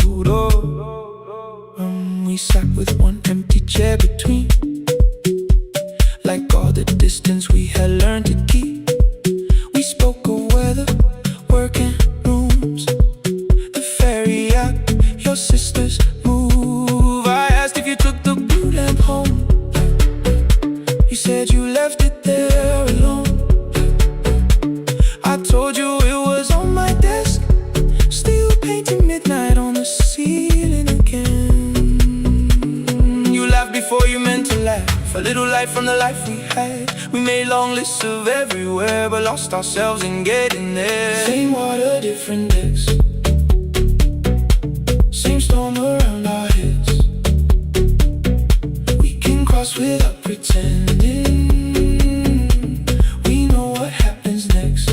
We sat with one empty chair between, like all the distance we had learned to keep. We spoke of weather, work and rooms, the ferry out, your sister's move. I asked if you took the blue lamp home. You said you left it there alone. I told you it was on my desk, still painting midnight on the ceiling again. You laughed before you meant to laugh. A little light from the life we had. We made long lists of everywhere, but lost ourselves in getting there. Same water, different decks. Same storm around our heads. We can cross without pretending. We know what happens next.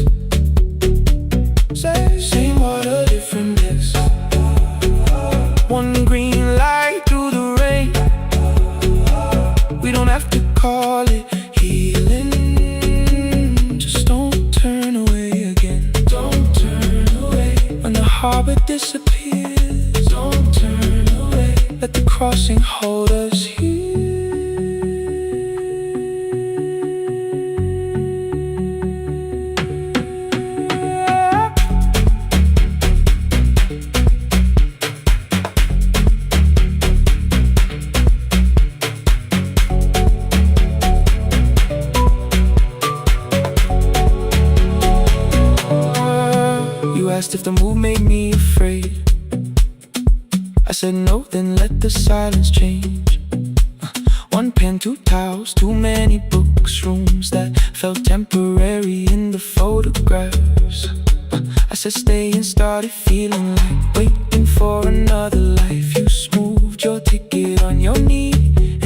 Same water, different decks. One green light through the rain. We don't have to call it healing. Just don't turn away again. Don't turn away. When the harbor disappears, don't turn away. Let the crossing hold us here. Asked if the move made me afraid. I said no, then let the silence change. One pen, 2 towels, too many books, rooms that felt temporary in the photographs. I said stay and started feeling like waiting for another life. You smoothed your ticket on your knee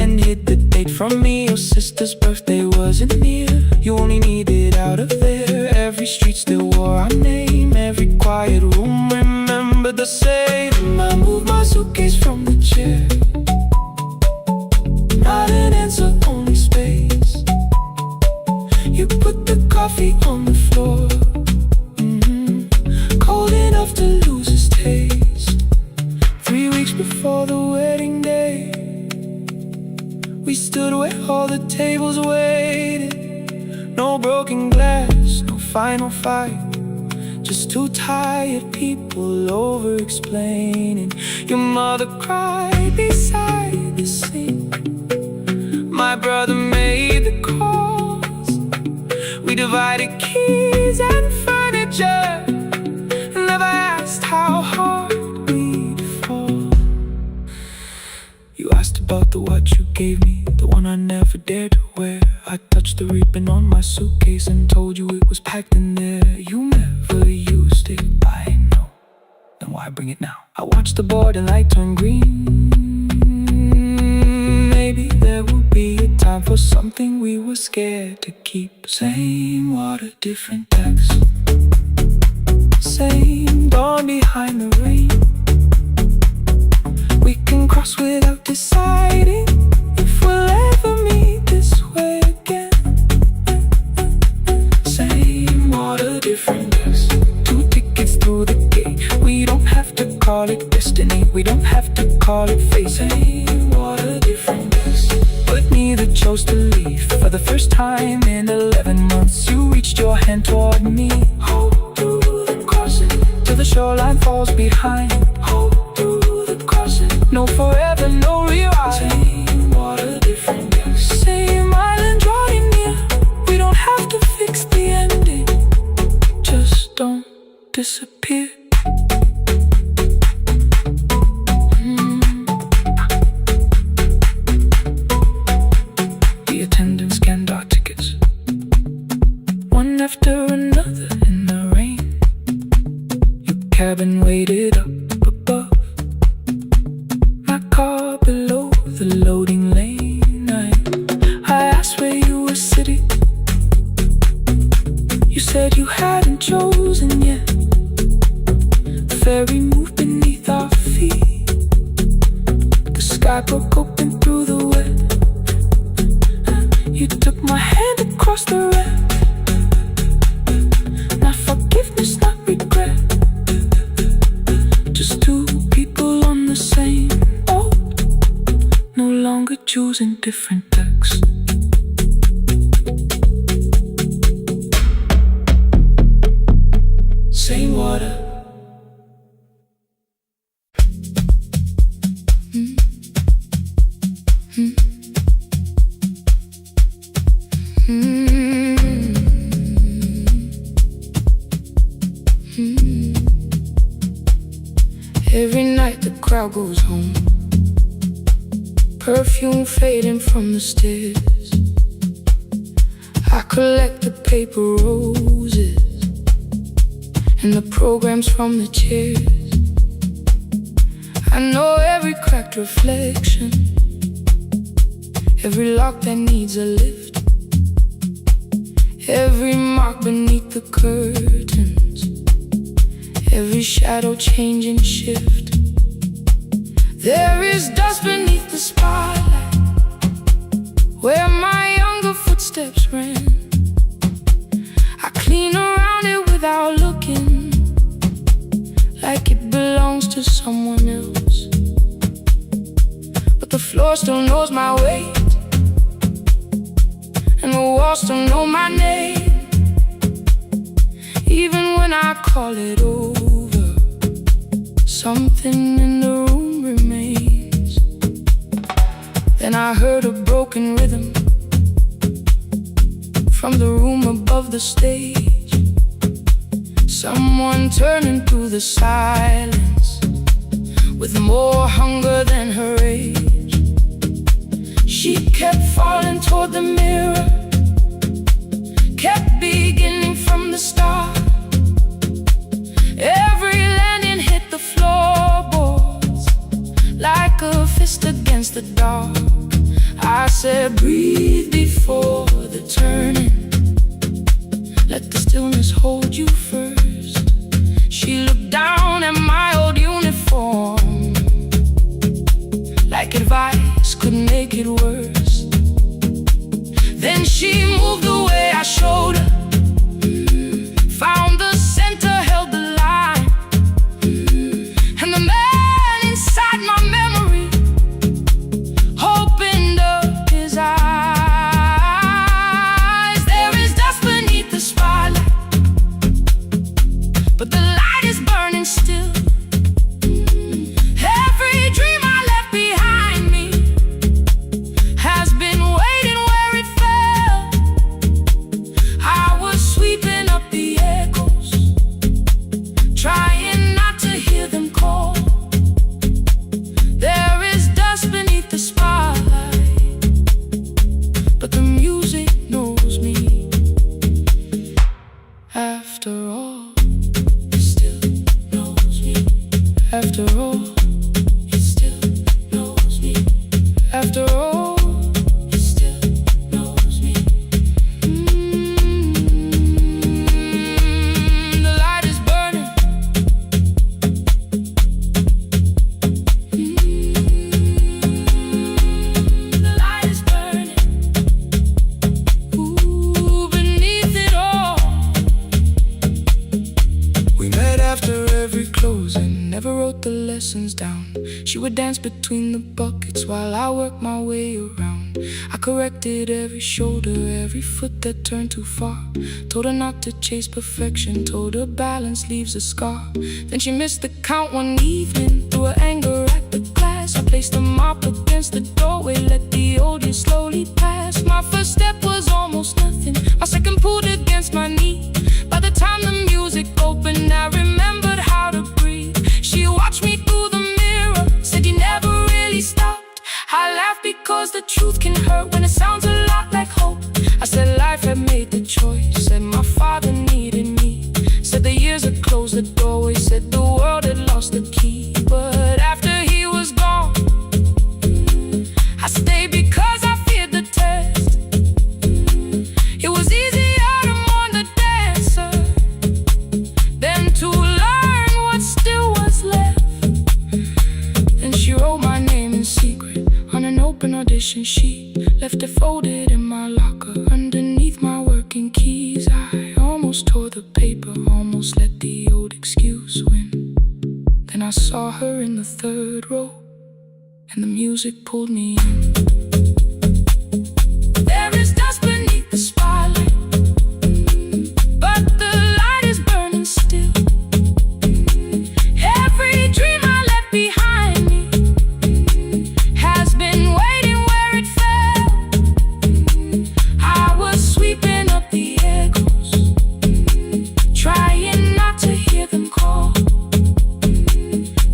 and hid the date from me. Your sister's birthday wasn't near. You only needed out of there. Every street still wore our name. Every quiet room remembered the same. I moved my suitcase from the chair. Not an answer, only space. You put the coffee on the floor, cold enough to lose its taste. 3 weeks before the wedding day, we stood where all the tables waited. No broken glass, no final fight. Just 2 tired people over-explaining. Your mother cried beside the sink. My brother made the calls. We divided keys and furniture. Never asked how hard we'd fall. You asked about the watch you gave me, the one I never dared to wear. I touched the ribbon on my suitcase and told you it was packed in there. You never used it, I know. Then why bring it now? I watched the board and light turn green. Maybe there will be a time for something we were scared to keep. Same water, different decks. Same dawn behind the rain. We can cross without deciding if we'll ever meet this way again. Same water, different decks. 2 tickets through the gate. We don't have to call it destiny. We don't have to call it fate. Same water, different decks. But neither chose to leave. For the first time in 11 months, you reached your hand toward me. Hold through the crossing till the shoreline falls behind. Hold through the crossing. No forever, no rewrite. Same water, different decks. Same island drawing near. We don't have to fix the ending. Just don't disappear. one after another in the rain. Your cabin waited up above, my car below the loading lane. I asked where you were sitting. You said you hadn't chosen yet. The ferry moved beneath our feet. The sky broke open through the wet. You took my hand across the wreck. Not forgiveness, not regret. Just two people on the same boat, no longer choosing different decks. Same water. Every night the crowd goes home, perfume fading from the stairs. I collect the paper roses and the programs from the chairs. I know every cracked reflection, every lock that needs a lift, every mark beneath the curtains, every shadow change and shift. There is dust beneath the spotlight where my younger footsteps ran. I clean around it without looking, like it belongs to someone else. But the floor still knows my weight, and the walls still know my name. Even when I call it over, something in the room remains. Then I heard a broken rhythm from the room above the stage. Someone turning through the silence with more hunger than her age. She kept falling toward the mirror, kept beginning from the start. Every landing hit the floorboards like a fist against the dark. I said, breathe before the turning, let the stillness hold you first. She looked down at my old uniform, like advice could make it worse. Then she moved away, I showed her, found the center, held the line, and the man inside my memory opened up his eyes. There is dust beneath the spotlight, but the light is burning still. Every dream I left behind me has been waiting where it fell. I was sweeping up the echoes, trying not to hear them call. There is dust beneath the spotlight, but the music knows me. After all, it still knows me. After all, it still knows me. After all, it still knows me. The light is burning. The light is burning. Ooh, beneath it all. We met after every closing, never wrote the lessons down. She would dance between the buckets while I worked my way around. I corrected every shoulder, every foot that turned too far. Told her not to chase perfection, told her balance leaves a scar. Then she missed the count one evening, threw her anger at the glass. I placed the mop against the doorway, let the old years slowly pass. My first step was almost nothing, my second pulled against my knee. By the time the music opened, I remembered how to breathe. She watched me through the mirror, said you never really stopped. I laughed because the truth can hurt when it sounds a lot like hope. I said life had made the choice, said my father an audition sheet, left it folded in my locker underneath my working keys. I almost tore the paper, almost let the old excuse win. Then I saw her in the third row, and the music pulled me in. There is dust beneath the spotlight, but the light is burning still. Every dream I left behind me has been waiting where it fell. I was sweeping up the echoes, trying not to hear them call.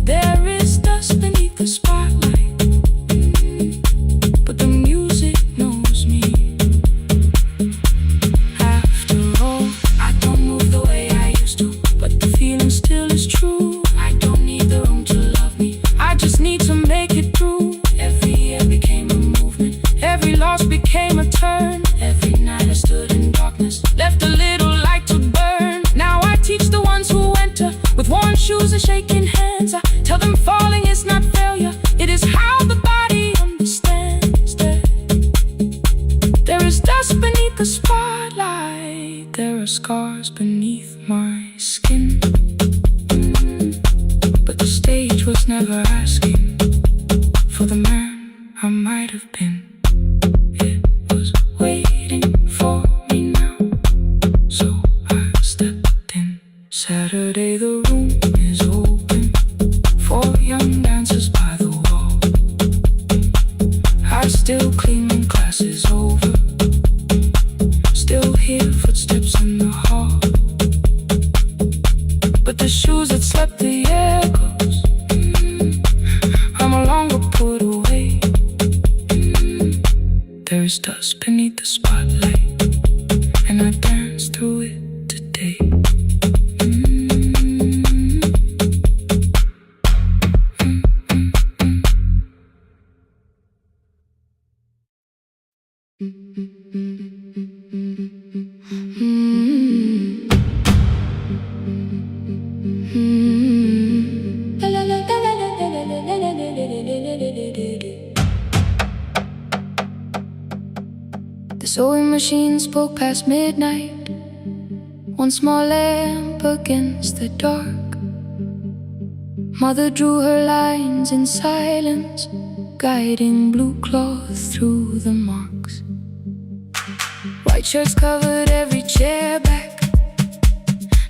There is dust beneath the spotlight, but the music knows me. After all, I don't move the way I used to, but the feeling still is true. I don't need the room to love me, I just need to make it through. Every year became a movement, every loss became a turn. Every night I stood in darkness, left a little light to burn. Now I teach the ones who enter with worn shoes and shaking hands. I tell them falling is not failure, it is how the body understands that there is dust beneath the spotlight. There are scars beneath my skin, but the stage was never asking for the man I might have been. It was waiting for me now, so I stepped in. Saturday the room is open for young dancers by the wall. I still clean when class is over, still hear footsteps in the hall, but the shoes that slept the echoes, are no longer put away. There is dust beneath the spotlight, and I dance through it today. The sewing machine spoke past midnight, one small lamp against the dark. Mother drew her lines in silence, guiding blue cloth through the marks. White shirts covered every chair back,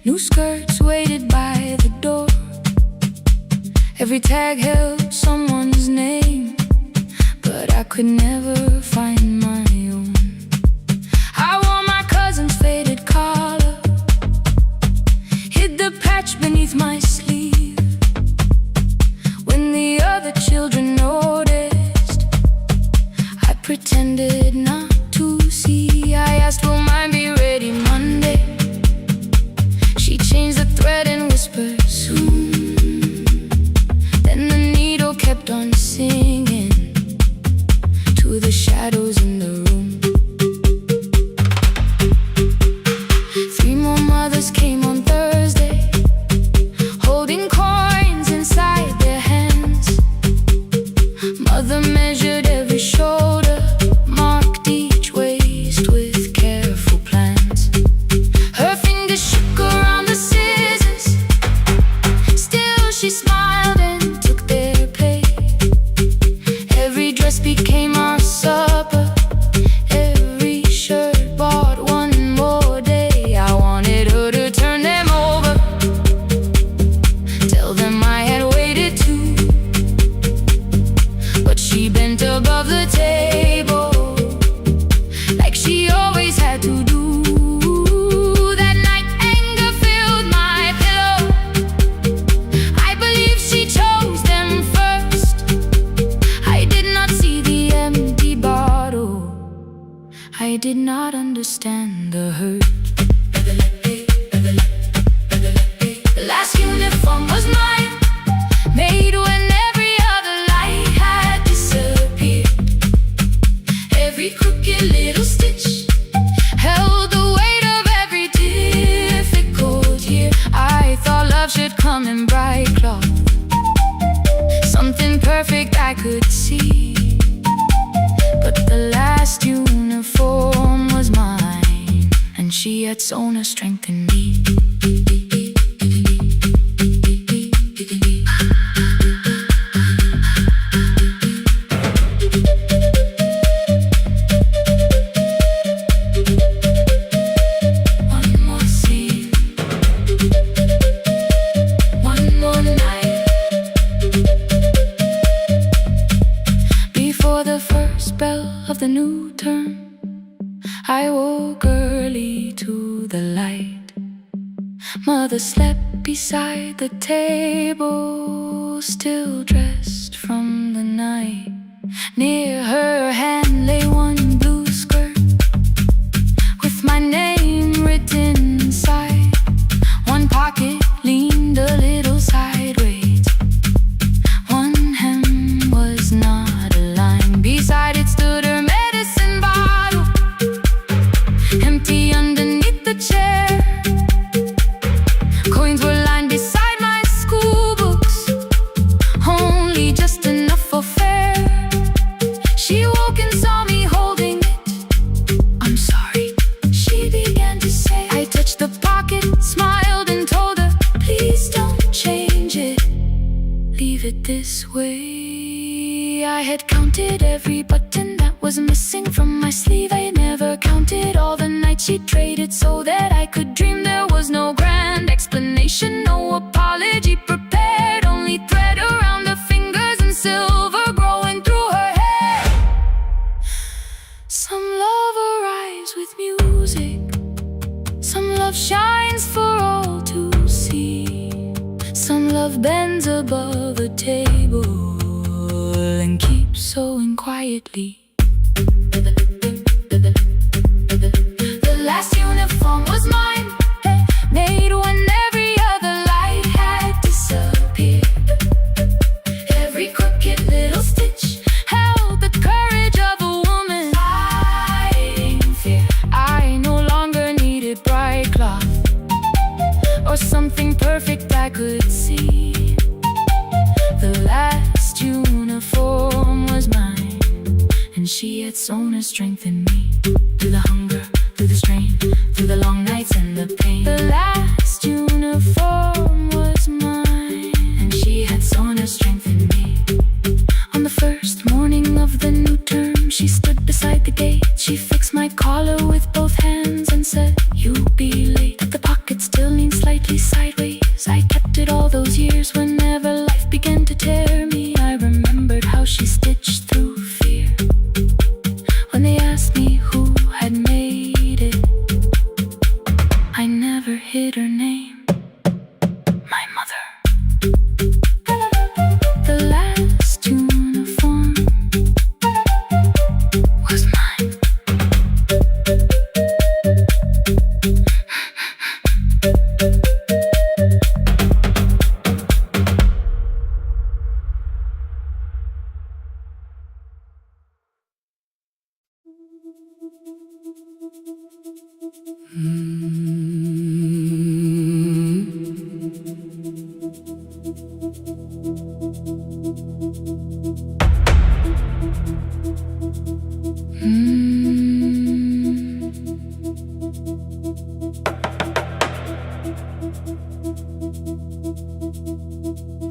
new skirts waited by the door. Every tag held someone's name, but I could never find my own. I wore my cousin's faded collar, hid the patch beneath my sleeve. When the other children noticed, I pretended not to see. I asked, will mine be ready Monday? She changed the thread and whispered, soon. Then the needle kept on singing to the shadows in the room. 3 more mothers came on Thursday, holding coins inside their hands. Mother measured every shoulder, marked each waist with careful plans. Her fingers shook around the scissors, still she smiled and took their pay. Every dress became our supper, every shirt bought one more day. I wanted her to turn sown a strength in me. The new term, I woke early to the light. Mother slept beside the table, still dressed from the night. Near her hand lay one blue skirt with my name written inside. One pocket leaned a little sideways, one hem was not aligned. Beside it stood her this way. I had counted every button that was missing from my sleeve. I had never counted all the nights she traded so that I could dream. There was no grand explanation, no apology prepared, only thread around the fingers and silver growing through her hair. Some love arrives with music, some love shines for all to see. Some love bends above a table and keeps sewing quietly. The last uniform was mine, made when every other light had disappeared. Every crooked little stitch held the courage of a woman fighting fear. I no longer needed bright cloth or something perfect I could see. The last uniform was mine, and she had sown a strength in me. Through the hunger, through the strain, through the long nights and the pain. The last uniform was mine, and she had sown a strength in me. On the first morning of the new term, she stood beside the gate. She fixed my collar with both hands and said, "You'll be late." The pocket still leaned slightly sideways. I kept it all those years. Whenever life began to tear me, I remembered how she stitched through fear. When they asked me who had made it, I never hid her name, my mother. The last uniform was mine.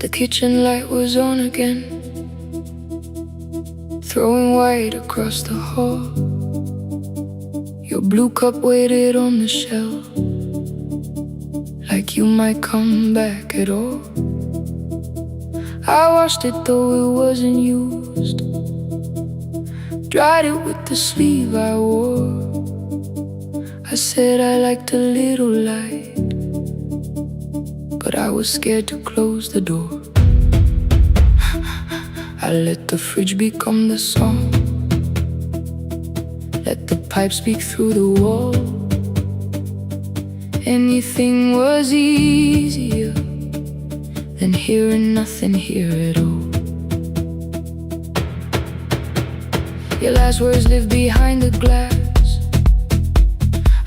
The kitchen light was on again, throwing white across the hall. Your blue cup waited on the shelf, like you might come back at all. I washed it though it wasn't used, dried it with the sleeve I wore. I said I liked a little light, but I was scared to close the door. I let the fridge become the song, let the pipe speak through the wall. Anything was easier than hearing nothing here at all. Your last words live behind the glass,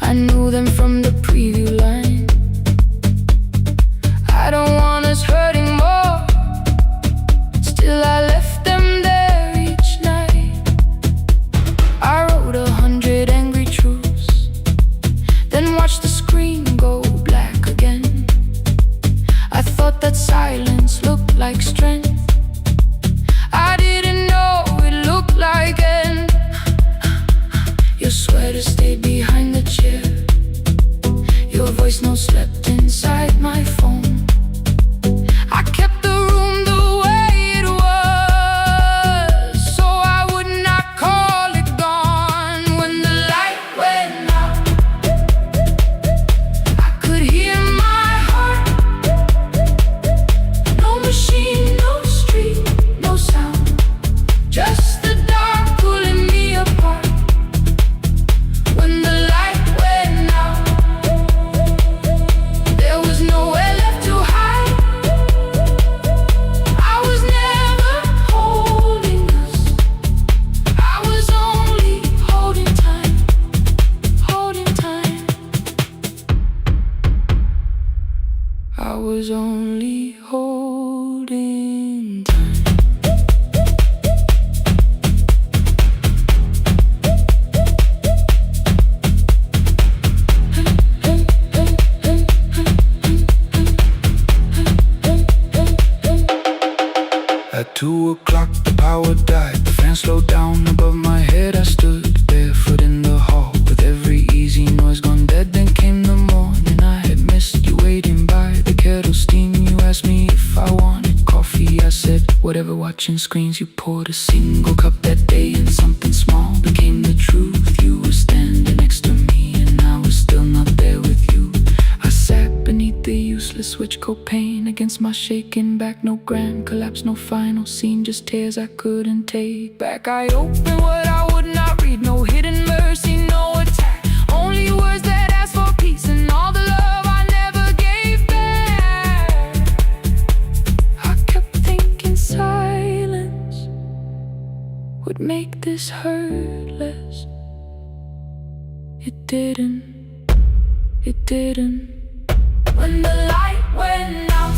I knew them from the preview line. I don't want us hurting more, still I left them there each night. I wrote 100 angry truths, then watched the screen voice note slept inside my phone. I kept the room the way it was, so I would not call it gone. When the light went out, I could hear my heart. No machine, no street, no sound, just the dark pulling me apart. When the light went out, there was nowhere left to hide. I was never holding us, I was only holding time, holding time. I was only holding time. At 2 o'clock the power died, the fan slowed down above my head. I stood barefoot in the hall with every easy noise gone dead. Then came the morning, I had missed you waiting by the kettle steam. You asked me if I wanted coffee, I said whatever. Watching screens, you poured a single cup that day, and something small became the truth. You were standing next to me and I was still not there with you. I sat beneath the useless switch, copain against my shaking back. No grand collapse, no final scene, just tears I couldn't take back. I opened what I would not read, no hidden mercy, no attack, only words that ask for peace and all the love I never gave back. I kept thinking silence would make this hurt less. It didn't, it didn't. When the light went out,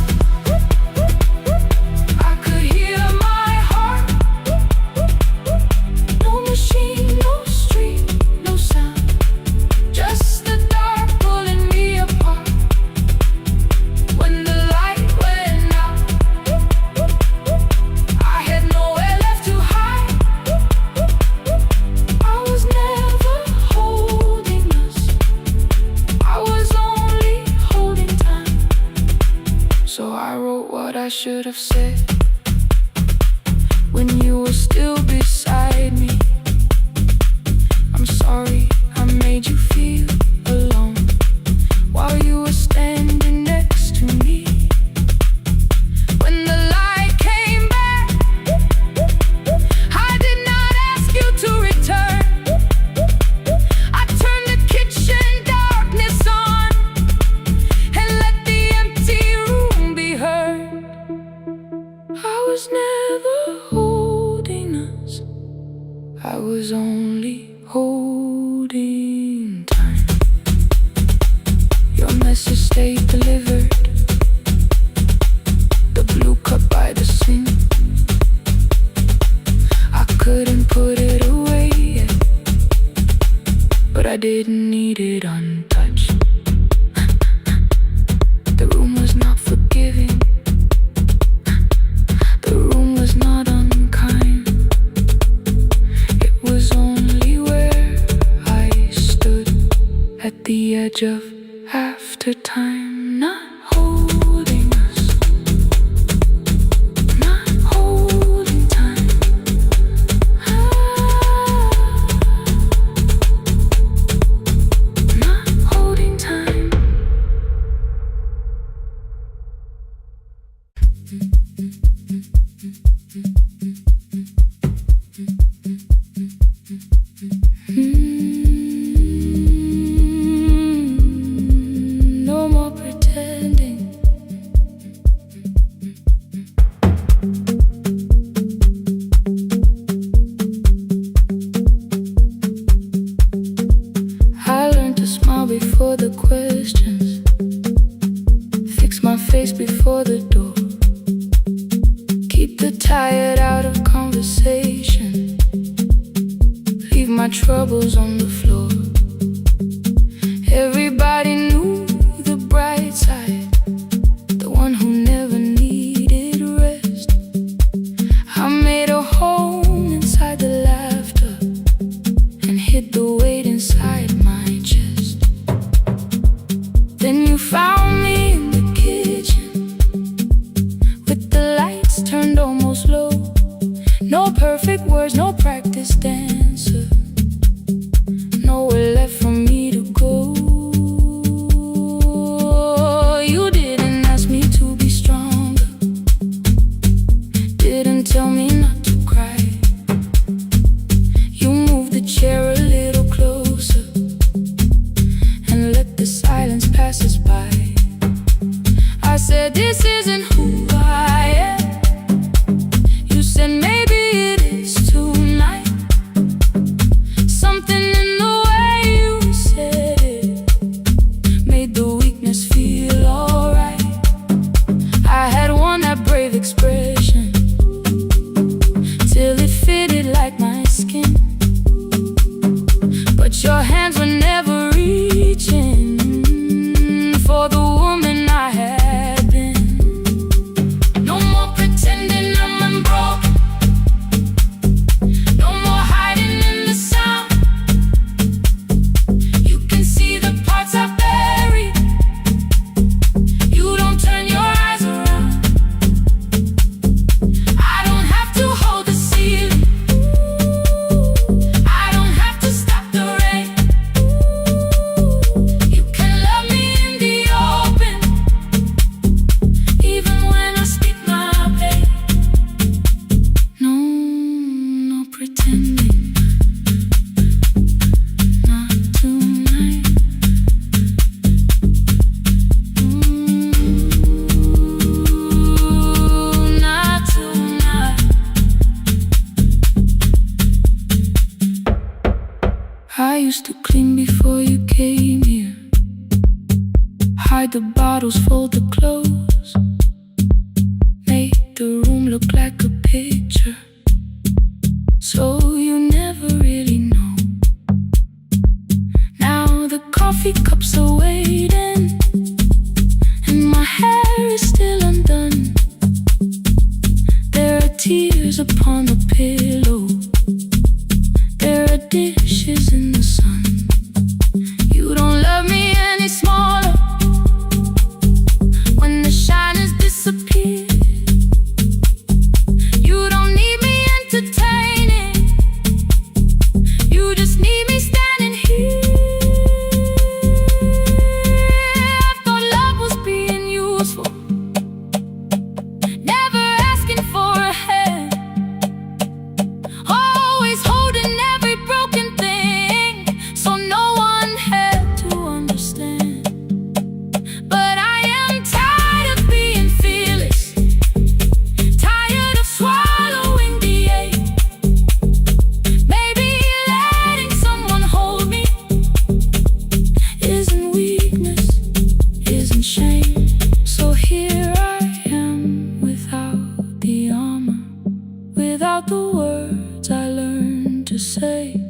I could hear my heart. No machine, no street, no sound, just the dark pulling me apart. When the light went out, I had nowhere left to hide. I was never holding us, I was only holding time. So I wrote what I should have said when you were still beside me. I'm sorry I made you feel alone while you were standing next to me. When the light came back, I did not ask you to return. I turned the kitchen darkness on and let the empty room be heard. I was never holding us, I was only holding time. Your message stayed delivered, the blue cup by the sink. I couldn't put it away yet, but I didn't need it untouched. The room was not forgiving, the room was not unkind. It was only where I stood at the edge of after time, not holding us, not holding time. Not holding time. No more pretending. I learned to smile before the questions, fix my face before the door, keep the tired out of conversation, leave my troubles on the floor. Everybody knew the bright side, the one who never needed rest. I made a home inside the laughter and hid the weight inside my chest. Then found me in the kitchen with the lights turned almost low. No perfect words, no practice dancer, nowhere left for me to go. You didn't ask me to be stronger, didn't tell me not to cry. You moved the chair a little closer and let the silence pass us by. I said, this isn't who I am. You said, maybe it is tonight. Something in the way you said it made the weakness feel alright. I had worn that brave expression till it fitted like my skin, but your hands were never reaching for the woman I had been. No more pretending I'm unbroken, no more hiding in the sound. You can see the parts I buried, you don't turn your eyes around. I don't have to hold the ceiling, I don't have to stop the rain. You can love me in the open, even when I speak my pain. No pretending, not tonight. Not tonight. I used to clean before you came here, hide the bottles, fold the clothes, make the room look like a picture, so you never really know. Now the coffee cups are waiting, and my hair is still undone. There are tears upon the pillow, there are dishes in the sun. You don't love me any smaller when the shine has disappeared. You don't need me entertaining, you just need me standing here. I thought love was being useful, never asking for a hand, always holding every broken thing, so no one had to understand. But I am tired of being fearless, tired of swallowing the ache. Maybe letting someone hold me isn't weakness, isn't shame. So here I am without the armor, without the words I learned to say.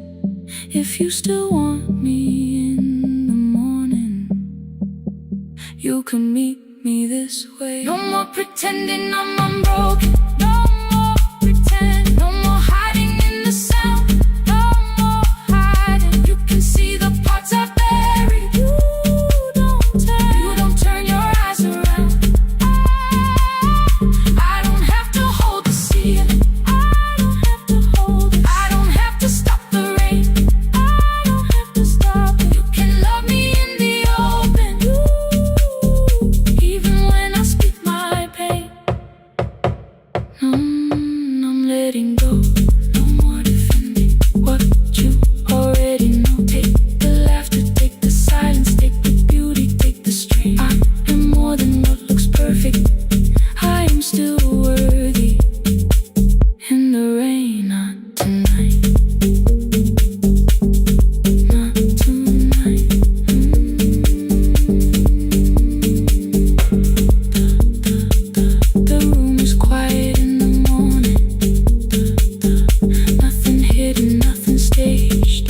If you still want me in the morning, you can meet me this way. No more pretending I'm unbroken, no more pretend, no more hiding in the sound, no more hiding. You can see the parts I buried, you don't turn your eyes around. I don't have to hold the ceiling, I don't have to hold it, I don't have to stop the rain, I don't have to stop it. You can love me in the open, even when I speak my pain. I'm letting go, no more defending what you already know. Take the laughter, take the silence, take the beauty, take the strain. I am more than what looks perfect, I am still worthy. In the rain, not tonight, not tonight. The room is quiet in the morning, nothing hidden, nothing staged.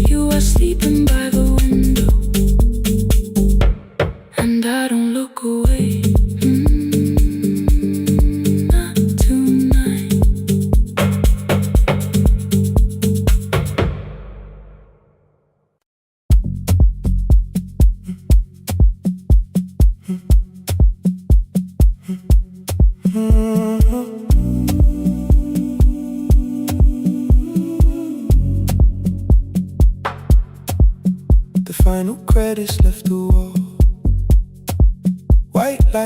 You are sleeping by the window, and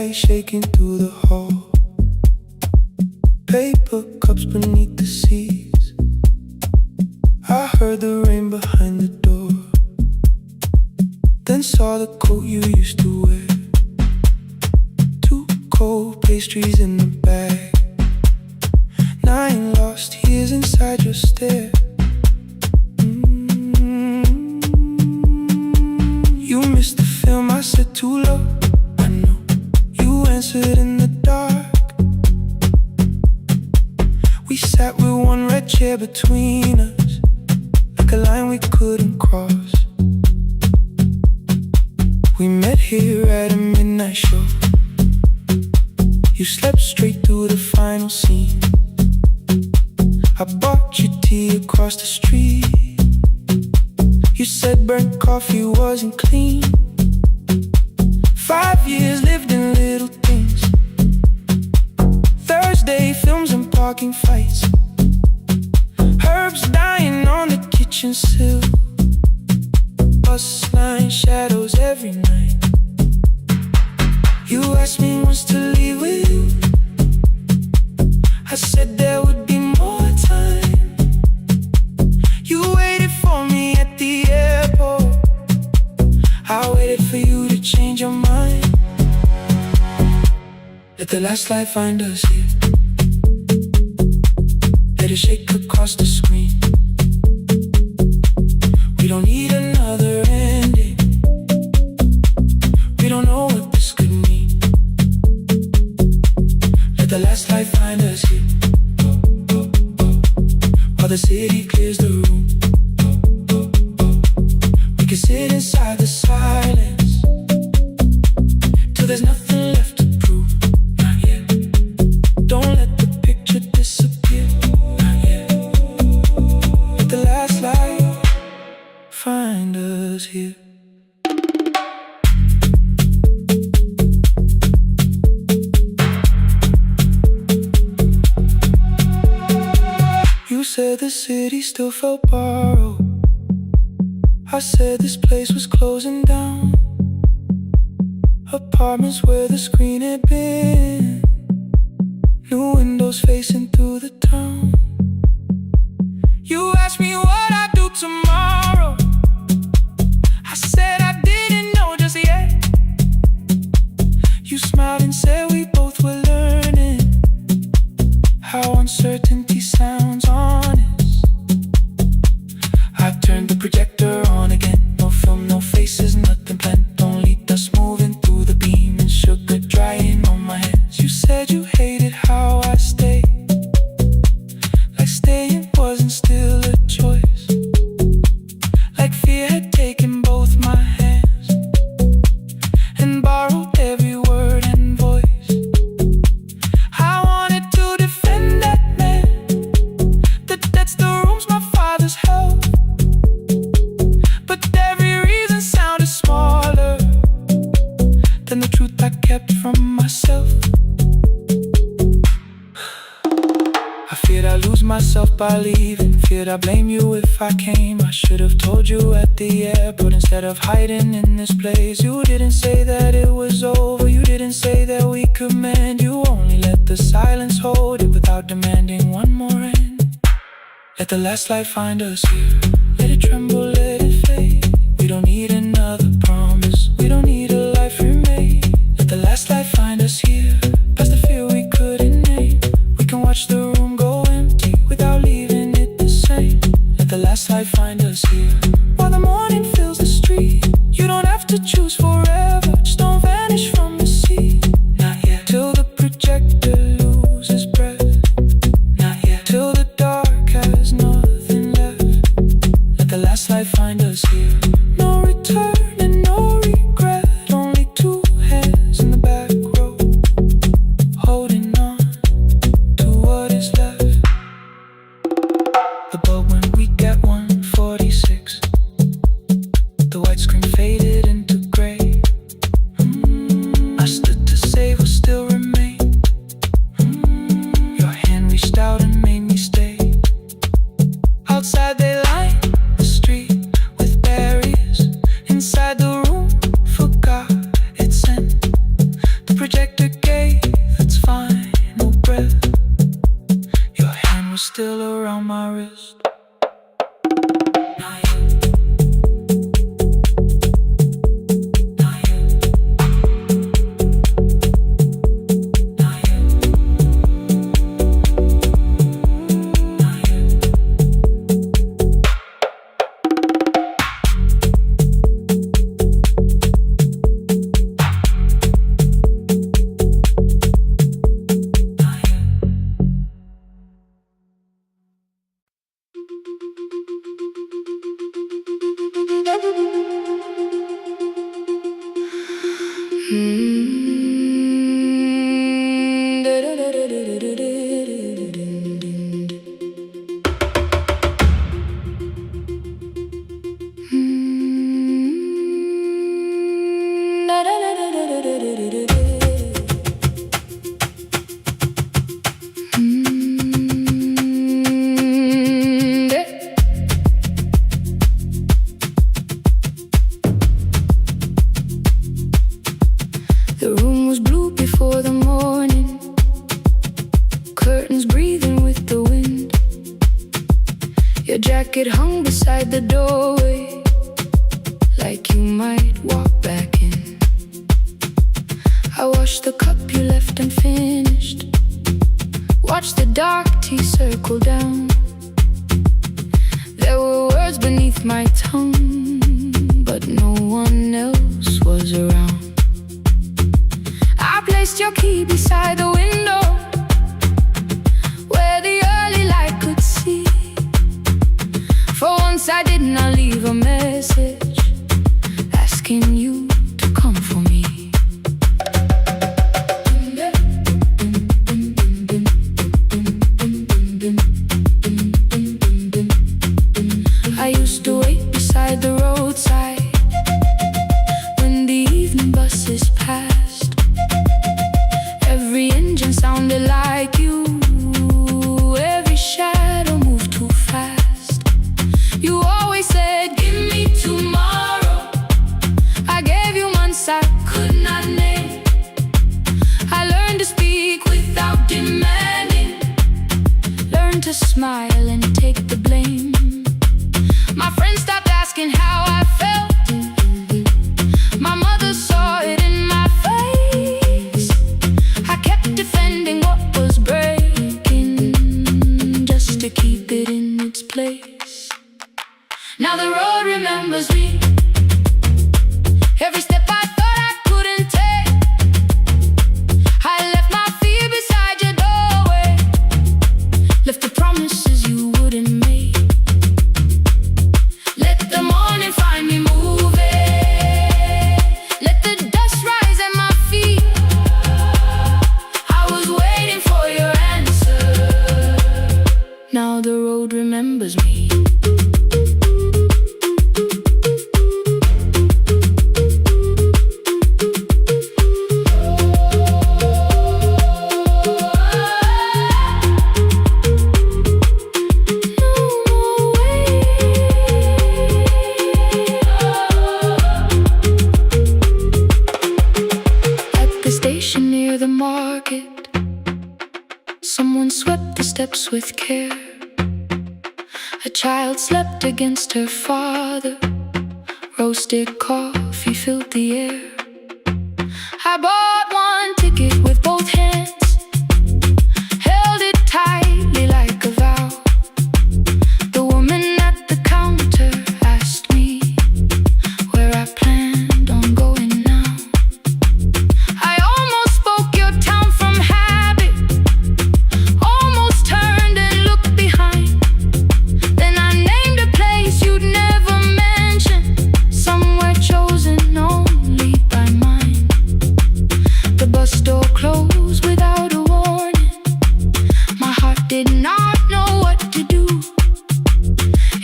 light shaking through the hall. Paper cups beneath the seas. I heard the rain behind the door. Then saw the coat you used to wear. Two cold pastries in the bag. 9 lost years inside your stare. You missed the film, I said too low. I know you answered in the dark. We sat with one red chair between us, like a line we couldn't cross. We met here at a midnight show. You slept straight through the final scene. I bought you tea across the street. You said burnt coffee wasn't clean. 5 years lived in little things. Thursday films and parking fights. Herbs dying on the kitchen sill. Bus line shadows every night. You asked me once to leave with you. I said there would be more time. You waited for me at the airport. I waited for you to change your mind. Let the last light find us here. Let it shake across the screen. We don't need another ending. We don't know what this could mean. Let the last light find us here. While the city clears the room, we can sit inside the silence till there's nothing left to prove. Not yet. Don't let the picture disappear. Not yet. Let the last light find us here. You said the city still felt borrowed. I said this place was closing down. Apartments where the screen had been. New windows facing through the town. You asked me what I'd do tomorrow. I said I didn't know just yet. You smiled and said we both were learning how uncertainty sounds honest. I turned the projector on again. No film, no faces, nothing planned. Only dust moving through the beam and sugar drying on my hands. You said you hated how I stayed, like staying wasn't still a choice. Like fear had taken both my hands and borrowed every word and voice. I wanted to defend that man, that's the rooms my father's held. But every reason sounded smaller than the truth I kept from myself. I feared I'd lose myself by leaving. Feared I'd blame you if I came. I should have told you at the airport instead of hiding in this place. You didn't say that it was over. You didn't say that we could mend. You only let the silence hold it without demanding one more end. Let the last light find us here. Let it tremble, let it fade. We don't need another promise. We don't need a life remade. Let the last light find us here. Past the fear we couldn't name. We can watch the room go empty without leaving it the same. Let the last light find us here. While the morning fills the street, you don't have to choose forever. Just don't vanish from the sea. Not yet. Till the projector loses breath. Not yet. Till the dark has nothing left. Let the last light find us here. No return and no regret. The room was blue before the morning, curtains breathing with the wind. Your jacket hung beside the doorway, like you might walk back in. I washed the cup you left unfinished, watched the dark tea circle down. There were words beneath my tongue, but no one else was around. I placed your key beside the window, where the early light could see. For once I did not leave a message asking you to come for me. I used to wait beside the roadside when the evening buses passed. Every engine sounded like you, every shadow moved too fast. You always said, give me tomorrow. I gave you months I could not name. I learned to speak without demanding, learned to smile and take the blame. My friends stopped asking how I felt. My mother saw it in my face. I kept defending what was breaking, just to keep it in its place. Now the road remembers me. Every step I thought I couldn't take, I left my fear beside your doorway, left the promises you wouldn't make. Let the morning find me moving, let the dust rise at my feet. I was waiting for your answer. Now the road remembers me. Near the market, someone swept the steps with care. A child slept against her father, roasted coffee filled the air. I bought one ticket with both hands, held it tightly like a vow. The woman at the counter asked me where I planned on going now. I almost spoke your town from habit, almost turned and looked behind. Then I named a place you'd never mention, somewhere chosen only by mine. The bus door closed without a warning. My heart did not know what to do.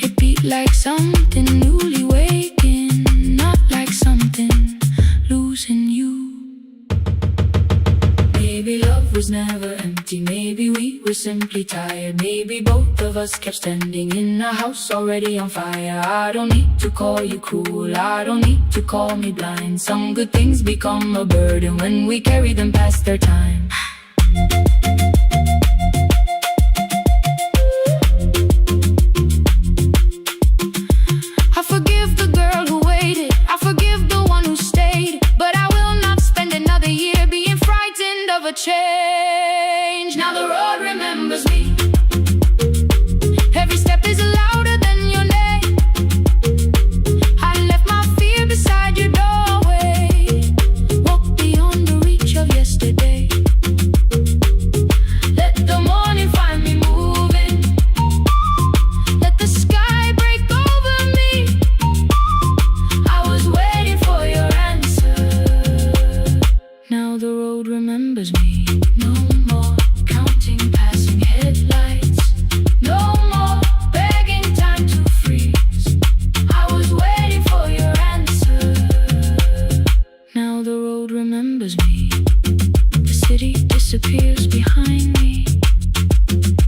It beat like something newly waking, not like something losing you. Maybe love was never empty, maybe we were simply tired. Maybe both of us kept standing in a house already on fire. I don't need to call you cruel, I don't need to call me blind. Some good things become a burden when we carry them past their time. I forgive the girl who waited, I forgive the one who stayed, but I will not spend another year being frightened of a change. Now the road remembers me. Every step is louder than your name. I left my fear beside your doorway, walked beyond the reach of yesterday. Let the morning find me moving, let the sky break over me. I was waiting for your answer. road remembers me. The city disappears behind me.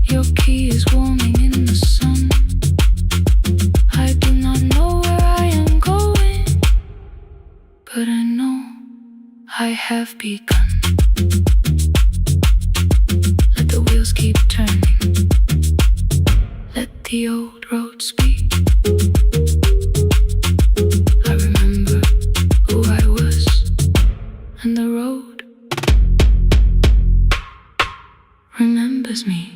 Your key is warming in the sun. I do not know where I am going, but I know I have begun. Let the wheels keep turning. Let the old road speak. I remember who I was, and the road remembers me.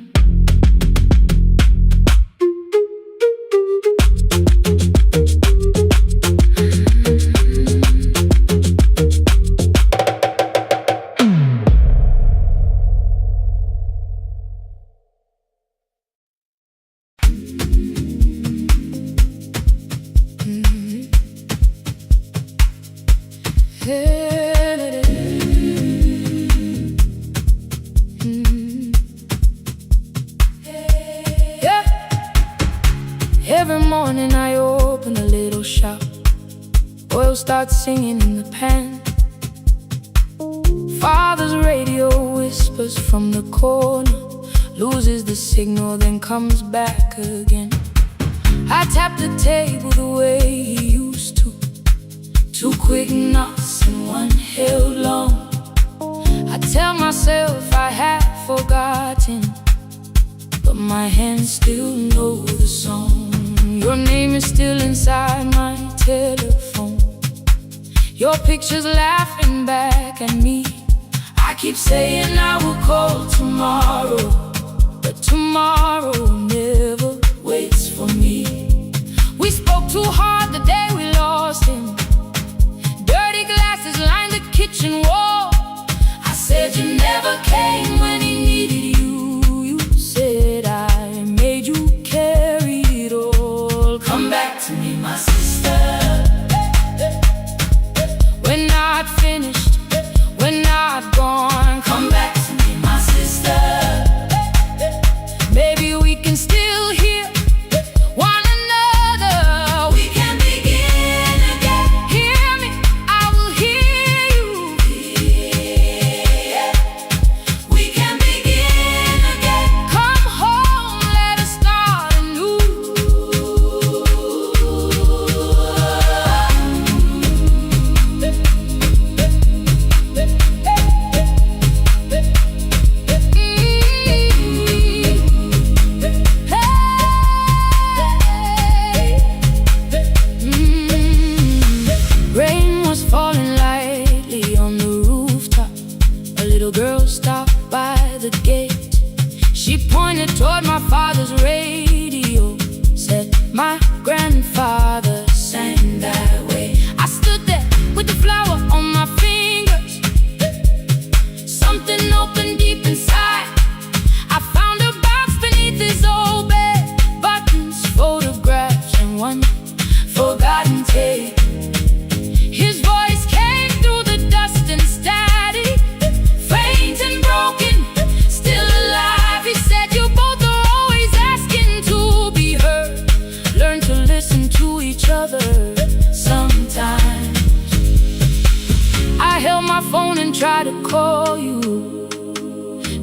Every morning I open a little shop. Oil starts singing in the pan. Father's radio whispers from the corner, loses the signal, then comes back again. I tap the table the way he used to. 2 quick knocks and 1 held long. I tell myself I have forgotten, but my hands still know the song. Your name is still inside my telephone. Your picture's laughing back at me. I keep saying I will call tomorrow, but tomorrow never waits for me. We spoke too hard the day we lost him. Dirty glasses line the kitchen wall. I said you never came when he needed you. You said I made you carry it all. Come back to me, my sister. We're not finished, we're not gone. Come back to me, my sister. Maybe we can still hear one another. We can begin again. Hear me, I will hear you. Yeah. We can begin again. Come home, let us start anew. Rain was falling lightly on the rooftop. A little girl stopped by the gate. She pointed toward my father's radio, said my grandfather sang that way. I stood there with the flower on my fingers. Something opened deep inside. I found a box beneath his old bed. Buttons, photographs, and 1 forgotten tape. His voice came through the dust and static, faint and broken, still alive. He said you both are always asking to be heard. Learn to listen to each other sometimes. I held my phone and tried to call you.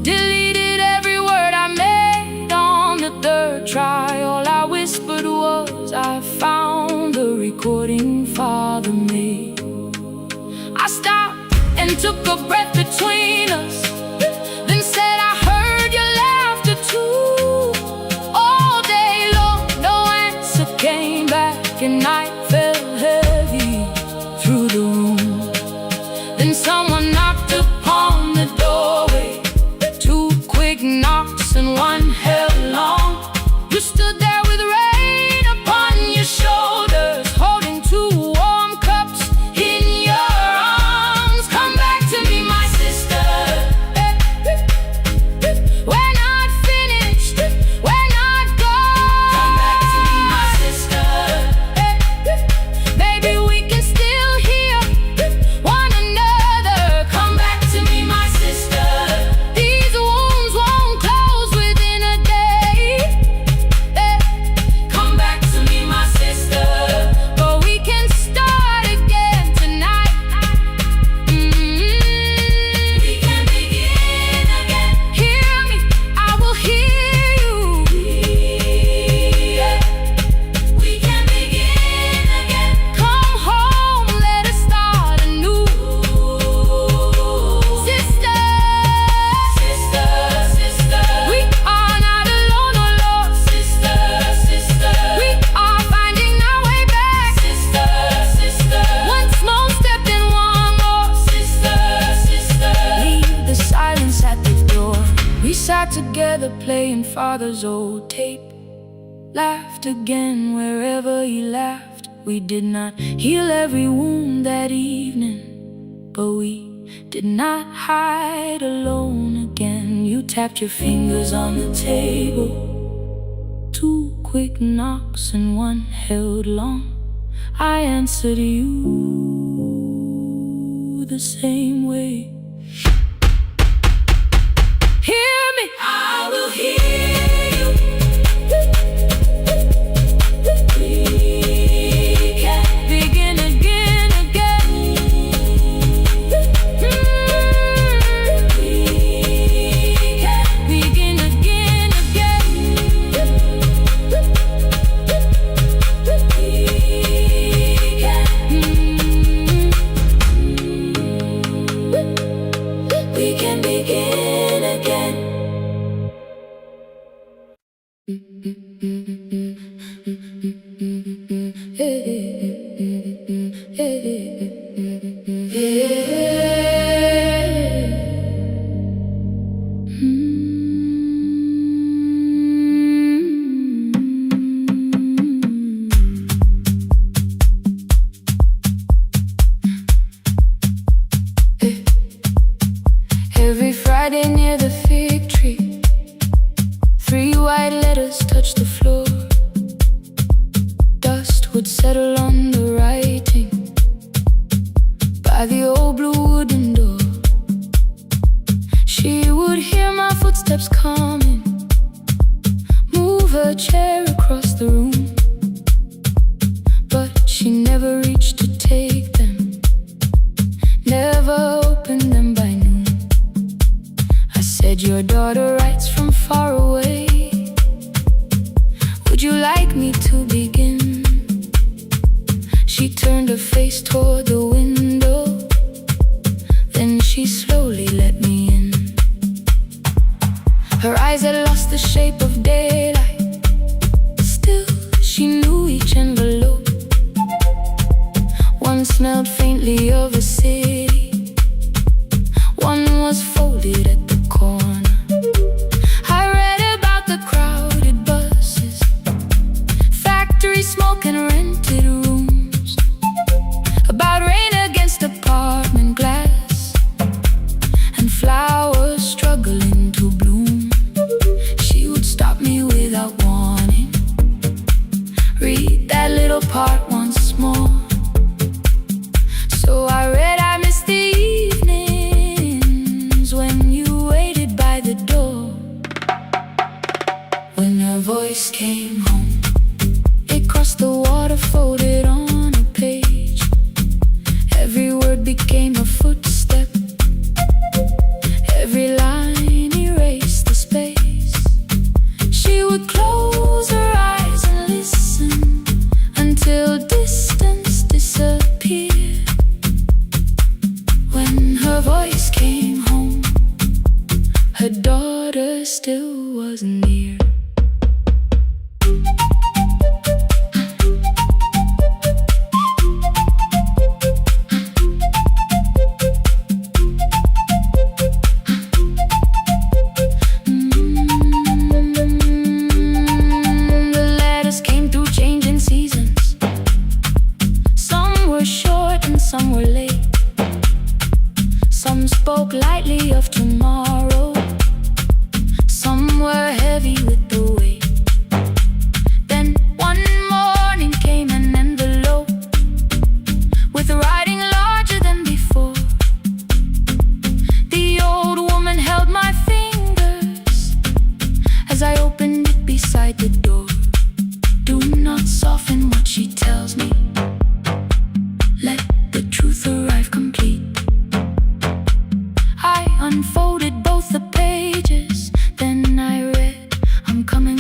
Deleted every word I made on the 3rd try. All I whispered was I found the recording Father made. I stopped and took a breath between us, then said I heard your laughter too. All day long, no answer came back, and night fell heavy through the room. Then someone knocked upon the doorway. 2 quick knocks and 1 held long. You stood there with rain upon your shoulders, holding 2 warm cups in your arms. Come back to me, my sister. We're not finished, we're not gone. Come back to me, my sister. Maybe we can still hear one another. Come back to me, my sister. These wounds won't close within a day. sat together playing father's old tape. Laughed again wherever he laughed. We did not heal every wound that evening, but we did not hide alone again. You tapped your fingers on the table, 2 quick knocks and 1 held long. I answered you the same way. Hear me, I will hear you. We can begin again, again. We can begin again, again. We can begin again. Every Friday near the fig tree, 3 white letters touched the floor. Dust would settle on the writing by the old blue wooden door. She would hear my footsteps coming, move her chair across the room, but she never reached to take them, never opened them by noon. I said, your daughter writes from far away. Would you like me to begin? She turned her face toward the window, then she slowly let me in. Her eyes had lost the shape of daylight, still she knew each envelope. One smelled faintly of a city, one was folded at the corner. I read about the crowded buses, factory smoke and rented rooms, about rain against apartment glass and flowers struggling to bloom. She would stop me without warning, read that little part once more. So I read, I missed the evenings when you waited by the door. When her voice came home, it crossed the water, folded on a page. Every word became a footstep, every line erased the space. She would close her eyes and listen until distance disappeared. When her voice came home, her daughter still wasn't near. The letters came through changing seasons. Some were short and some were late. Some spoke lightly of tomorrow, some were heavy with the weight. Then one morning came an envelope with writing larger than before. The old woman held my fingers as I opened it beside the door. Do not soften what she tells me, let the truth arrive complete. I unfolded both the pages, then I read, I'm coming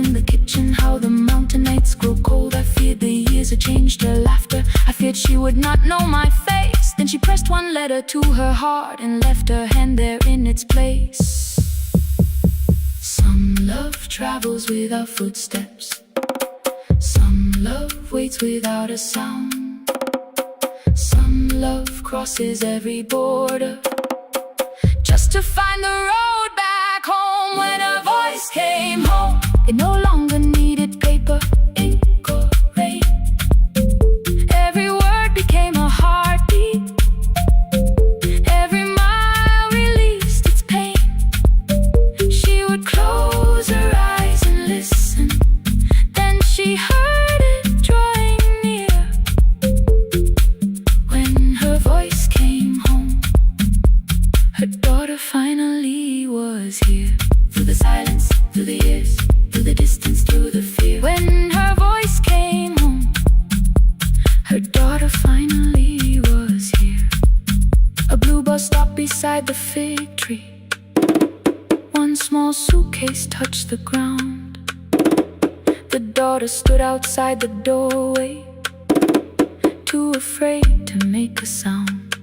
in the kitchen, how the mountain nights grow cold. I feared the years had changed her laughter. I feared she would not know my face. Then she pressed one letter to her heart and left her hand there in its place. Some love travels without footsteps. Some love waits without a sound. Some love crosses every border just to find the road back home. When her voice came home, it no longer needed paper, ink or rain. Every word became a heartbeat. Every mile released its pain. She would close her eyes and listen. Then she heard it drawing near. When her voice came home, her daughter finally was here. Through the silence, through the years, through the distance, through the fear. When her voice came home, her daughter finally was here. A blue bus stopped beside the fig tree. One small suitcase touched the ground. The daughter stood outside the doorway, too afraid to make a sound.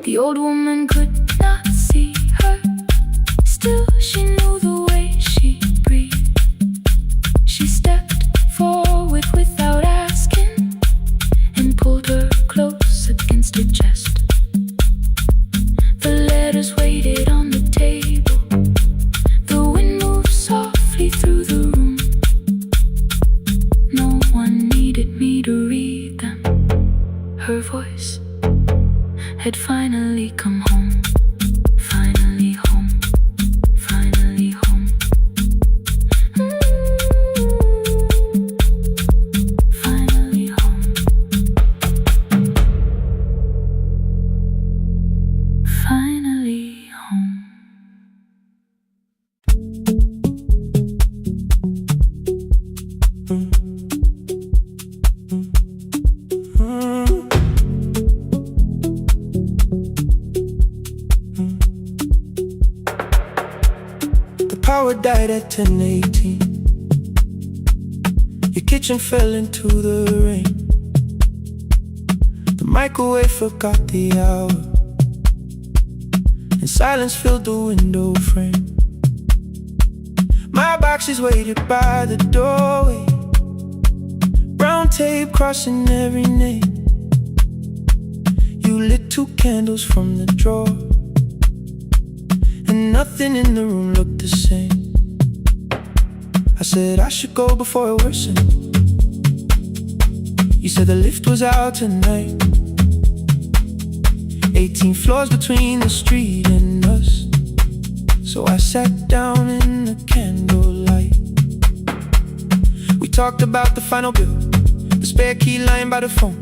The old woman could not see her. Still she knew the way she breathed. She stepped forward without asking and pulled her close against her chest. The letters waited on the table. The wind moved softly through the room. No one needed me to read them. Her voice had finally come home. Finally home. Finally home. Finally home. Finally home. Power died at 10:18. Your kitchen fell into the rain. The microwave forgot the hour, and silence filled the window frame. My boxes waited by the doorway, brown tape crossing every name. You lit 2 candles from the drawer, and nothing in the room looked the same. I said I should go before it worsened. You said the lift was out tonight. 18 floors between the street and us. So I sat down in the candlelight. We talked about the final bill, the spare key lying by the phone,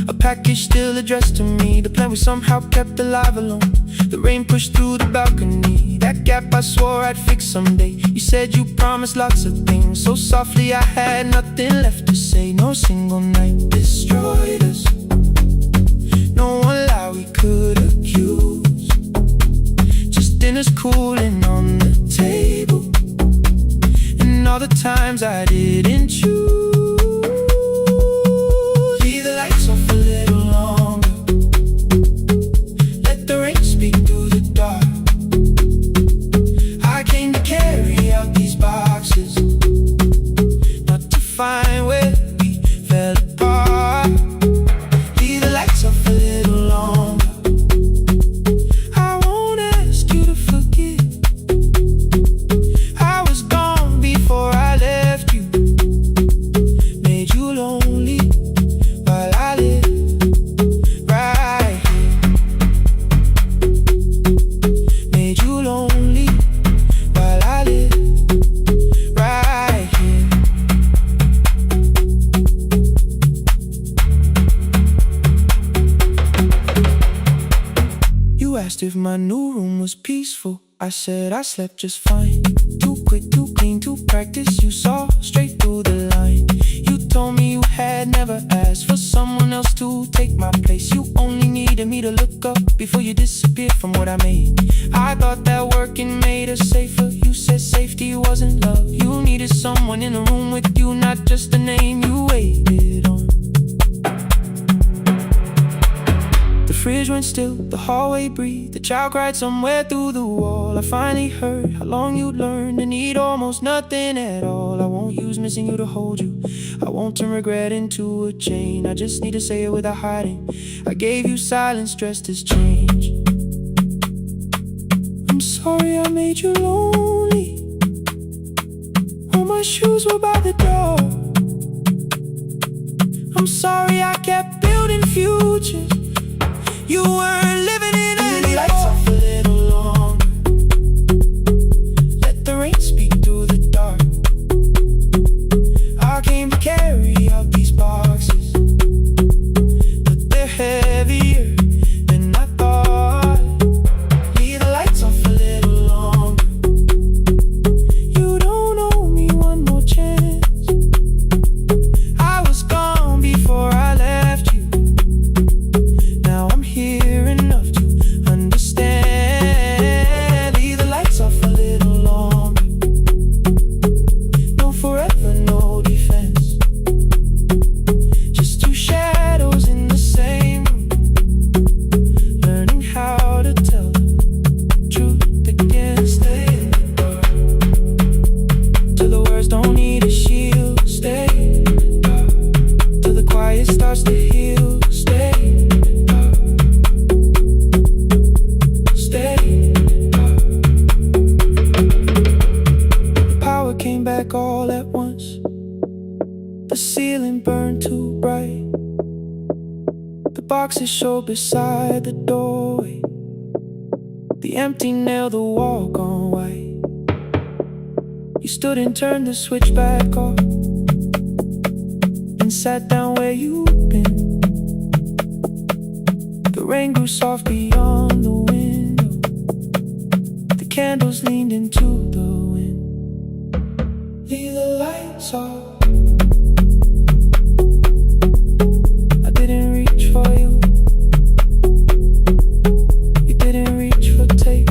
a package still addressed to me, the plan we somehow kept alive alone. The rain pushed through the balcony, that gap I swore I'd fix someday. You said you promised lots of things, so softly I had nothing left to say. No single night destroyed us, no one lie we could accuse. Just dinners cooling on the table, and all the times I didn't choose. Leave the lights off a little longer, let the rain speak through the dark. I came to carry out these boxes, not to find where we fell apart. Leave the lights off a little longer. I won't ask you to forget. I was gone before I left you, made you lonely while I live right here. Made you lonely while I live right here. You asked if my new room was peaceful. I said I slept just fine. Too quick, too clean, too practiced. You saw straight through the line. You told me you had never asked for someone else to take my place. You only needed me to look up before you disappeared from what I made. I thought that working made us safer. You said safety wasn't love. You needed someone in the room with you, not just a name you waited on. The fridge went still, the hallway breathed, the child cried somewhere through the wall. I finally heard how long you'd learned to need almost nothing at all. I won't use missing you to hold you, I won't turn regret into a chain. I just need to say it without hiding. I gave you silence dressed as change. I'm sorry I made you lonely. All my shoes were by the door. I'm sorry I kept building futures. You weren't living in any lights off a little longer. Let the rain speak through the dark. I came to carry out these boxes, but they're heavier than I thought. Leave the lights off a little longer. You don't owe me one more chance. I was gone before I left you. Now I'm here enough to understand. Leave the lights off a little longer. No forever, no defense. Just two shadows in the same room, learning how to tell the truth again. Stay in the dark till the words don't need a shield. Stay in the dark till the quiet starts to heal. Stay in the dark. Stay in the dark. The power came back all at once. The ceiling burned too bright. The boxes showed beside the doorway. The empty nail, the wall gone white. You stood and turned the switch back off and sat down where you'd been. The rain grew soft beyond the window. The candles leaned into the wind. Leave the lights off. I didn't reach for you. You didn't reach for tape.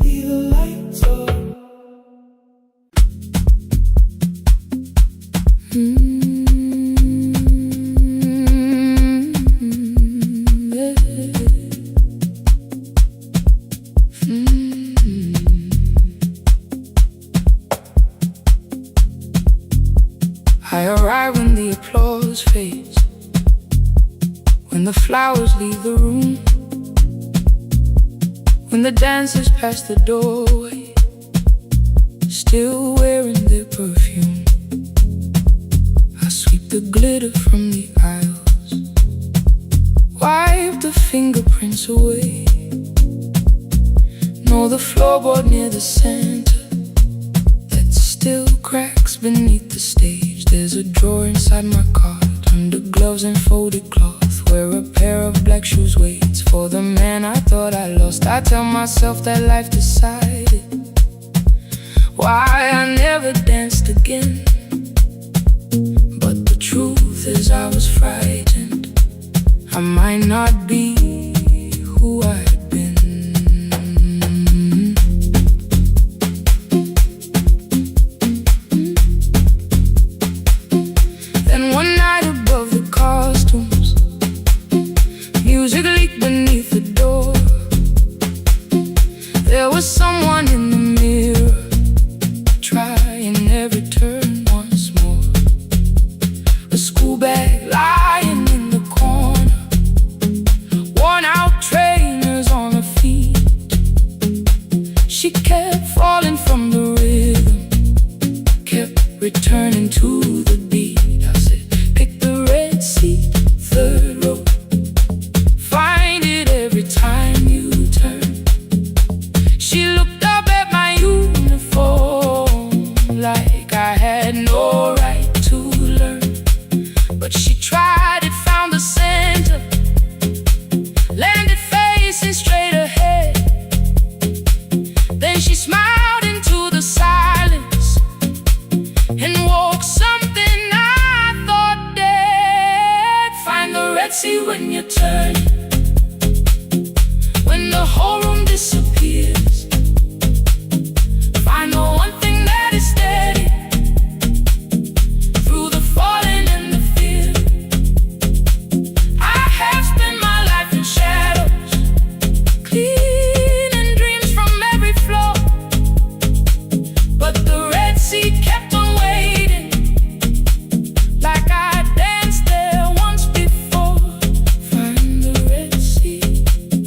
Leave the lights off. I arrive when the applause fades, when the flowers leave the room, when the dancers pass the doorway, still wearing their perfume. I sweep the glitter from the aisles, wipe the fingerprints away. Know the floorboard near the center that still cracks beneath the stage. There's a drawer inside my cart, under gloves and folded cloth, where a pair of black shoes waits for the man I thought I lost. I tell myself that life decided why I never danced again. But the truth is I was frightened. I might not be who I'd been. Then one night above the costumes, music leaked beneath the door. There was someone in the mirror, trying every turn once more. A school bag lying in the corner, worn out trainers on her feet. She kept falling from the rhythm, kept returning to the beat. I said, pick the red seat, third row. Find it every time you turn. She looked up at my uniform like I had no right to learn. But she tried it, found the center, landed facing straight ahead. whole room disappears. Find the one thing that is steady through the falling and the fear. I have spent my life in shadows, cleaning dreams from every floor, but the Red Sea kept on waiting, like I danced there once before. Find the Red Sea,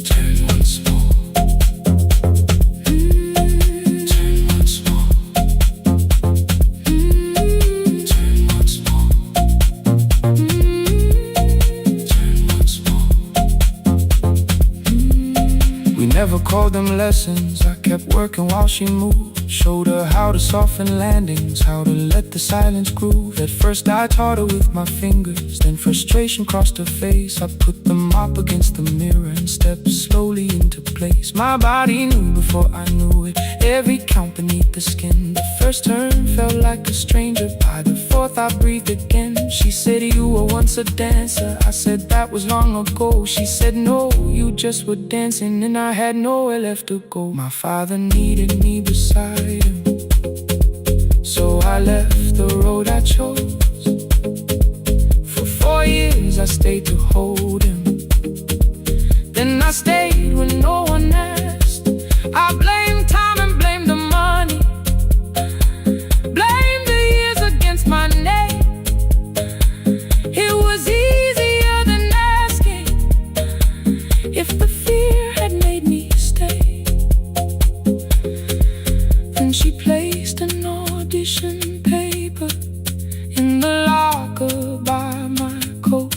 turn once more. Turn once more. Turn once more. Turn once more. We never called them lessons. I kept working while she moved. Showed her how to soften landings, how to let the silence groove. At first I taught her with my fingers, then frustration crossed her face. I put the mop against the mirror and stepped slowly into place. My body knew before I knew it, every count beneath the skin. The first turn felt like a stranger, by the fourth I breathed again. She said, you were once a dancer. I said, that was long ago. She said, no, you just were dancing, and I had nowhere left to go. My father needed me beside him, so I left the road I chose. For 4 years I stayed to hold him, then I stayed when no one asked. I blamed time and blamed the money, blamed the years against my name. It was easier than asking if the fear had made me stay. Then she placed an audition paper in the locker by my coat.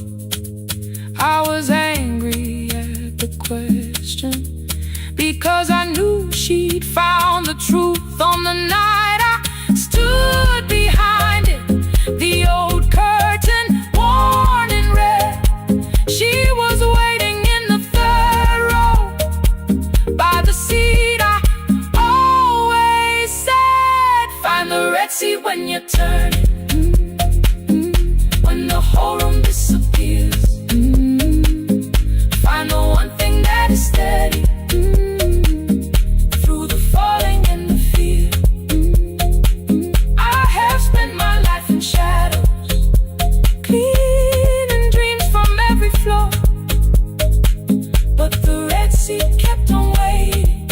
I was angry at the question, because I knew she'd found the truth on the night I stood behind it. The old curtain, worn in red. She was waiting in the third row by the seat I always said. Find the Red Sea when you turn it, when the whole room disappears. Find the one thing that is steady through the falling and the fear. I have spent my life in shadows, cleaning dreams from every floor, but the Red Sea kept on waiting.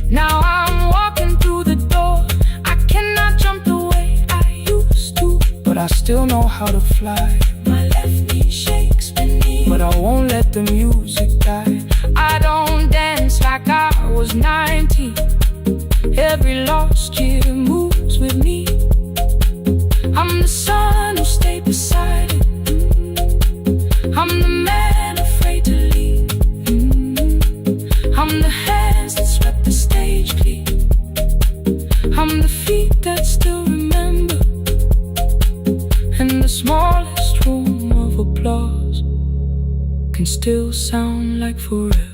Now I'm walking through the door. I cannot jump the way I used to, but I still know how to fly. My left knee shakes beneath, but I won't let the music die. I don't dance like I was 19. Every lost year moves with me. I'm the son who stayed beside it. I'm the man afraid to leave. I'm the hands that swept the stage clean. I'm the feet that still remember, and the smallest room of applause can still sound like forever.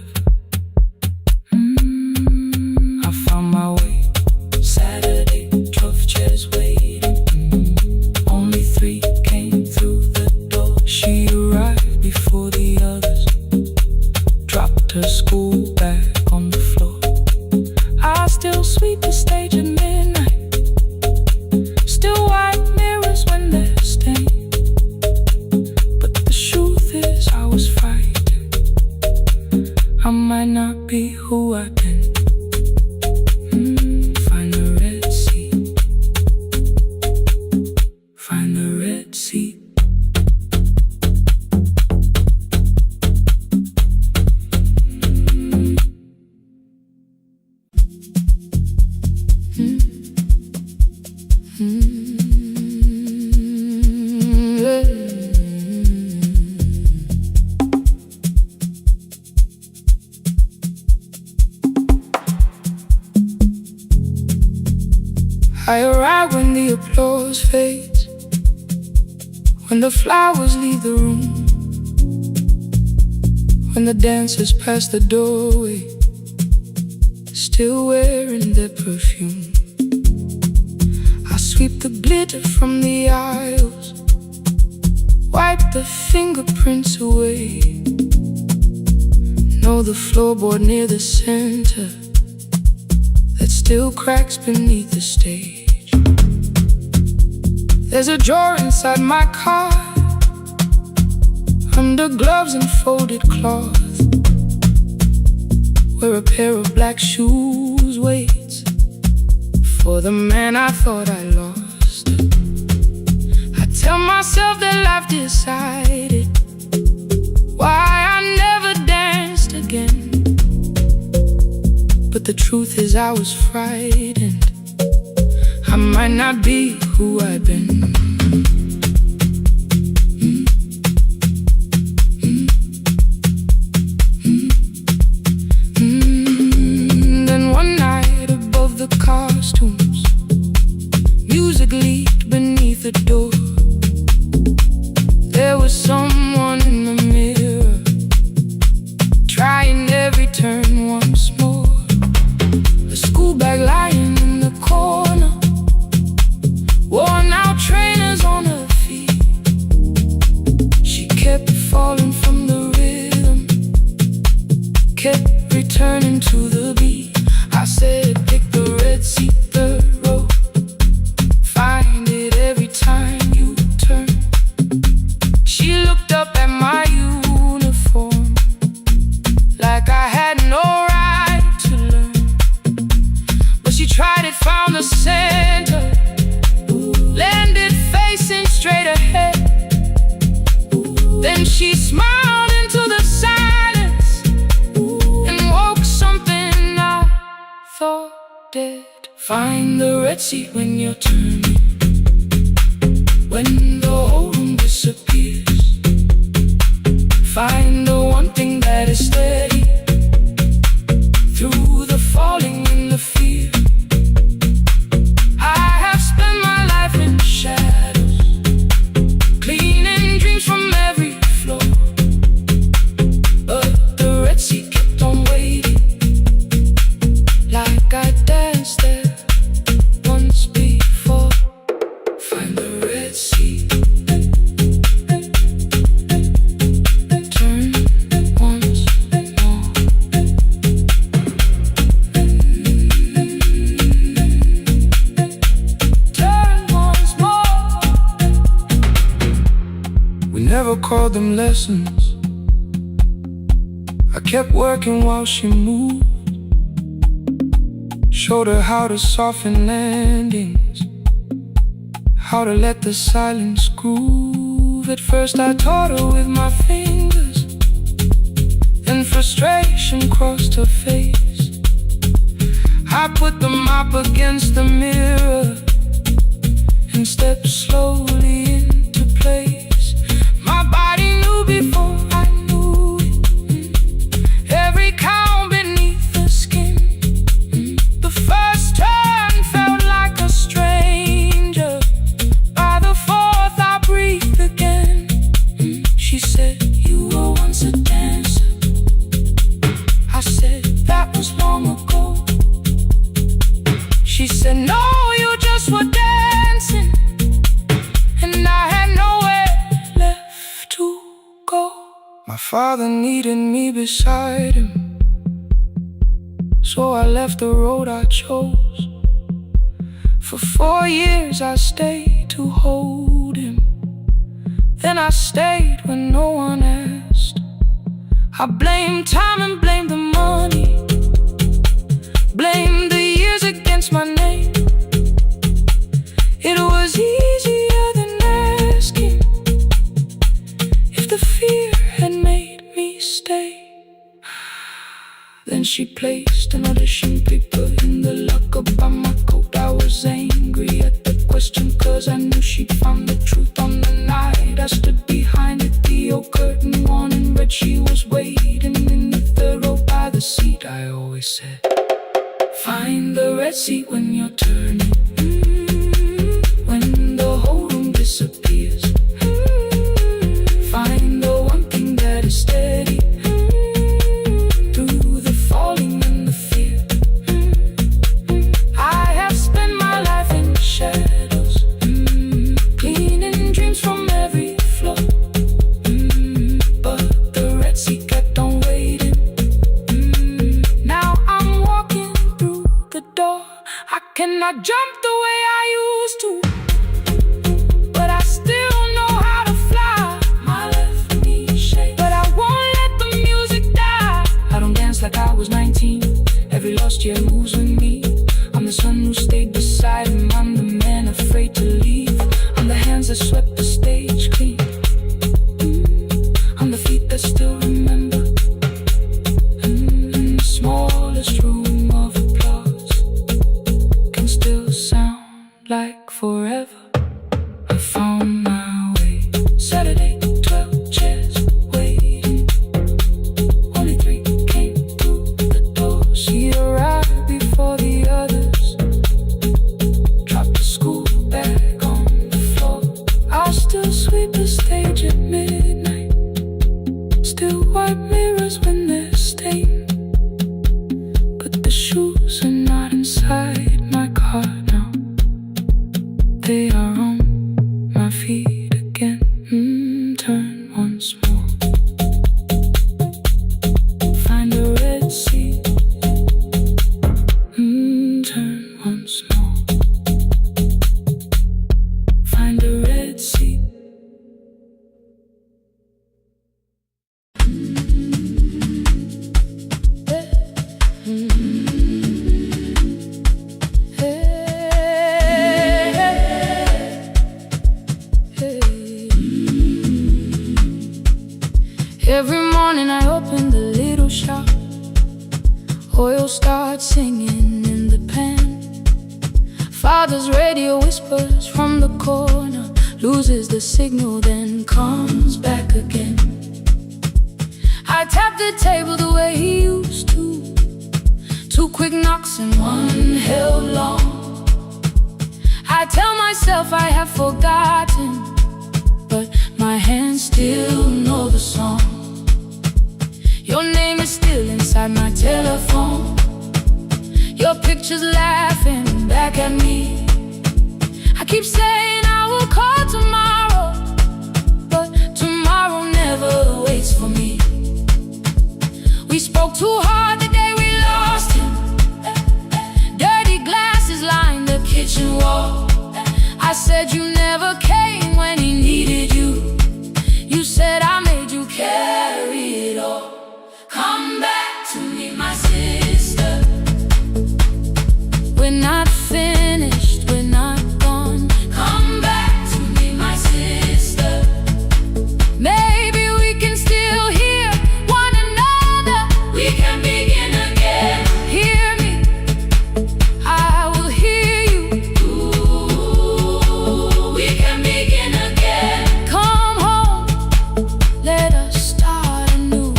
I found my way. Saturday, 12 chairs waiting. Only 3 came through the door. She arrived before the others, dropped her school bag on the floor. I still sweep the stage at midnight, still wipe mirrors when they're stained. But the truth is I was frightened. I might not be who I've been. Find the Red Sea. Find the Red Sea. I arrive when the applause fades, when the flowers leave the room, when the dancers pass the doorway, still wearing their perfume. I sweep the glitter from the aisles, wipe the fingerprints away. know the floorboard near the center that still cracks beneath the stage. There's a drawer inside my car, under gloves and folded cloth, where a pair of black shoes waits for the man I thought I lost. I tell myself that life decided why I never danced again, but the truth is I was frightened. I might not be who I've been. Then one night above the costumes, music leaked beneath the door. There was someone in the mirror, trying every turn once more. A school bag lying in the corner, worn out trainers on her feet. She kept falling from the rhythm, kept returning to the beat. I said, pick the red seat, third row, find it every time you turn. She looked up at my uniform like I had no right to learn, but she tried it, found the center, landed facing straight ahead. Then she smiled into the silence and woke something I thought dead. Find the red seat when you're turning, when the whole room disappears. Find the one thing that is steady through the falling and the fear. I have spent my life in shadows, cleaning dreams from every floor, but the red seat kept on waiting, like I danced there once before. Find the red seat, turn once more. Turn once more. We never called them lessons. I kept working while she moved, showed her how to soften landings, how to let the silence groove. At first I taught her with my fingers, then frustration crossed her face. I put the mop against the mirror and stepped slowly into place. My body knew before I knew it, every count beneath the skin. The first turn felt like a stranger, by the fourth I breathed again. She said, you were once a dancer. I said, that was long ago. She said, no, you just were dancing, and I had nowhere left to go. My father needed me beside him, so I left the road I chose. For 4 years I stayed to hold him, then I stayed when no one asked. I blamed time and blamed the money, blamed the years against my name. It was easier than asking if the fear had made me stay. Then she placed an audition paper in the locker by my coat. I was angry at the question, cause I knew she'd found the truth on the night I stood behind it. The old curtain worn in red, she was waiting in the third row by the seat. I always said, find the red seat when you're turning, when the whole room disappears. Find the one thing that is steady through the falling and the fear. I have spent my life in shadows, cleaning dreams from every floor, but the red seat kept on waiting, cannot jump the way I used to, but I still know how to fly. My left knee shakes, but I won't let the music die. I don't dance like I was 19. Every lost year moves with me. I'm the son who stayed beside him. I'm the man afraid to leave. I'm the hands that swept the stage clean. I'm the feet that still remember. In the smallest room of applause can still sound like forever. I found my way. Saturday, 12 chairs waiting. Only 3 came through the door. She arrived before the others. Dropped the school bag on the floor. I'll still sweep the stage at midnight. Still wipe mirrors when they're stained. But the shoes are not inside my car now. They are on my feet again. Turn once more. Find a red seat. Turn once more. Find a red seat. Every morning I open the little shop. Oil starts singing in the pan. Father's radio whispers from the corner, loses the signal, then comes back again. I tap the table the way he used to. 2 quick knocks and 1 held long. I tell myself I have forgotten, but my hands still know the song. Your name is still inside my telephone. Your picture's laughing back at me. I keep saying I will call tomorrow, but tomorrow never waits for me. We spoke too hard the day we lost him. Dirty glasses lined the kitchen wall. I said you never came when he needed you. You said I made you carry it all. Come back to me, my sister. We're not finished, we're not gone. Come back to me, my sister. Maybe we can still hear one another. We can begin again. Hear me, I will hear you. Ooh, we can begin again. Come home, let us start anew.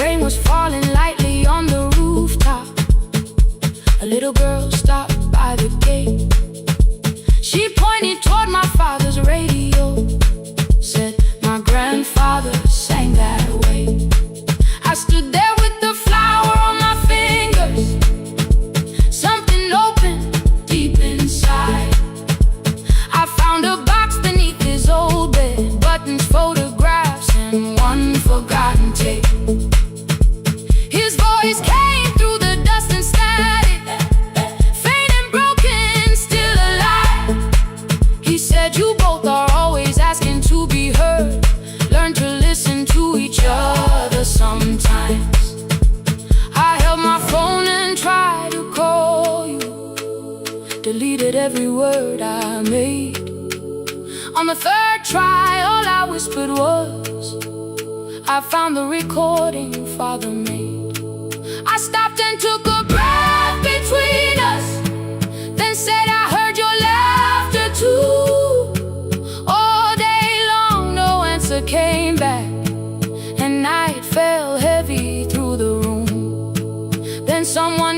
Rain was falling lightly on the rooftop. A little girl stopped by the gate. She pointed toward my father's radio. Said my grandfather sang that way. I stood there with the flower on my fingers. Something opened deep inside. I found a box beneath his old bed. Buttons, photographs, and 1 forgotten tape. His voice came through the dust and static. Faint and broken, still alive. He said you both are always asking to be heard. Learn to listen to each other sometimes. I held my phone and tried to call you. Deleted every word I made. On the 3rd try, all I whispered was, I found the recording Father made. I stopped and took a breath between us, then said I heard your laughter too. All day long no answer came back, and night fell heavy through the room. Then someone